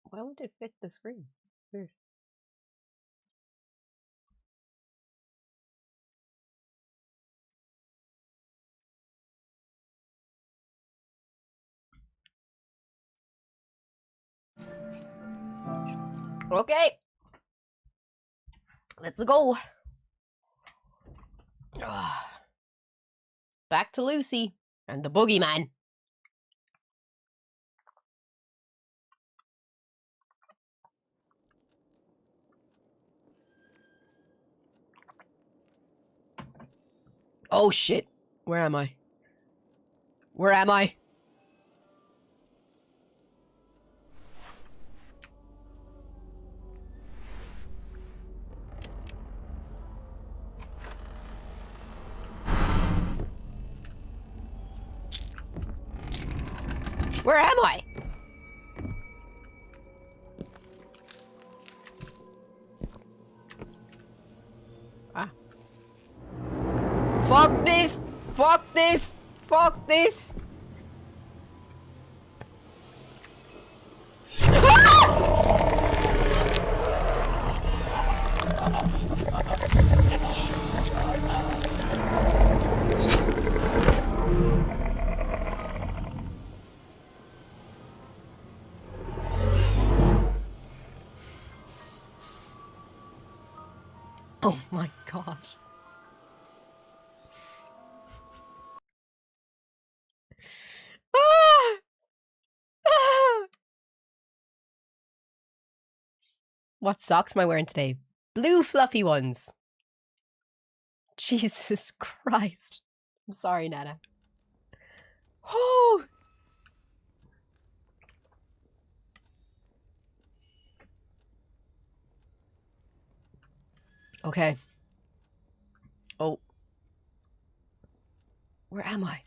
Why won't it fit the screen? Weird. Okay. Let's go. Back to Lucy and the boogeyman. Oh shit. Where am I? Where am I? Where am I? Ah. Fuck this! Fuck this! Fuck this! Oh my gosh. What socks am I wearing today? Blue fluffy ones. Jesus Christ. I'm sorry, Nana. Oh. Okay. Oh. Where am I?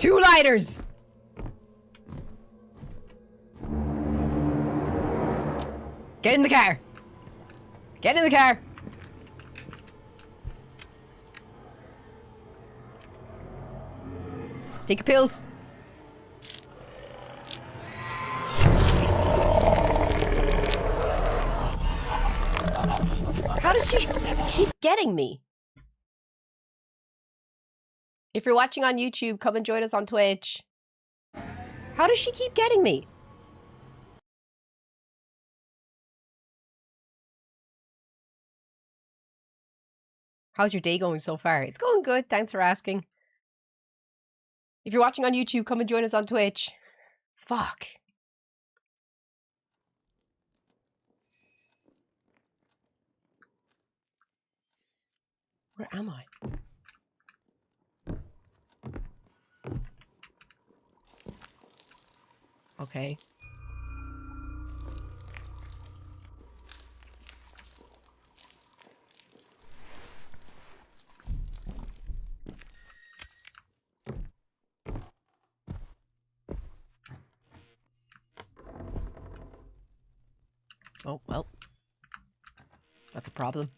2 lighters! Get in the car! Get in the car! Take your pills. How does she keep getting me? If you're watching on YouTube, come and join us on Twitch. How does she keep getting me? How's your day going so far? It's going good, thanks for asking. If you're watching on YouTube, come and join us on Twitch. Fuck. Where am I? Okay. Oh, well. That's a problem.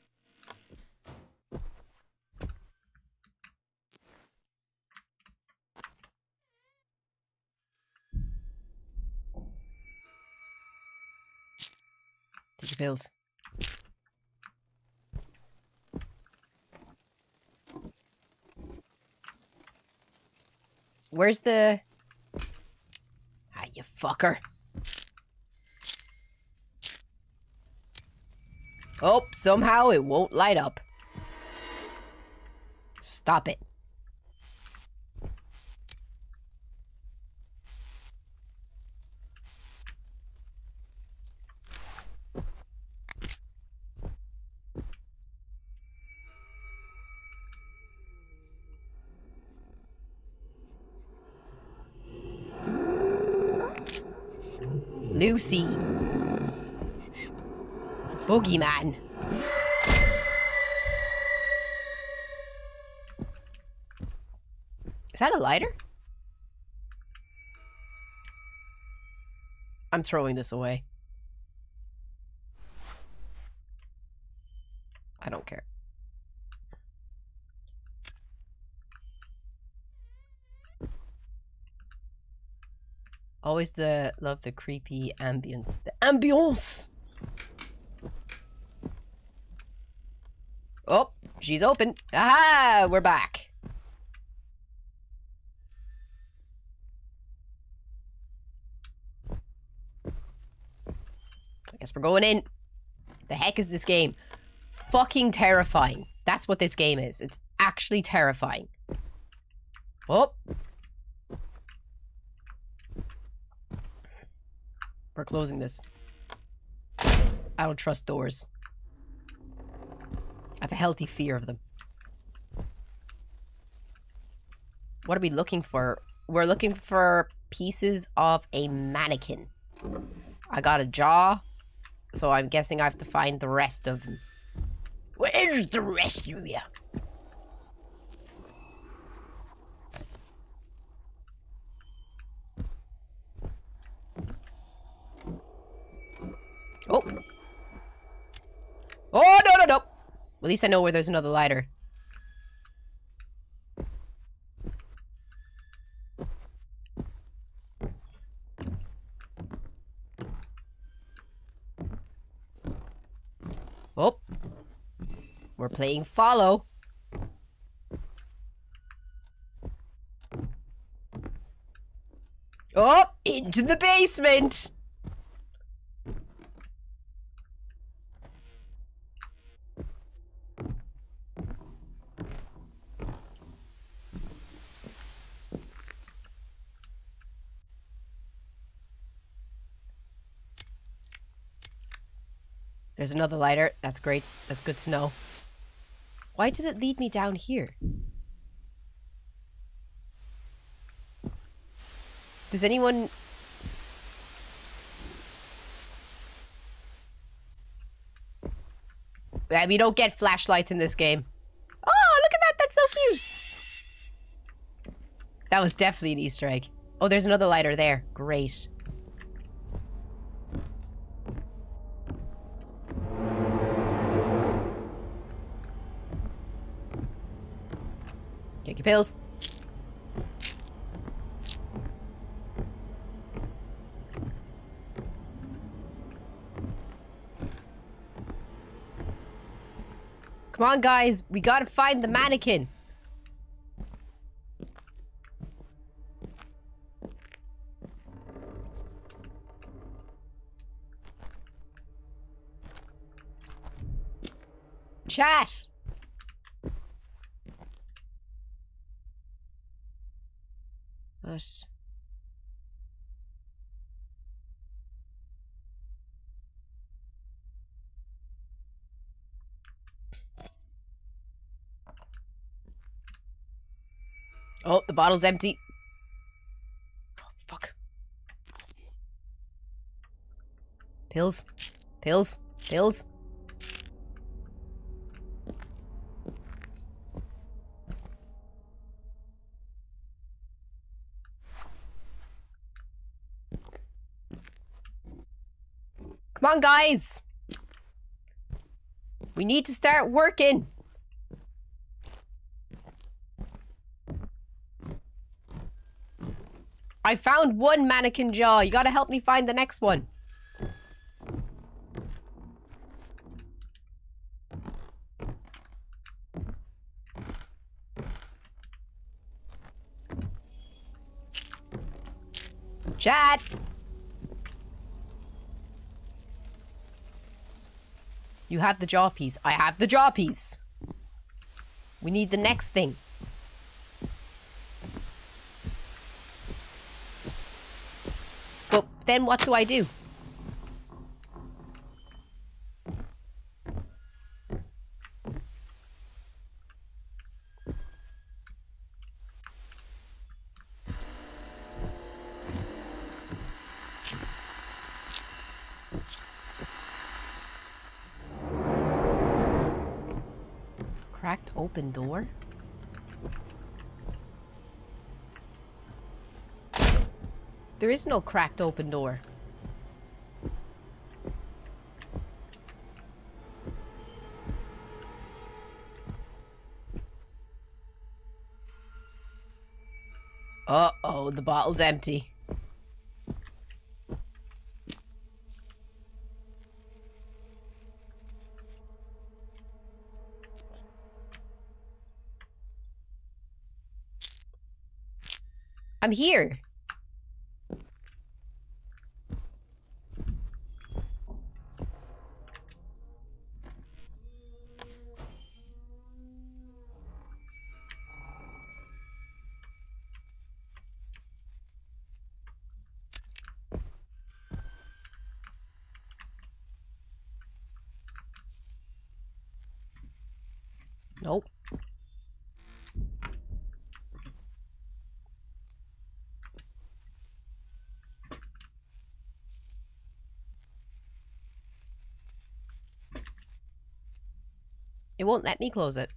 Take your pills. Where's the... Ah, you fucker. Oh, somehow it won't light up. Stop it. Lucy. Boogeyman. Is that a lighter? I'm throwing this away. I don't care. Always love the creepy ambience. The ambience! Oh, she's open. Aha! We're back. I guess we're going in. The heck is this game? Fucking terrifying. That's what this game is. It's actually terrifying. Oh. We're closing this. I don't trust doors. I have a healthy fear of them. What are we looking for? We're looking for pieces of a mannequin. I got a jaw, so I'm guessing I have to find the rest of them. Where's the rest of you? Oh. Oh, no, no, no. At least I know where there's another lighter. Oh. We're playing follow. Oh, into the basement. There's another lighter. That's great. That's good to know. Why did it lead me down here? Does anyone... We don't get flashlights in this game. Oh, look at that. That's so cute. That was definitely an Easter egg. Oh, there's another lighter there. Great. Take your pills. Come on, guys. We gotta find the mannequin. Chat. But... Oh, the bottle's empty. Oh, fuck. Pills. Pills. Pills. Come on, guys. We need to start working. I found one mannequin jaw. You gotta help me find the next one. Chat. You have the jaw piece. I have the jaw piece. We need the next thing. But then what do I do? Cracked open door? There is no cracked open door. Uh-oh, the bottle's empty. I'm here. Nope. It won't let me close it.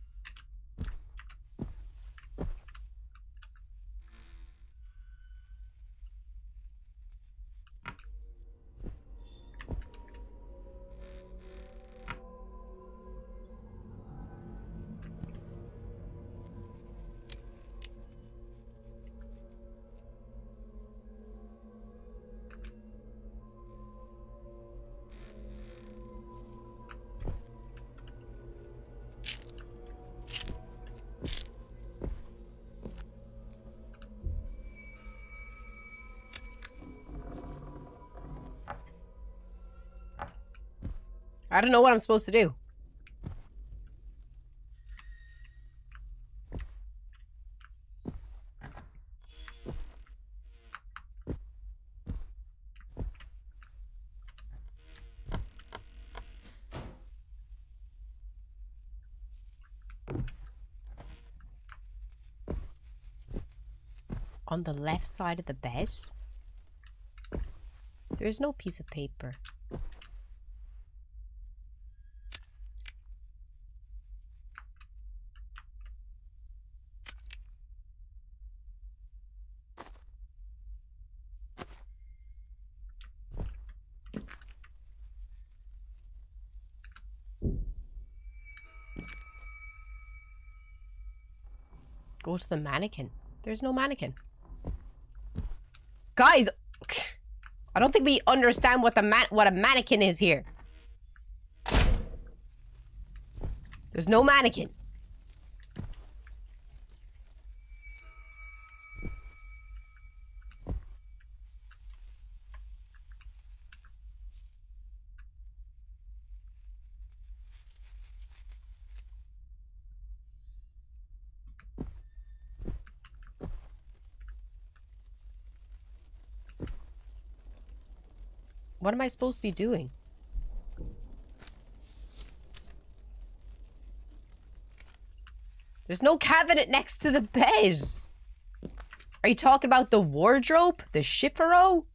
I don't know what I'm supposed to do. On the left side of the bed? There's no piece of paper. Go to the mannequin. There's no mannequin. Guys, I don't think we understand what what a mannequin is here. There's no mannequin. What am I supposed to be doing? There's no cabinet next to the bed. Are you talking about the wardrobe? The chiffero?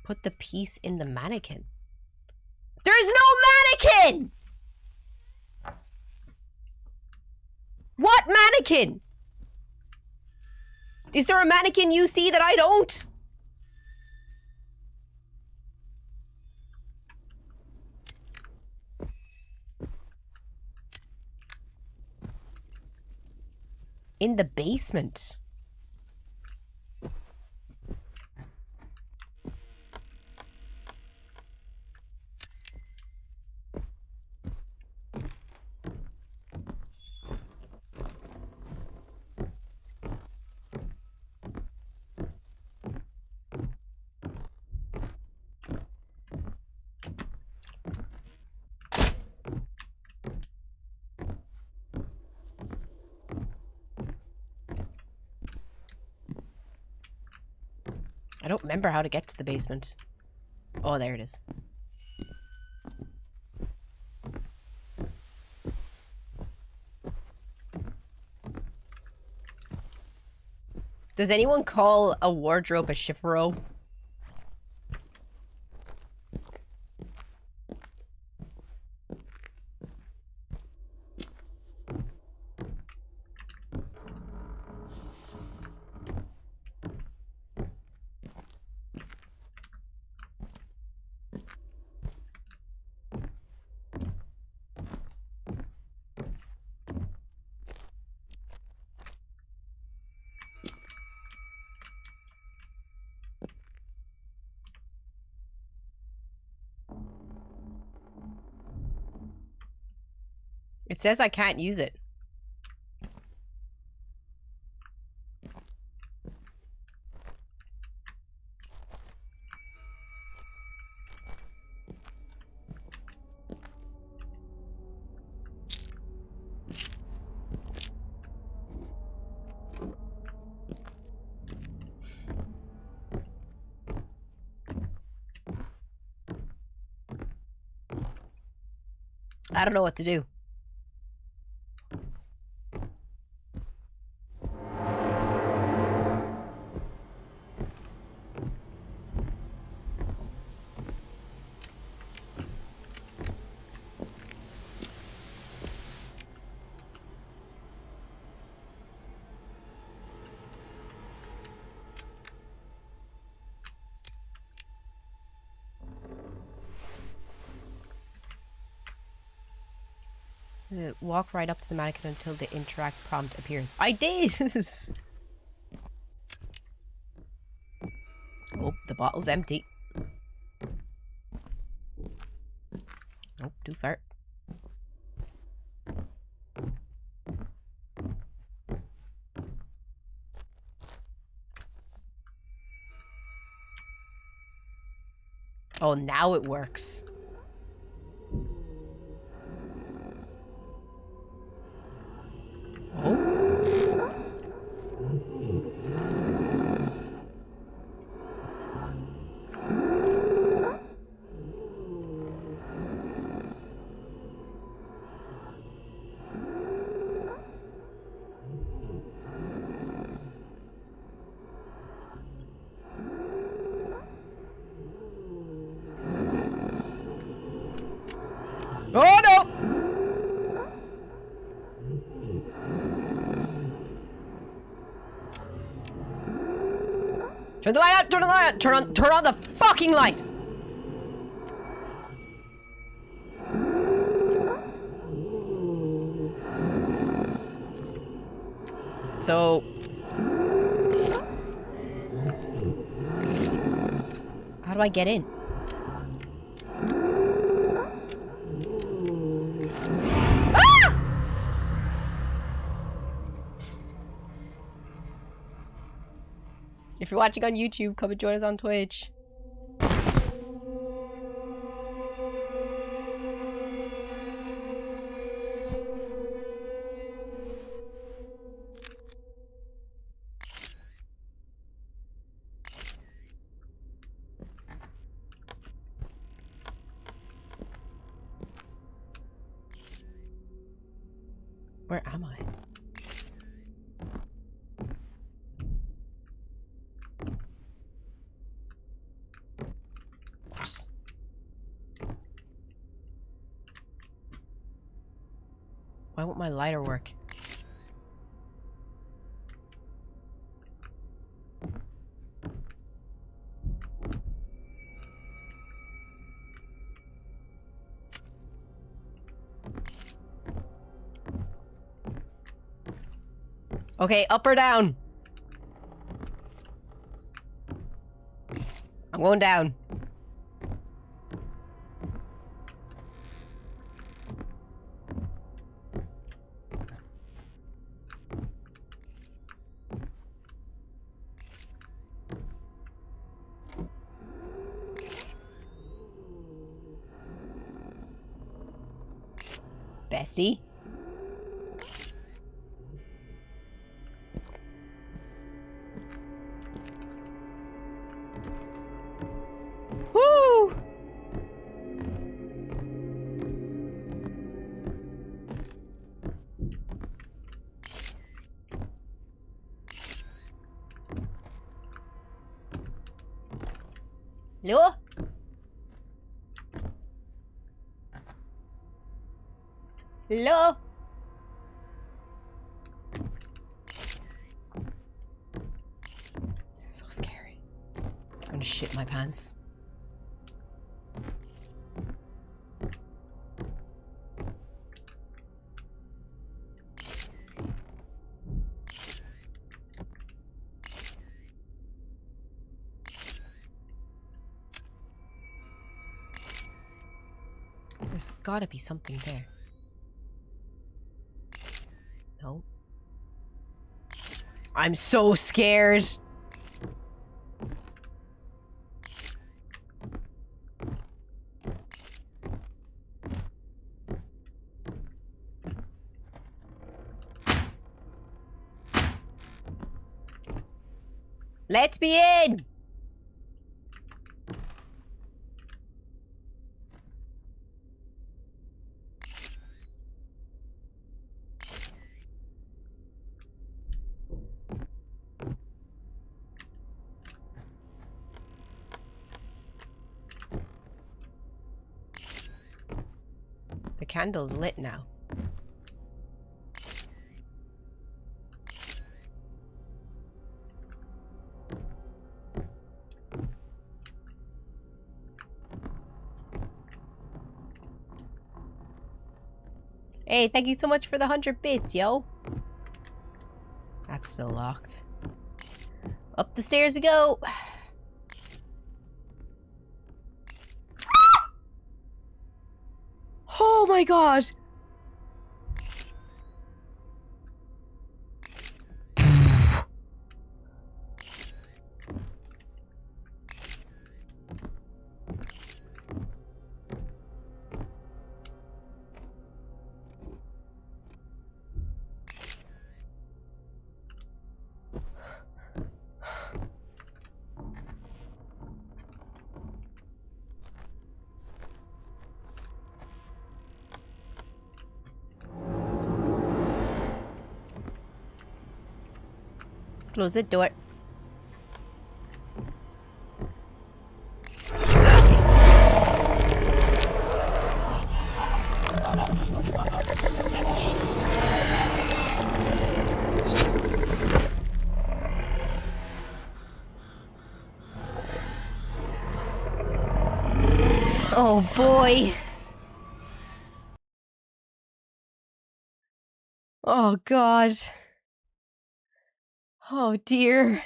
Put the piece in the mannequin. There's no mannequin! What mannequin? Is there a mannequin you see that I don't? In the basement. I don't remember how to get to the basement. Oh, there it is. Does anyone call a wardrobe a chiffero? It says I can't use it. I don't know what to do. Walk right up to the mannequin until the interact prompt appears. I did! Oh, the bottle's empty. Oh, too far. Oh, now it works. Oh no! Turn the light out! Turn the light out! Turn on the fucking light! So... how do I get in? Ah! If you're watching on YouTube, come and join us on Twitch. Where am I? Why won't my lighter work? Okay, up or down? I'm going down. Bestie? Woo! Hello? Hello? So scary. I'm gonna shit my pants. There's gotta be something there. No. I'm so scared. Let's be in! The candle's lit now. Hey, thank you so much for the 100 bits, yo. That's still locked. Up the stairs we go. Oh my god. Close the door. Oh boy. Oh god. Oh dear.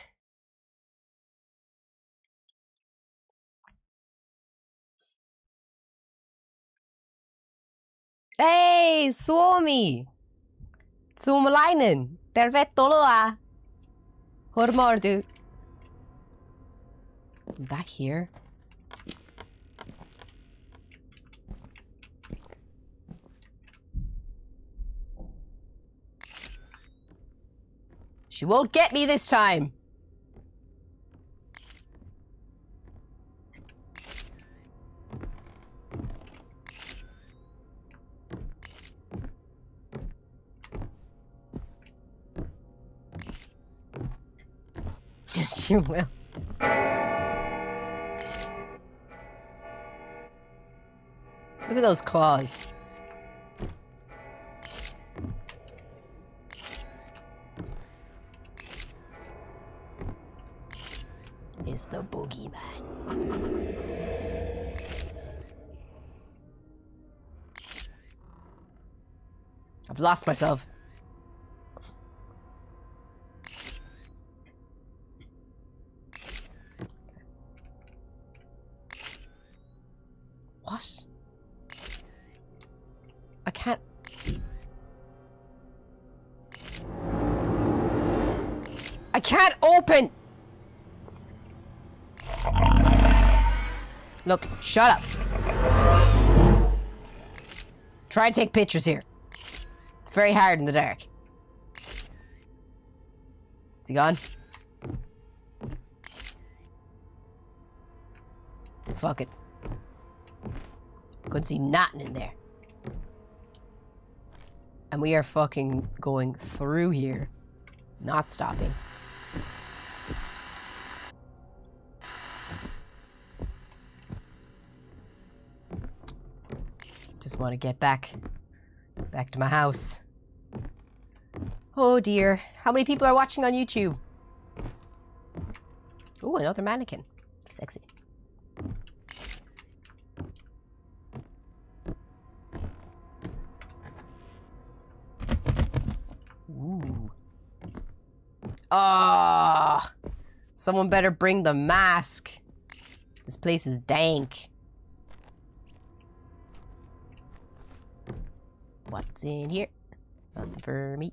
Hey, Suomi! Suomalainen! Tervetuloa! Hormordu. Back here. She won't get me this time! Yes, she will. Look at those claws. Is the boogeyman. I've lost myself. What? I can't... I can't open! Look, shut up. Try and take pictures here. It's very hard in the dark. Is he gone? Fuck it. Couldn't see nothing in there. And we are fucking going through here. Not stopping. Just want to get back to my house. Oh dear. How many people are watching on YouTube? Oh, another mannequin. Sexy. Ooh. Ah, someone better bring the mask. This place is dank. What's in here? Nothing for me.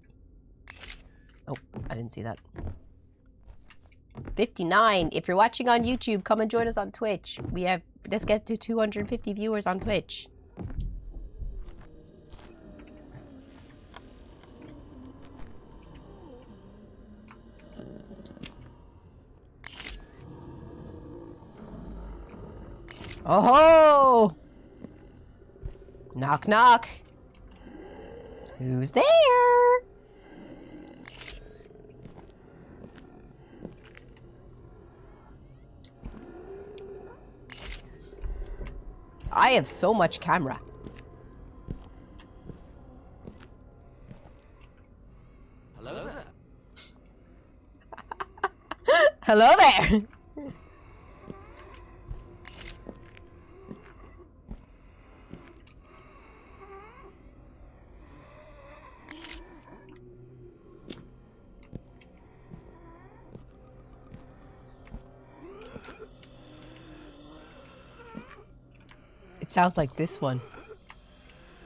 Oh, I didn't see that. 59. If you're watching on YouTube, come and join us on Twitch. Let's get to 250 viewers on Twitch. Oh ho! Knock knock. Who's there? I have so much camera. Hello there. Hello there. It sounds like this one.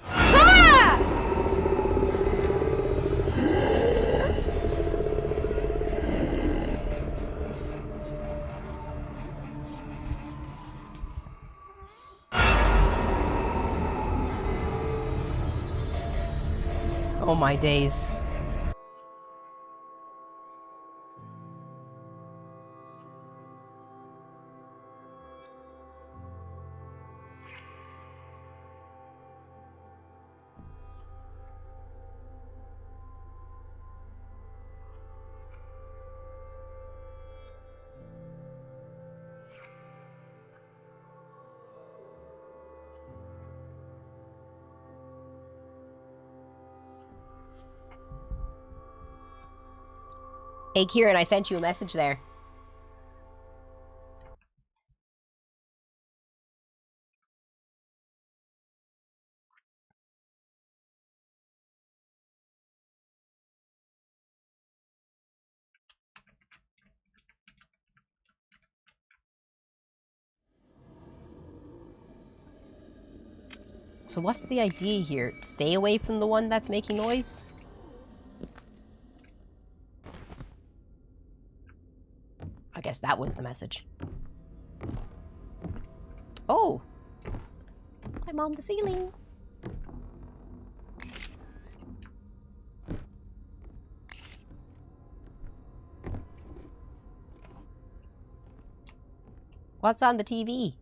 Ah! Oh my days. Hey Kieran, I sent you a message there. So what's the idea here? Stay away from the one that's making noise? I guess that was the message. Oh! I'm on the ceiling. What's on the TV?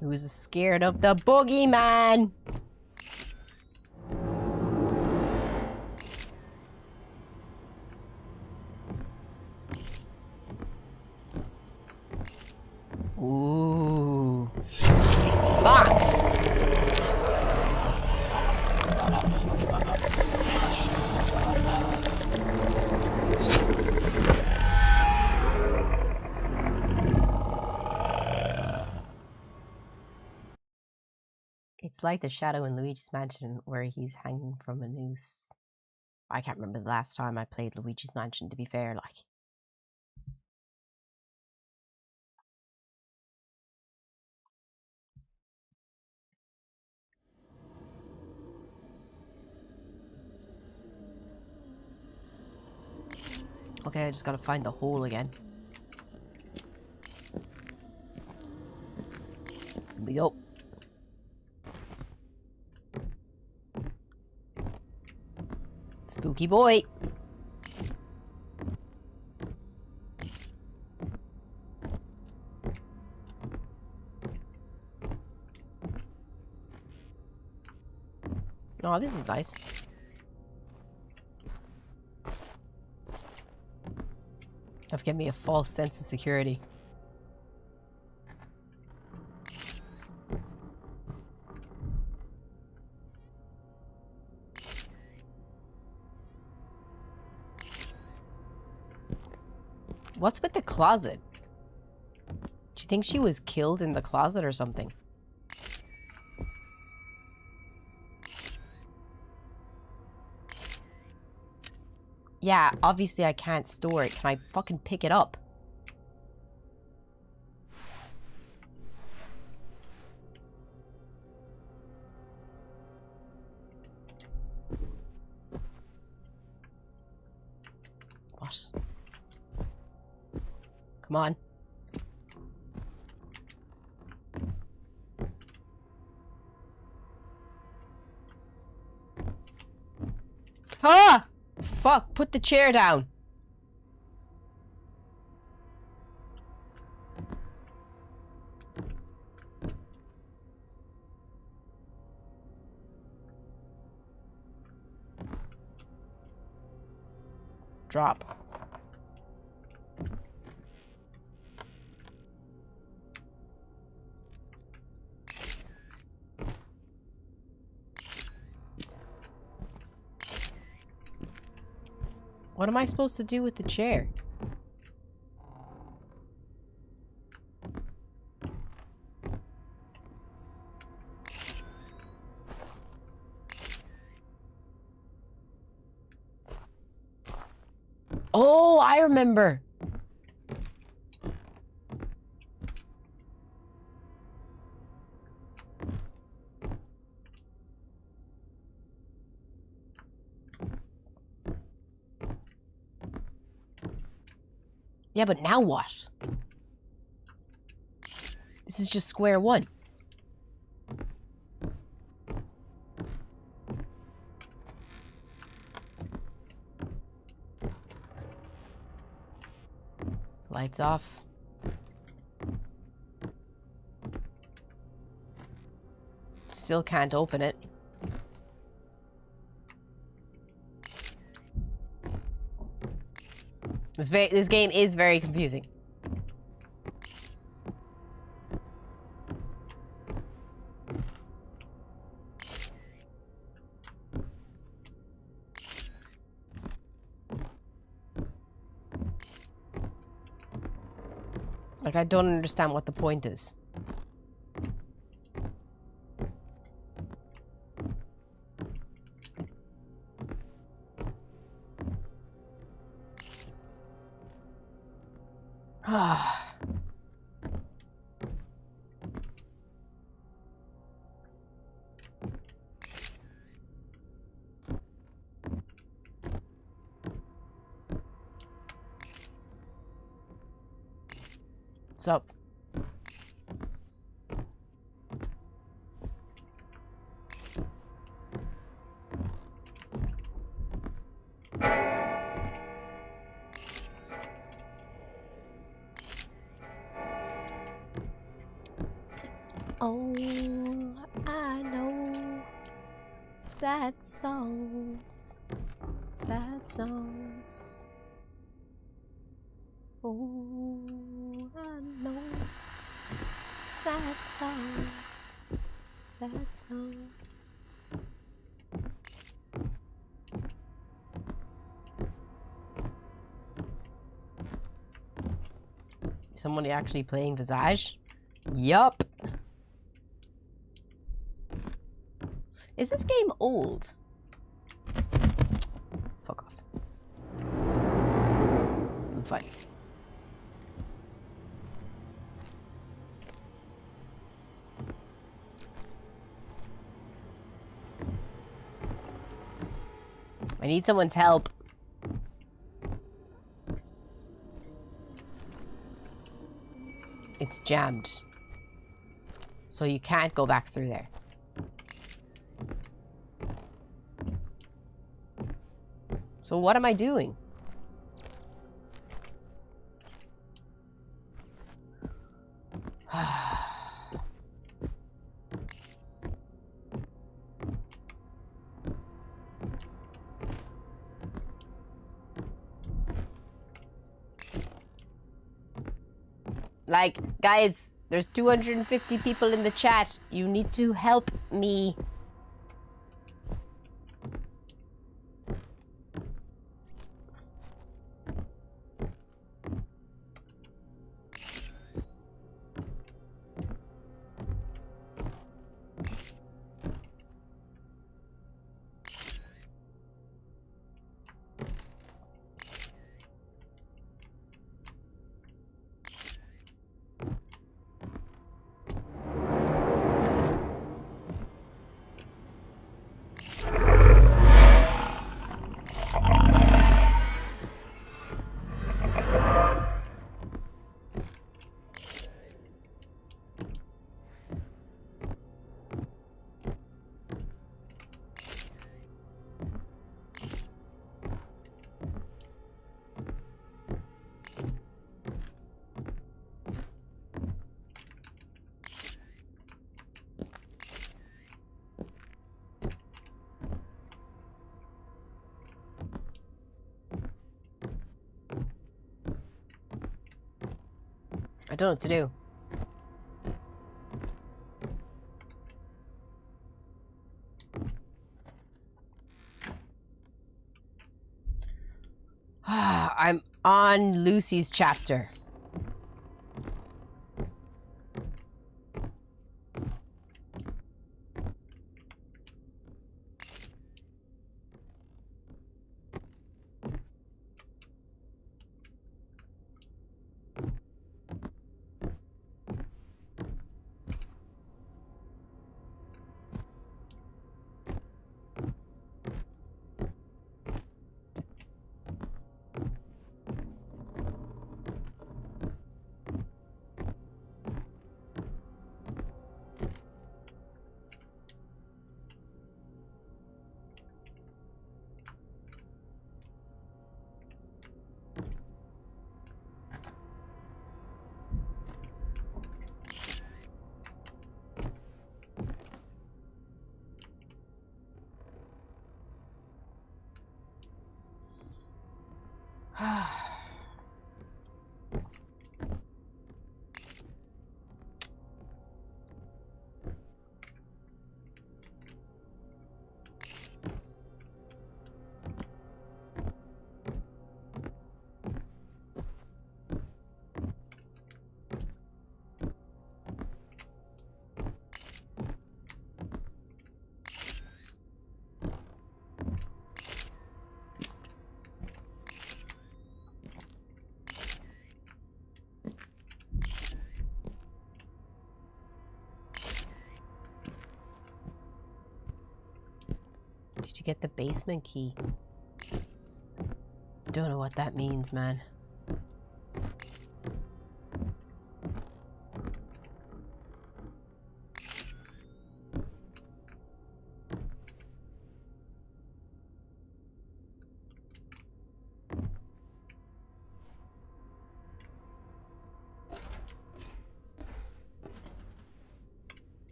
Who's scared of the boogeyman? Ooh. Fuck! It's like the shadow in Luigi's Mansion where he's hanging from a noose. I can't remember the last time I played Luigi's Mansion, to be fair, like. Okay, I just gotta find the hole again. Here we go. Spooky boy. Oh, this is nice. That'll give me a false sense of security. What's with the closet? Do you think she was killed in the closet or something? Yeah, obviously I can't store it. Can I fucking pick it up? What? Come on. Ah! Fuck, put the chair down. Drop. What am I supposed to do with the chair? Oh, I remember. Yeah, but now what? This is just square one. Lights off. Still can't open it. This game is very confusing. Like, I don't understand what the point is. Ah. What's up? Oh, I know sad songs, sad songs. Oh, I know sad songs, sad songs. Somebody actually playing Visage? Yup. Is this game old? Fuck off. I'm fine. I need someone's help. It's jammed. So you can't go back through there. So what am I doing? Like, guys, there's 250 people in the chat. You need to help me. I don't know what to do. I'm on Lucy's chapter. Did you get the basement key? Don't know what that means, man.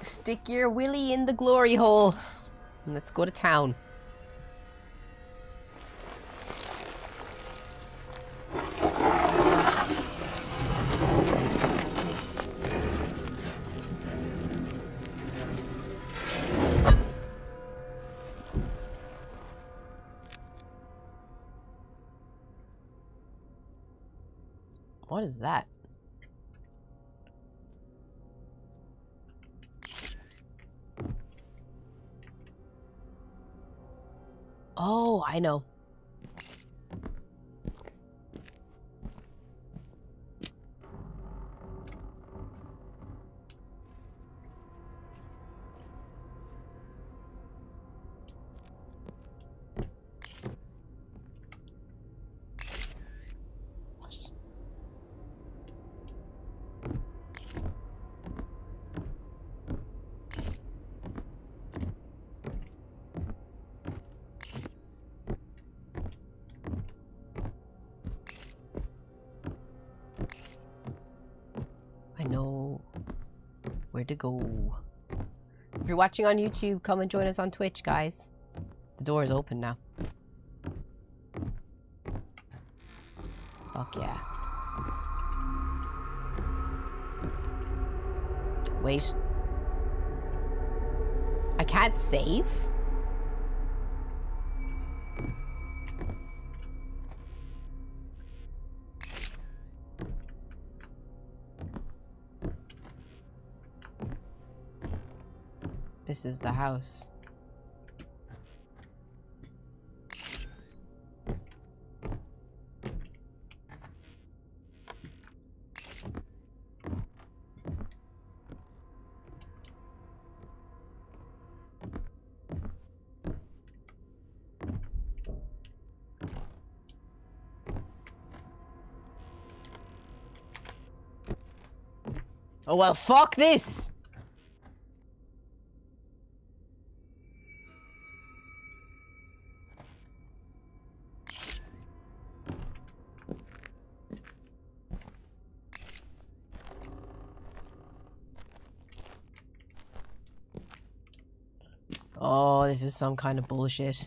Stick your willy in the glory hole. And let's go to town. What is that? Oh, I know. I know where to go. If you're watching on YouTube, come and join us on Twitch, guys. The door is open now. Fuck yeah. Wait. I can't save? This is the house. Oh well, fuck this! Oh, this is some kind of bullshit.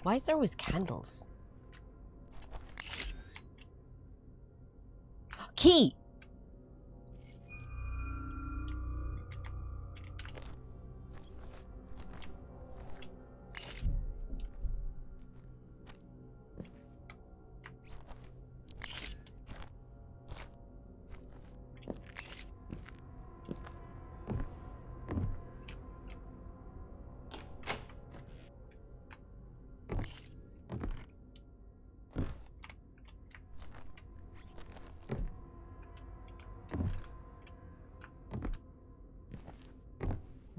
Why is there always candles? Key!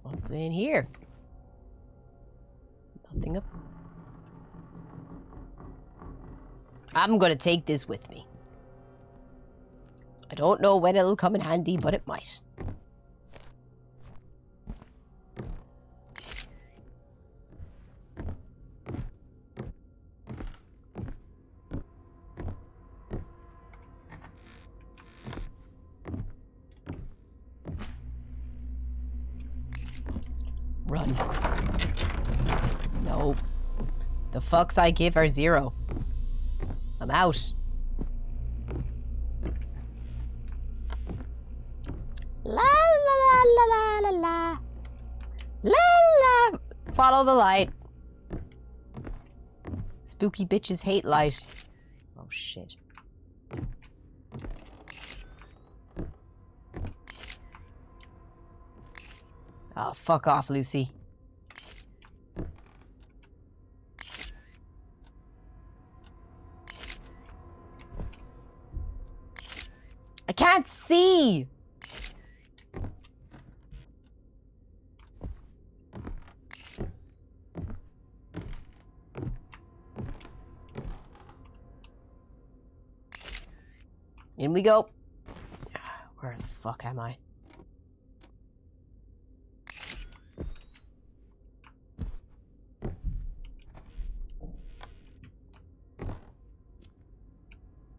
What's in here? Nothing up. I'm gonna take this with me. I don't know when it'll come in handy, but it might. Run. Nope. The fucks I give are 0. I'm out. La la la la la la la. La la. Follow the light. Spooky bitches hate light. Oh shit. Oh, fuck off, Lucy. I can't see! In we go. Where the fuck am I?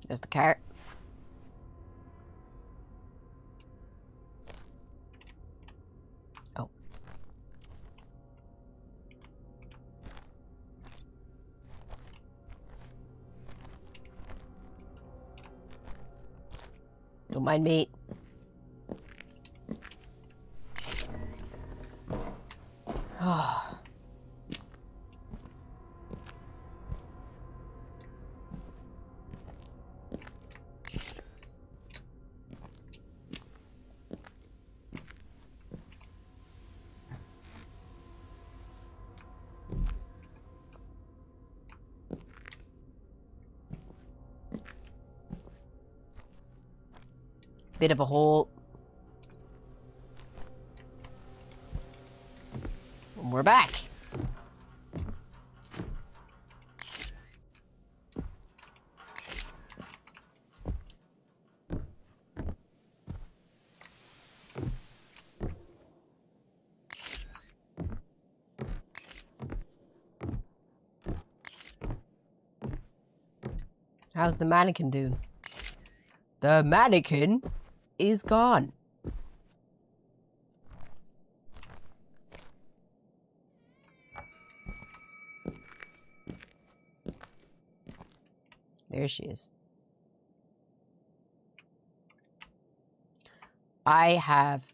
There's the cart. Oh. Don't mind me. Oh. Bit of a hole. And we're back. How's the mannequin doing? The mannequin is gone. There she is. I have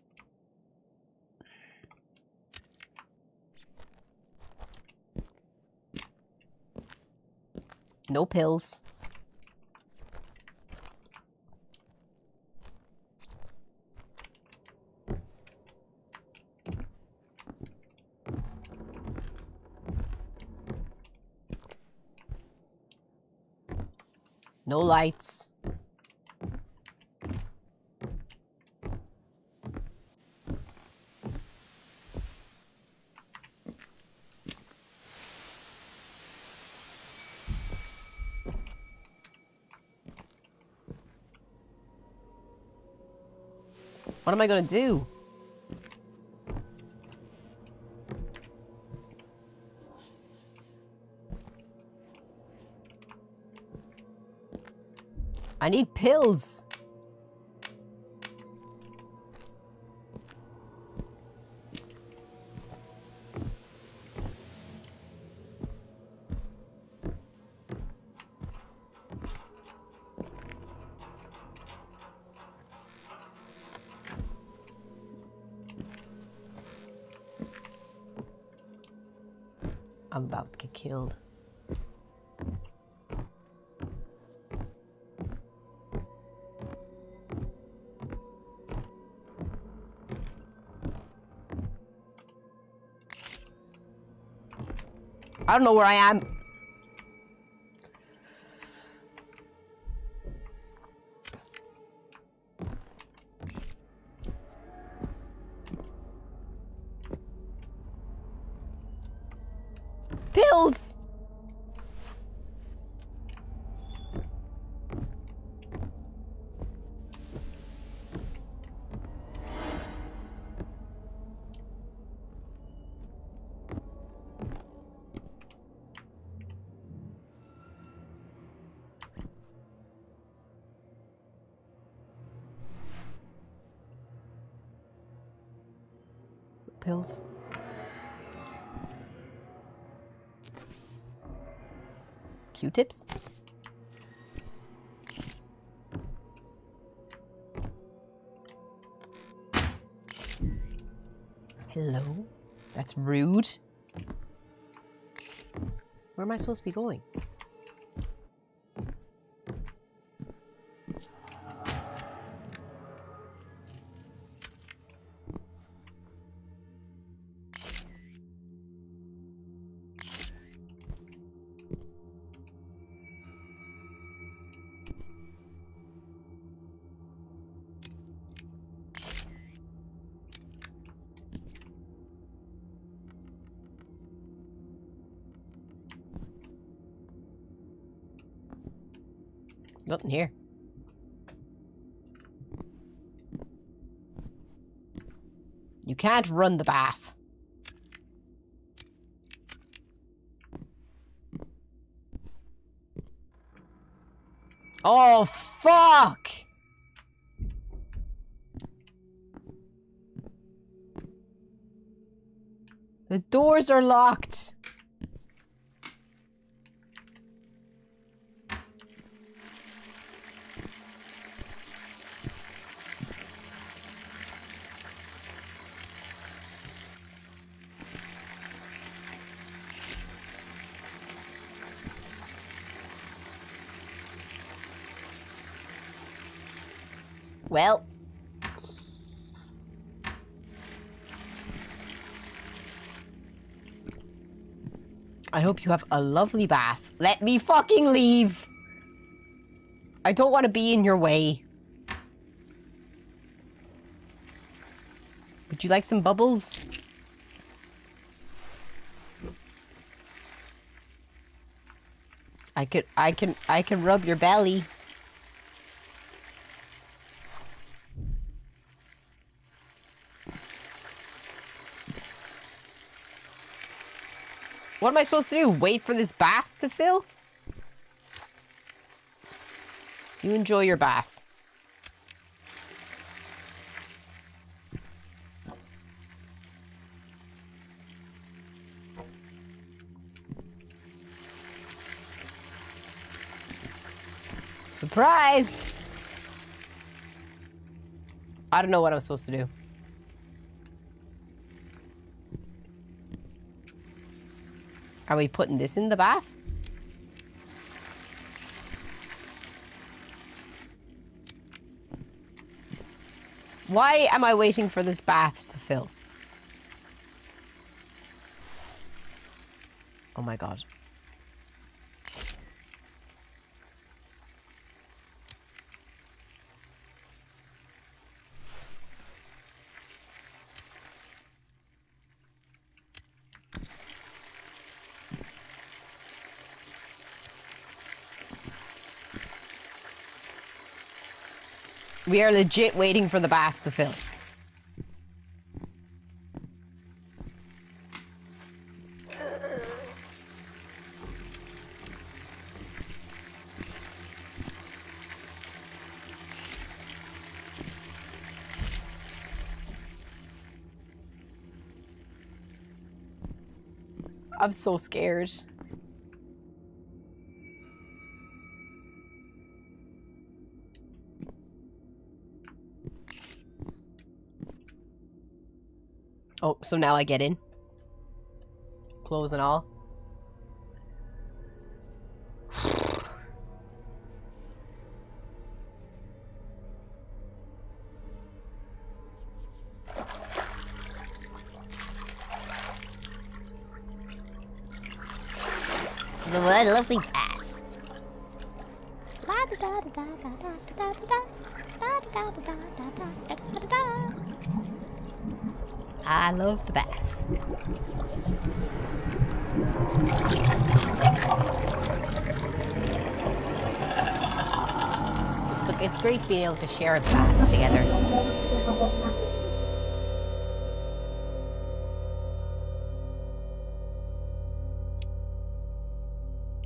no pills. No lights. What am I gonna do? I need pills. I'm about to get killed. I don't know where I am. Pills! Pills. Q-tips? Hello? That's rude. Where am I supposed to be going? Nothing here. You can't run the bath. Oh, fuck! The doors are locked. Well. I hope you have a lovely bath. Let me fucking leave! I don't want to be in your way. Would you like some bubbles? I can rub your belly. What am I supposed to do? Wait for this bath to fill? You enjoy your bath. Surprise! I don't know what I'm supposed to do. Are we putting this in the bath? Why am I waiting for this bath to fill? Oh my god. We are legit waiting for the bath to fill. I'm so scared. Oh, so now I get in? Clothes and all? What a lovely bath. I love the bath. It's great being able to share a bath together.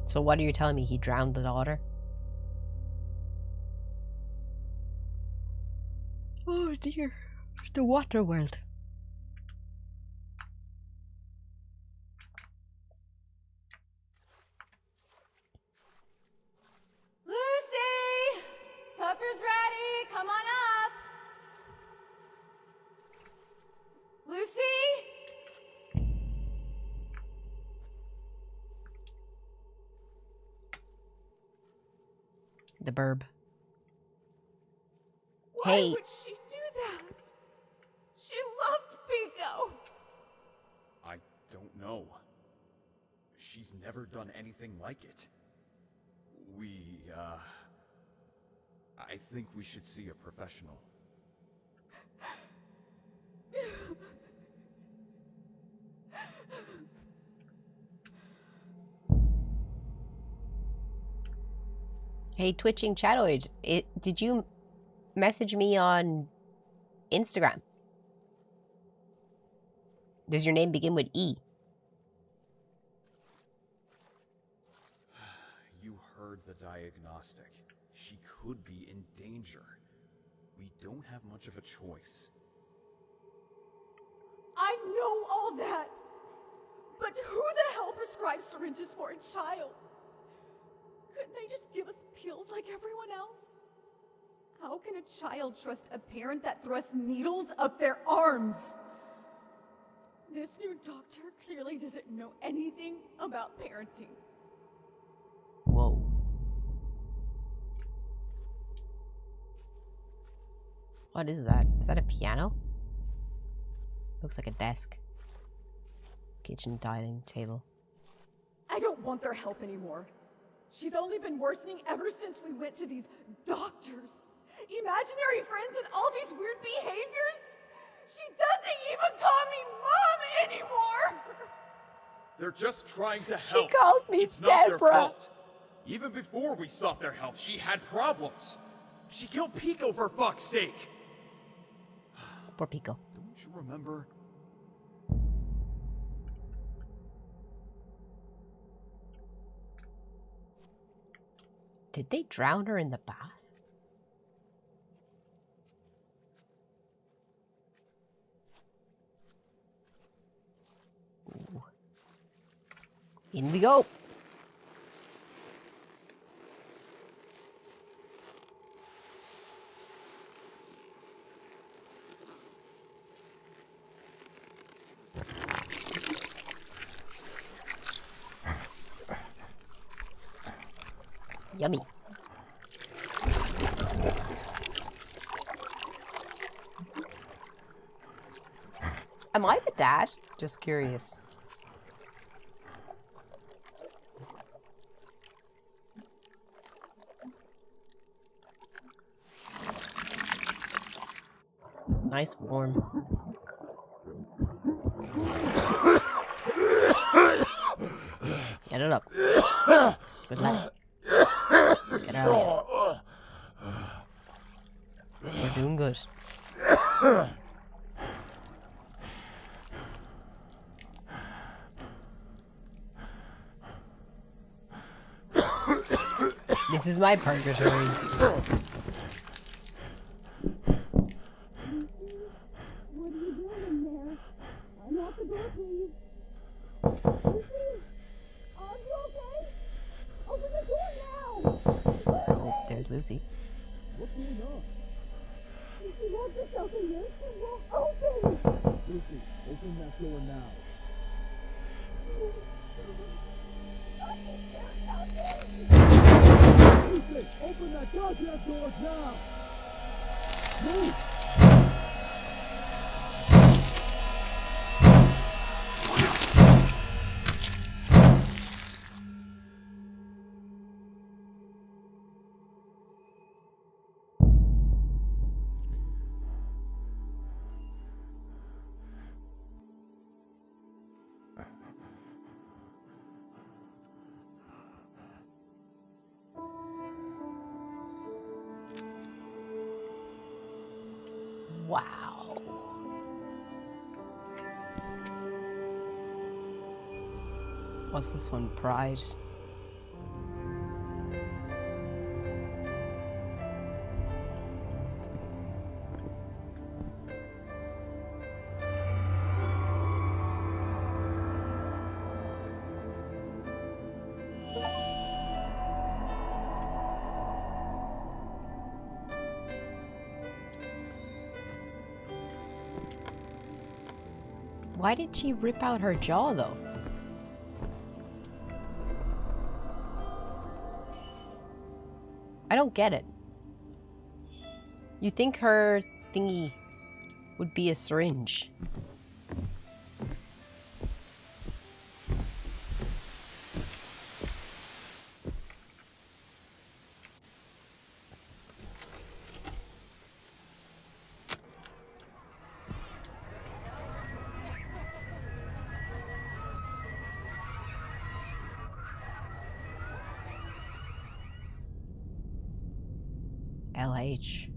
So what are you telling me? He drowned the daughter? Oh dear. The water world. Lucy! Supper's ready. Come on up. Lucy? The burb. Why Hey. would she do that? She loved Pico. I don't know. She's never done anything like it. I think we should see a professional. Hey, Twitching Chatoid, did you message me on Instagram? Does your name begin with E? You heard the diagnostic. She could be in danger. We don't have much of a choice. I know all that. But who the hell prescribes syringes for a child? Couldn't they just give us pills like everyone else? How can a child trust a parent that thrusts needles up their arms? This new doctor clearly doesn't know anything about parenting. Whoa. What is that? Is that a piano? Looks like a desk. Kitchen dining table. I don't want their help anymore. She's only been worsening ever since we went to these doctors. Imaginary friends and all these weird behaviors. She doesn't even call me Mom anymore. They're just trying to help. She calls me It's not their Deborah. fault. Even before we sought their help, she had problems. She killed Pico for fuck's sake. Poor Pico. Don't you remember? Did they drown her in the bath? Ooh. In we go. Yummy. Am I the dad? Just curious. Nice warm. Get it up. Good luck. Get out of here. We're doing good. This is my purgatory. Oh, there's Lucy. What's going on? She locked herself in here. She won't open. Lucy, open that door now. Lucy, open that goddamn door now. Move. Wow. What's this one? Pride. Why did she rip out her jaw, though? I don't get it. You think her thingy would be a syringe? LH.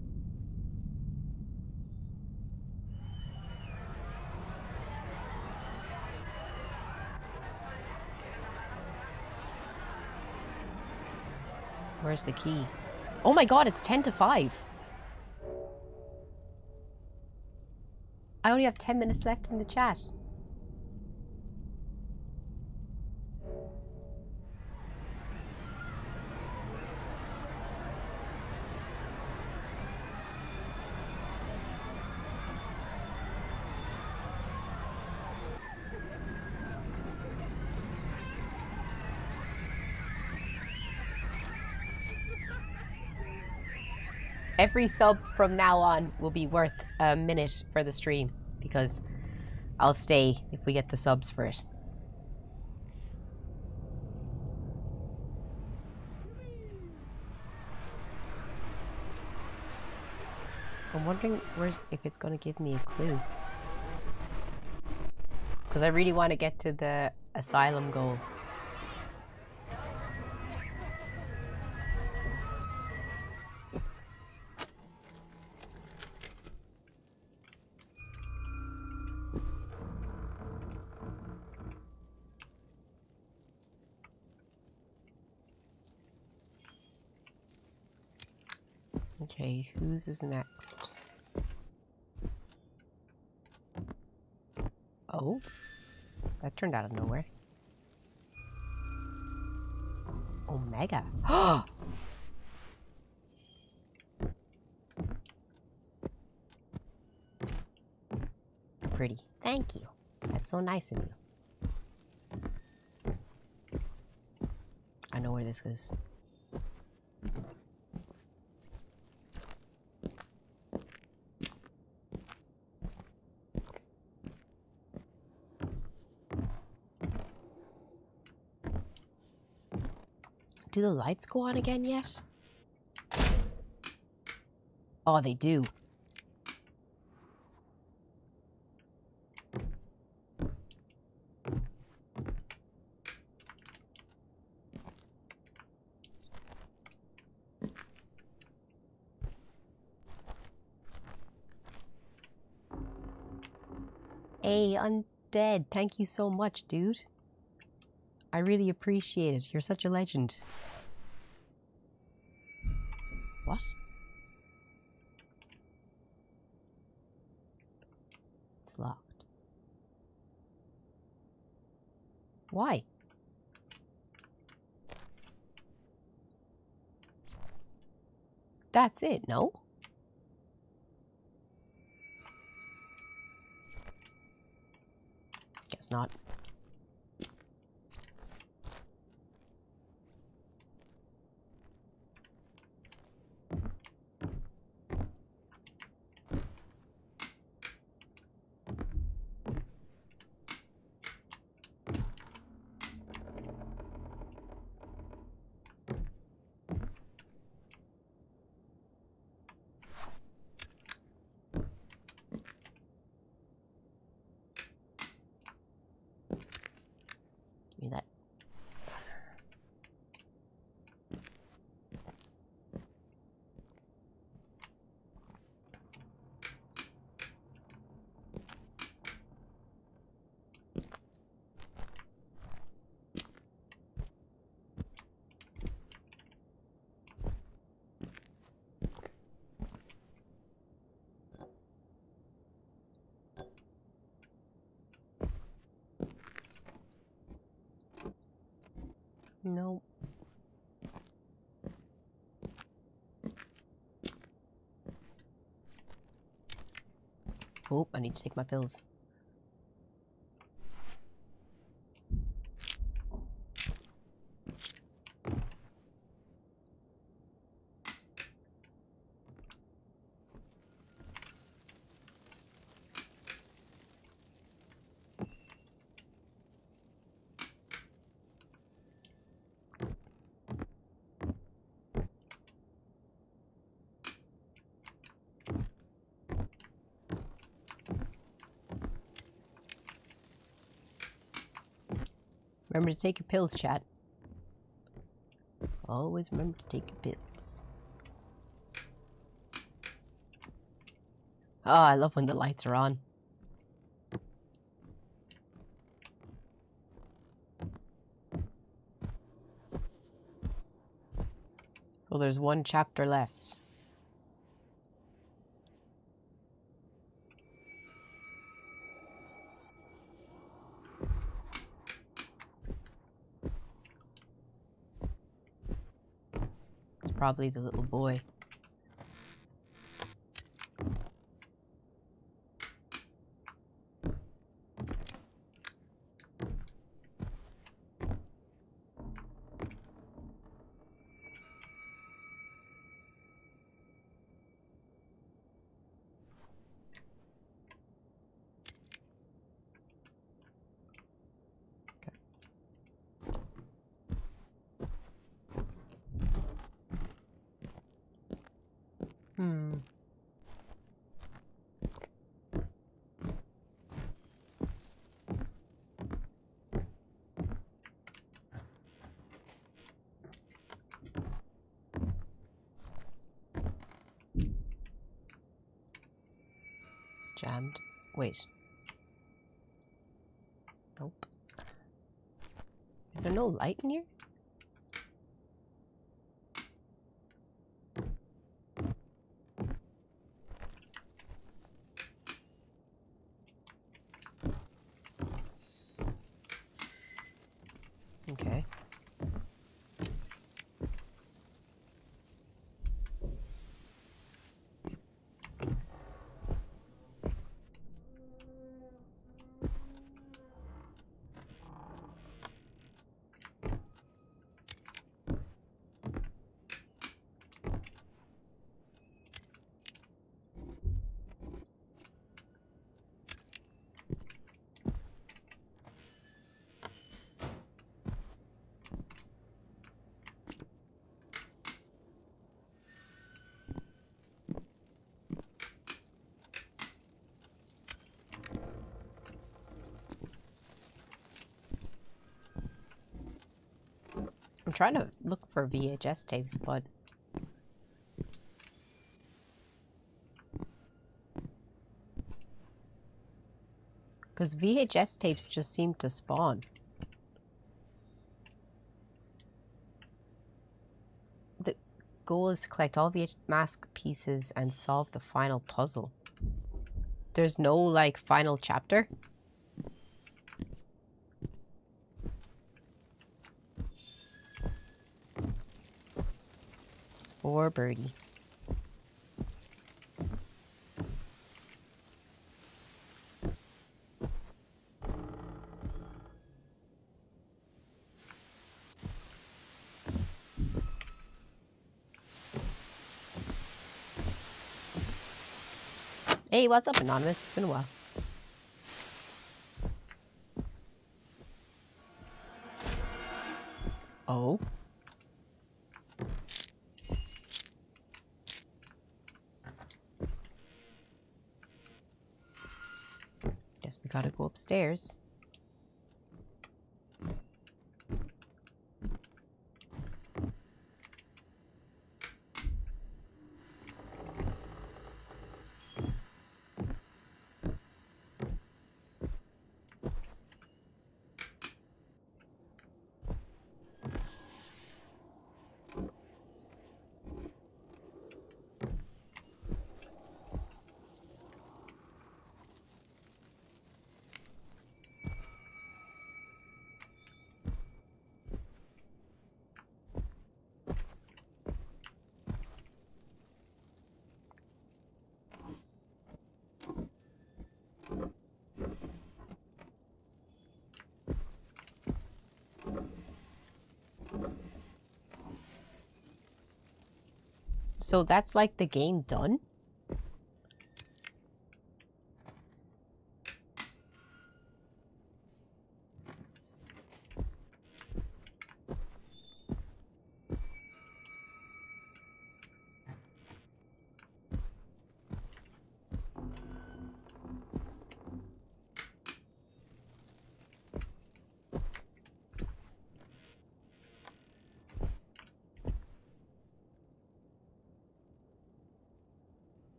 Where's the key? Oh my god, it's 10 to 5. I only have 10 minutes left in the chat. Every sub from now on will be worth a minute for the stream, because I'll stay if we get the subs for it. I'm wondering if it's going to give me a clue. Because I really want to get to the asylum goal. Okay, whose is next? Oh, that turned out of nowhere. Omega. Pretty. Thank you. That's so nice of you. I know where this is. Do the lights go on again yet? Oh, they do. Hey, Undead, thank you so much, dude. I really appreciate it. You're such a legend. What? It's locked. Why? That's it, no? Guess not. Give me that. No. Oh, I need to take my pills. Remember to take your pills, chat. Always remember to take your pills. Oh, I love when the lights are on. So there's one chapter left. It's probably the little boy. Hmm. Jammed. Wait. Nope. Is there no light in here? Okay. I'm trying to look for VHS tapes, but because VHS tapes just seem to spawn. The goal is to collect all VHS mask pieces and solve the final puzzle. There's no, like, final chapter? Poor birdie. Hey, what's up, Anonymous? It's been a while. Oh? Guess we gotta go upstairs. So that's like the game done?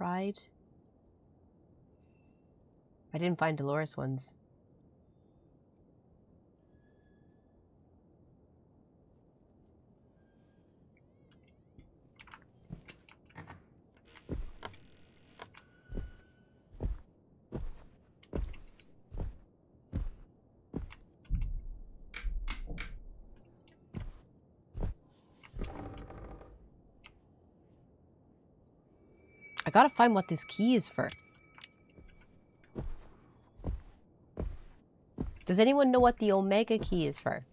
Pride. I didn't find Dolores ones. I gotta find what this key is for. Does anyone know what the Omega key is for?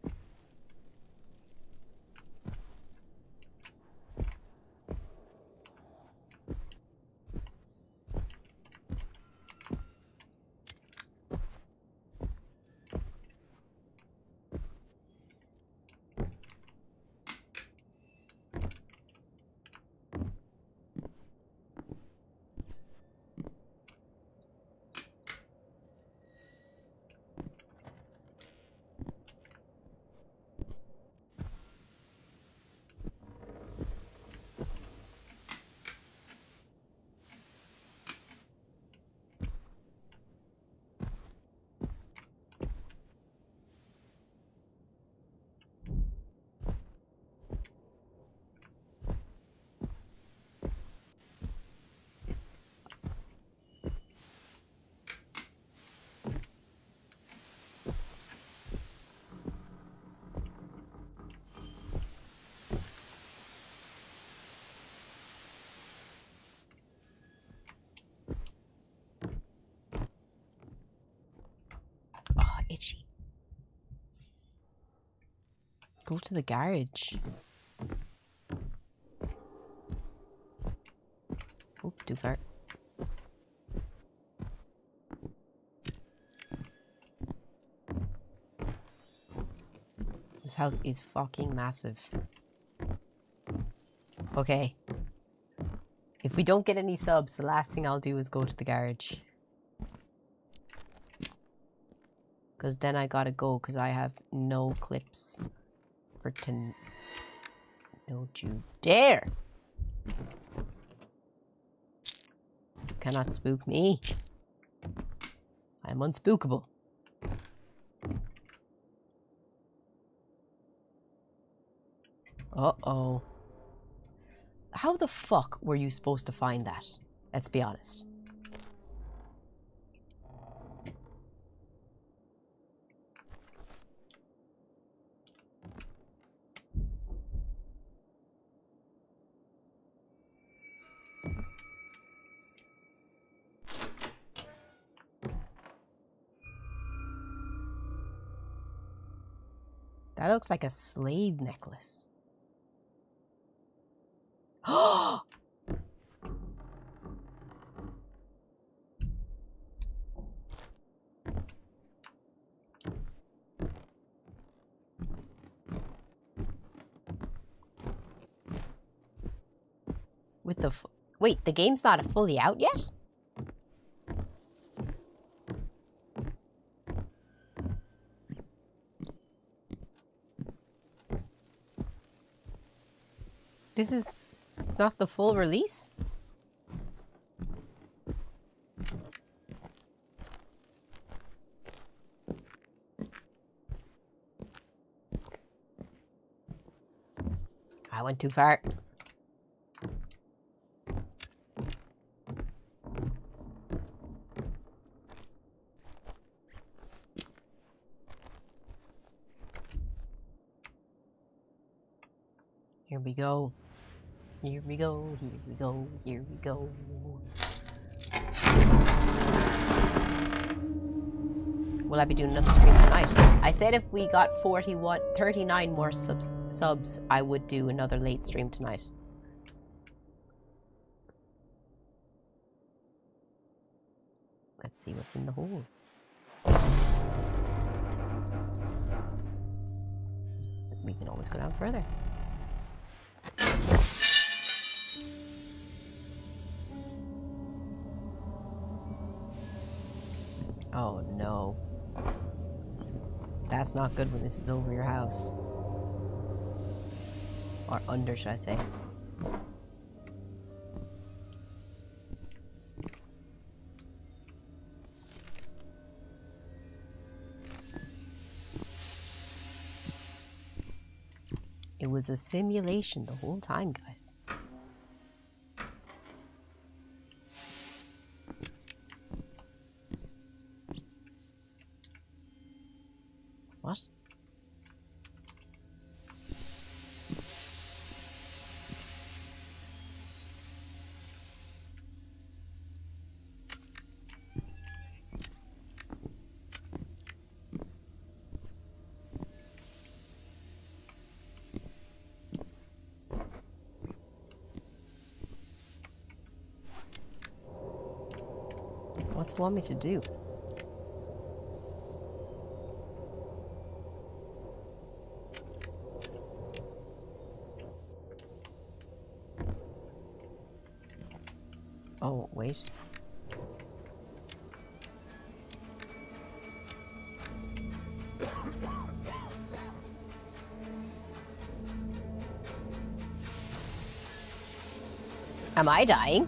Oh, itchy. Go to the garage. Oh, too far. This house is fucking massive. Okay. If we don't get any subs, the last thing I'll do is go to the garage. Because then I gotta go, because I have no clips for Don't you dare! You cannot spook me. I am unspookable. Uh-oh. How the fuck were you supposed to find that? Let's be honest. That looks like a slave necklace. Oh! With the wait, the game's not fully out yet? This is not the full release? I went too far. Here we go. Here we go, here we go, here we go. Will I be doing another stream tonight? I said if we got 39 more subs, I would do another late stream tonight. Let's see what's in the hole. We can always go down further. Oh no. That's not good when this is over your house. Or under, should I say. It was a simulation the whole time, guys. What? What's it want me to do? Oh, wait. Am I dying?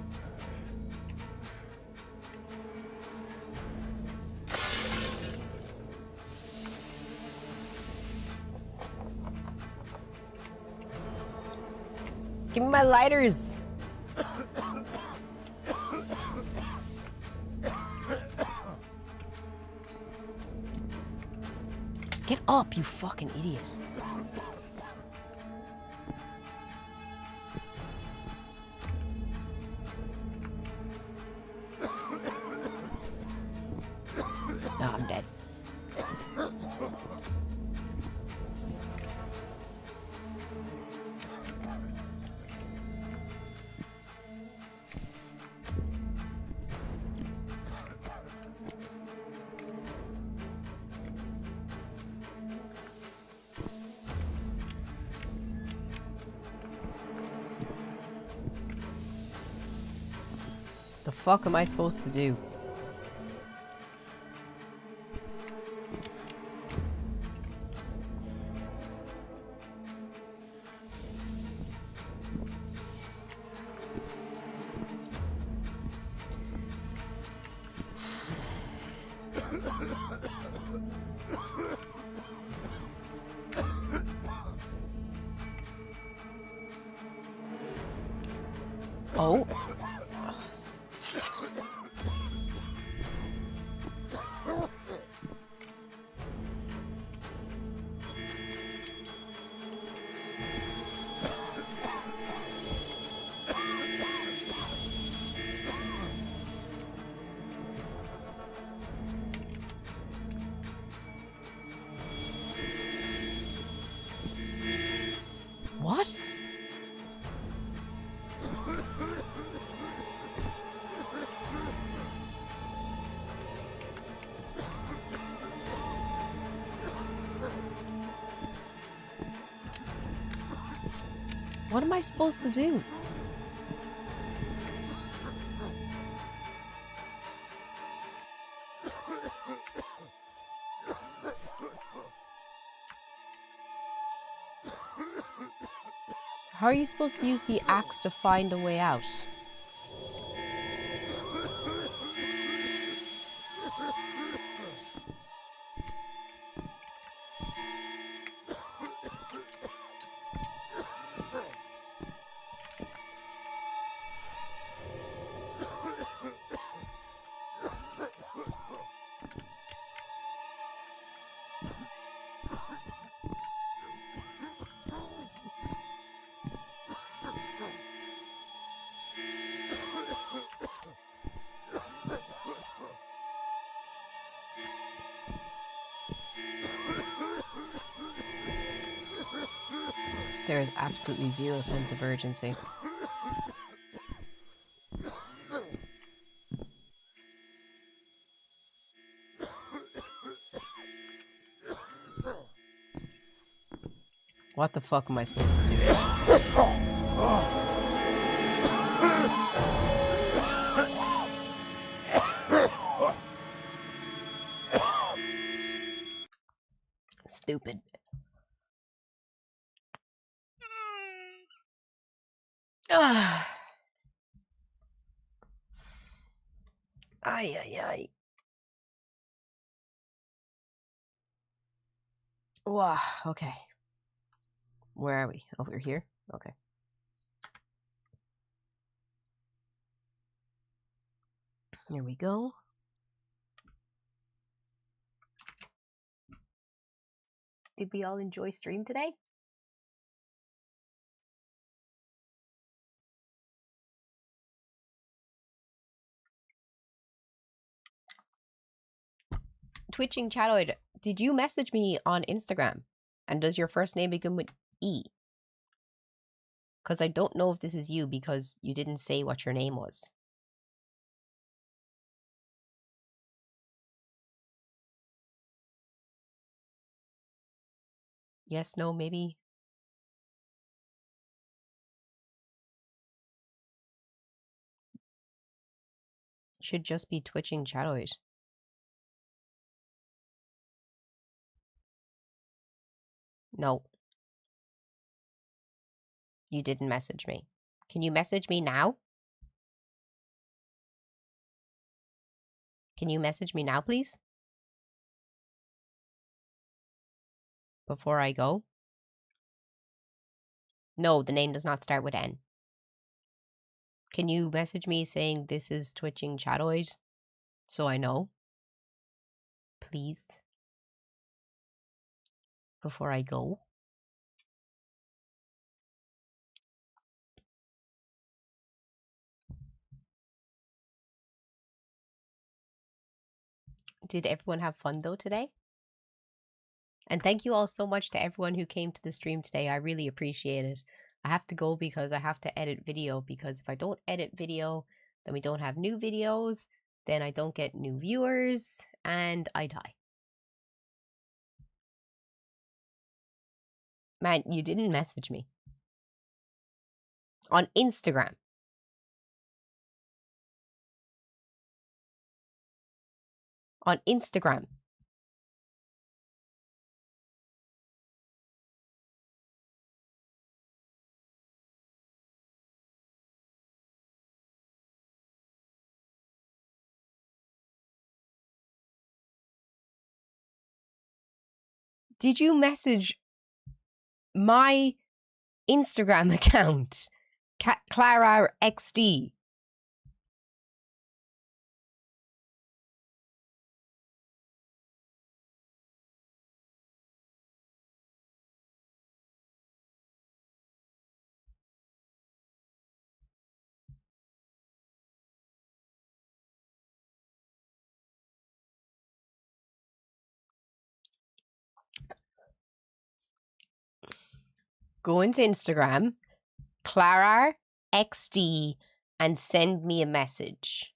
Give me my lighters. Get up, you fucking idiot. No, I'm dead. The fuck am I supposed to do? Oh. What? What am I supposed to do? How are you supposed to use the axe to find a way out? There is absolutely zero sense of urgency. What the fuck am I supposed to do? Stupid. Ah. Ay, ay, ay. Wow, okay. Where are we? Over here? Okay. Here we go. Did we all enjoy stream today? Twitching Chatoid, did you message me on Instagram? And does your first name begin with E? Because I don't know if this is you because you didn't say what your name was. Yes, no, maybe. Should just be Twitching Chatoid. No. You didn't message me. Can you message me now? Can you message me now, please? Before I go? No, the name does not start with N. Can you message me saying this is Twitching Chatoid so I know? Please. Before I go? Did everyone have fun though today? And thank you all so much to everyone who came to the stream today. I really appreciate it. I have to go because I have to edit video, because if I don't edit video, then we don't have new videos, then I don't get new viewers, and I die. Man, you didn't message me. On Instagram. On Instagram. Did you message my Instagram account, Clara XD? Go into Instagram, Clara XD, and send me a message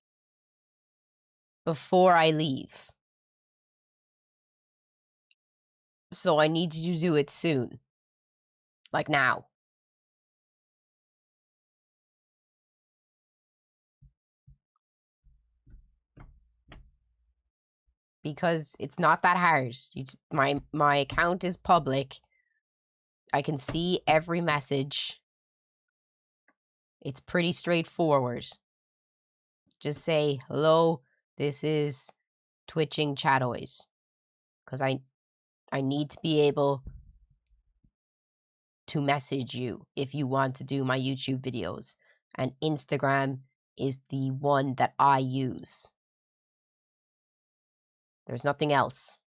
before I leave. So I need you to do it soon. Like now. Because it's not that hard. My account is public. I can see every message. It's pretty straightforward. Just say, hello, this is Twitching Chatoid. Because I need to be able to message you if you want to do my YouTube videos. And Instagram is the one that I use. There's nothing else.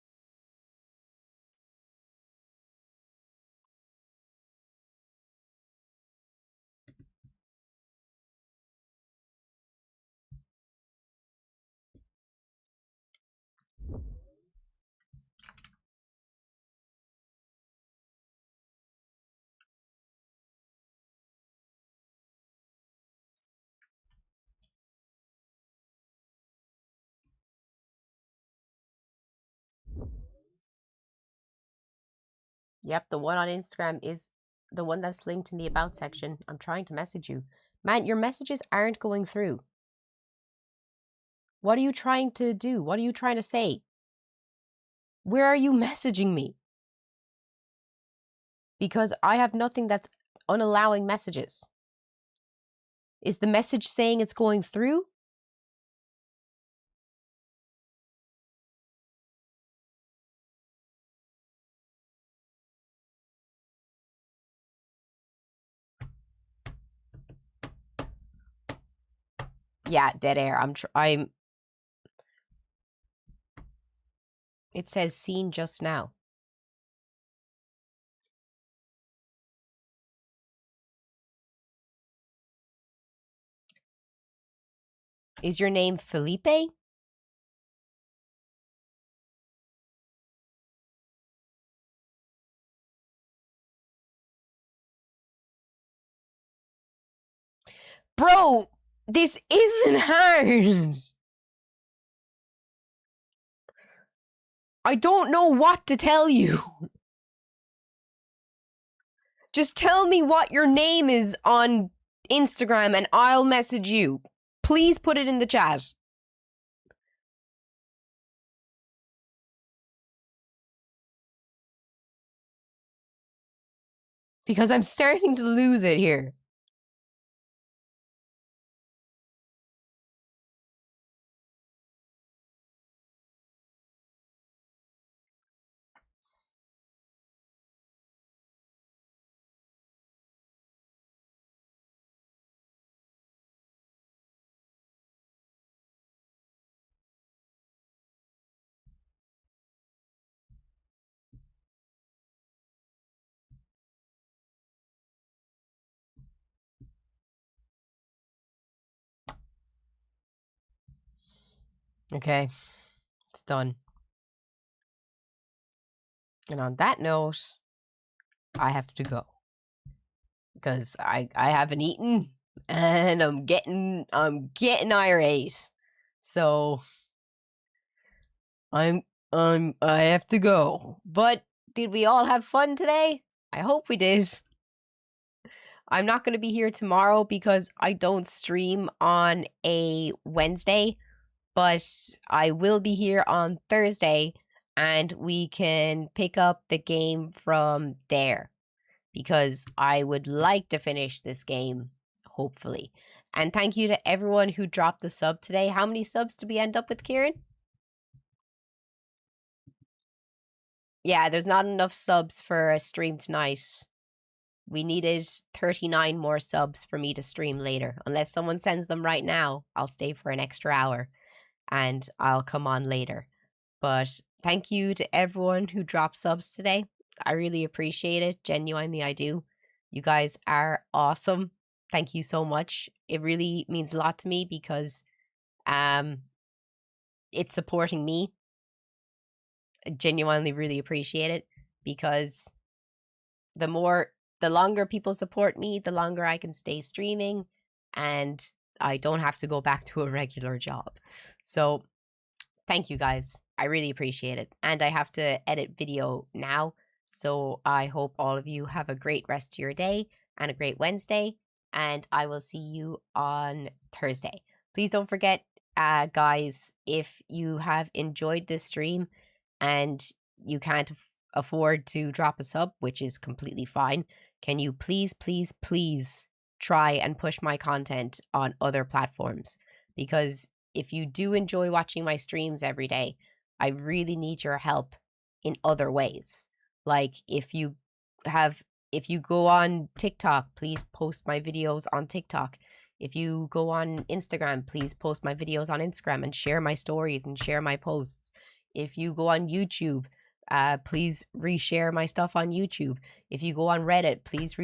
Yep, the one on Instagram is the one that's linked in the About section. I'm trying to message you. Man, your messages aren't going through. What are you trying to do? What are you trying to say? Where are you messaging me? Because I have nothing that's unallowing messages. Is the message saying it's going through? Yeah, dead air. I'm. It says seen just now. Is your name Felipe? Bro, this isn't hard. I don't know what to tell you. Just tell me what your name is on Instagram and I'll message you. Please put it in the chat. Because I'm starting to lose it here. Okay, it's done. And on that note, I have to go. Because I haven't eaten and I'm getting irate. So I have to go. But did we all have fun today? I hope we did. I'm not going to be here tomorrow because I don't stream on a Wednesday, but I will be here on Thursday and we can pick up the game from there because I would like to finish this game, hopefully. And thank you to everyone who dropped the sub today. How many subs did we end up with, Kieran? Yeah, there's not enough subs for a stream tonight. We needed 39 more subs for me to stream later. Unless someone sends them right now, I'll stay for an extra hour and I'll come on later. But thank you to everyone who dropped subs today. I really appreciate it. Genuinely, I do. You guys are awesome. Thank you so much. It really means a lot to me because it's supporting me. I genuinely really appreciate it because the longer people support me, the longer I can stay streaming and I don't have to go back to a regular job. So thank you guys. I really appreciate it. And I have to edit video now. So I hope all of you have a great rest of your day and a great Wednesday. And I will see you on Thursday. Please don't forget, guys, if you have enjoyed this stream and you can't afford to drop a sub, which is completely fine, can you please, please, please try and push my content on other platforms? Because if you do enjoy watching my streams every day, I really need your help in other ways. Like if you go on TikTok, please post my videos on TikTok. If you go on Instagram, please post my videos on Instagram and share my stories and share my posts. If you go on YouTube, please reshare my stuff on YouTube. If you go on Reddit, please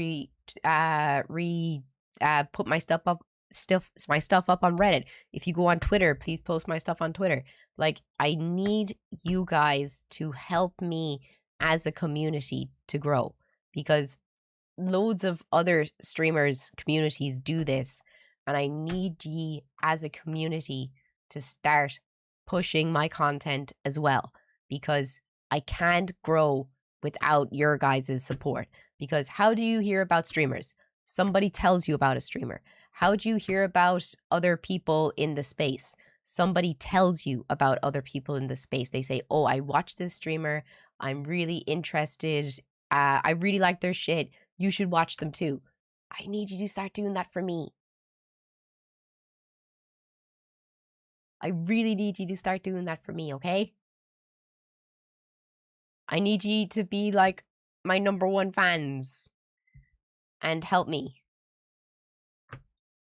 put my stuff up on Reddit. If you go on Twitter, please post my stuff on Twitter. Like, I need you guys to help me as a community to grow because loads of other streamers communities do this, and I need ye as a community to start pushing my content as well because I can't grow without your guys' support. Because how do you hear about streamers? Somebody tells you about a streamer. How do you hear about other people in the space? Somebody tells you about other people in the space. They say, oh, I watch this streamer. I'm really interested. I really like their shit. You should watch them too. I need you to start doing that for me. I really need you to start doing that for me, okay? I need you to be like my #1 fans and help me.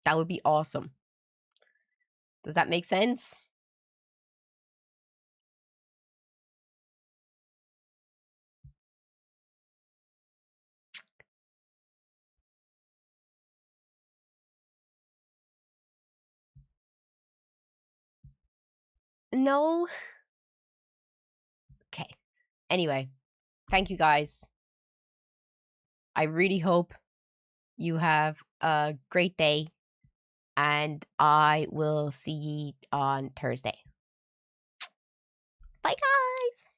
That would be awesome. Does that make sense? No. Okay. Anyway, thank you guys. I really hope you have a great day, and I will see you on Thursday. Bye, guys.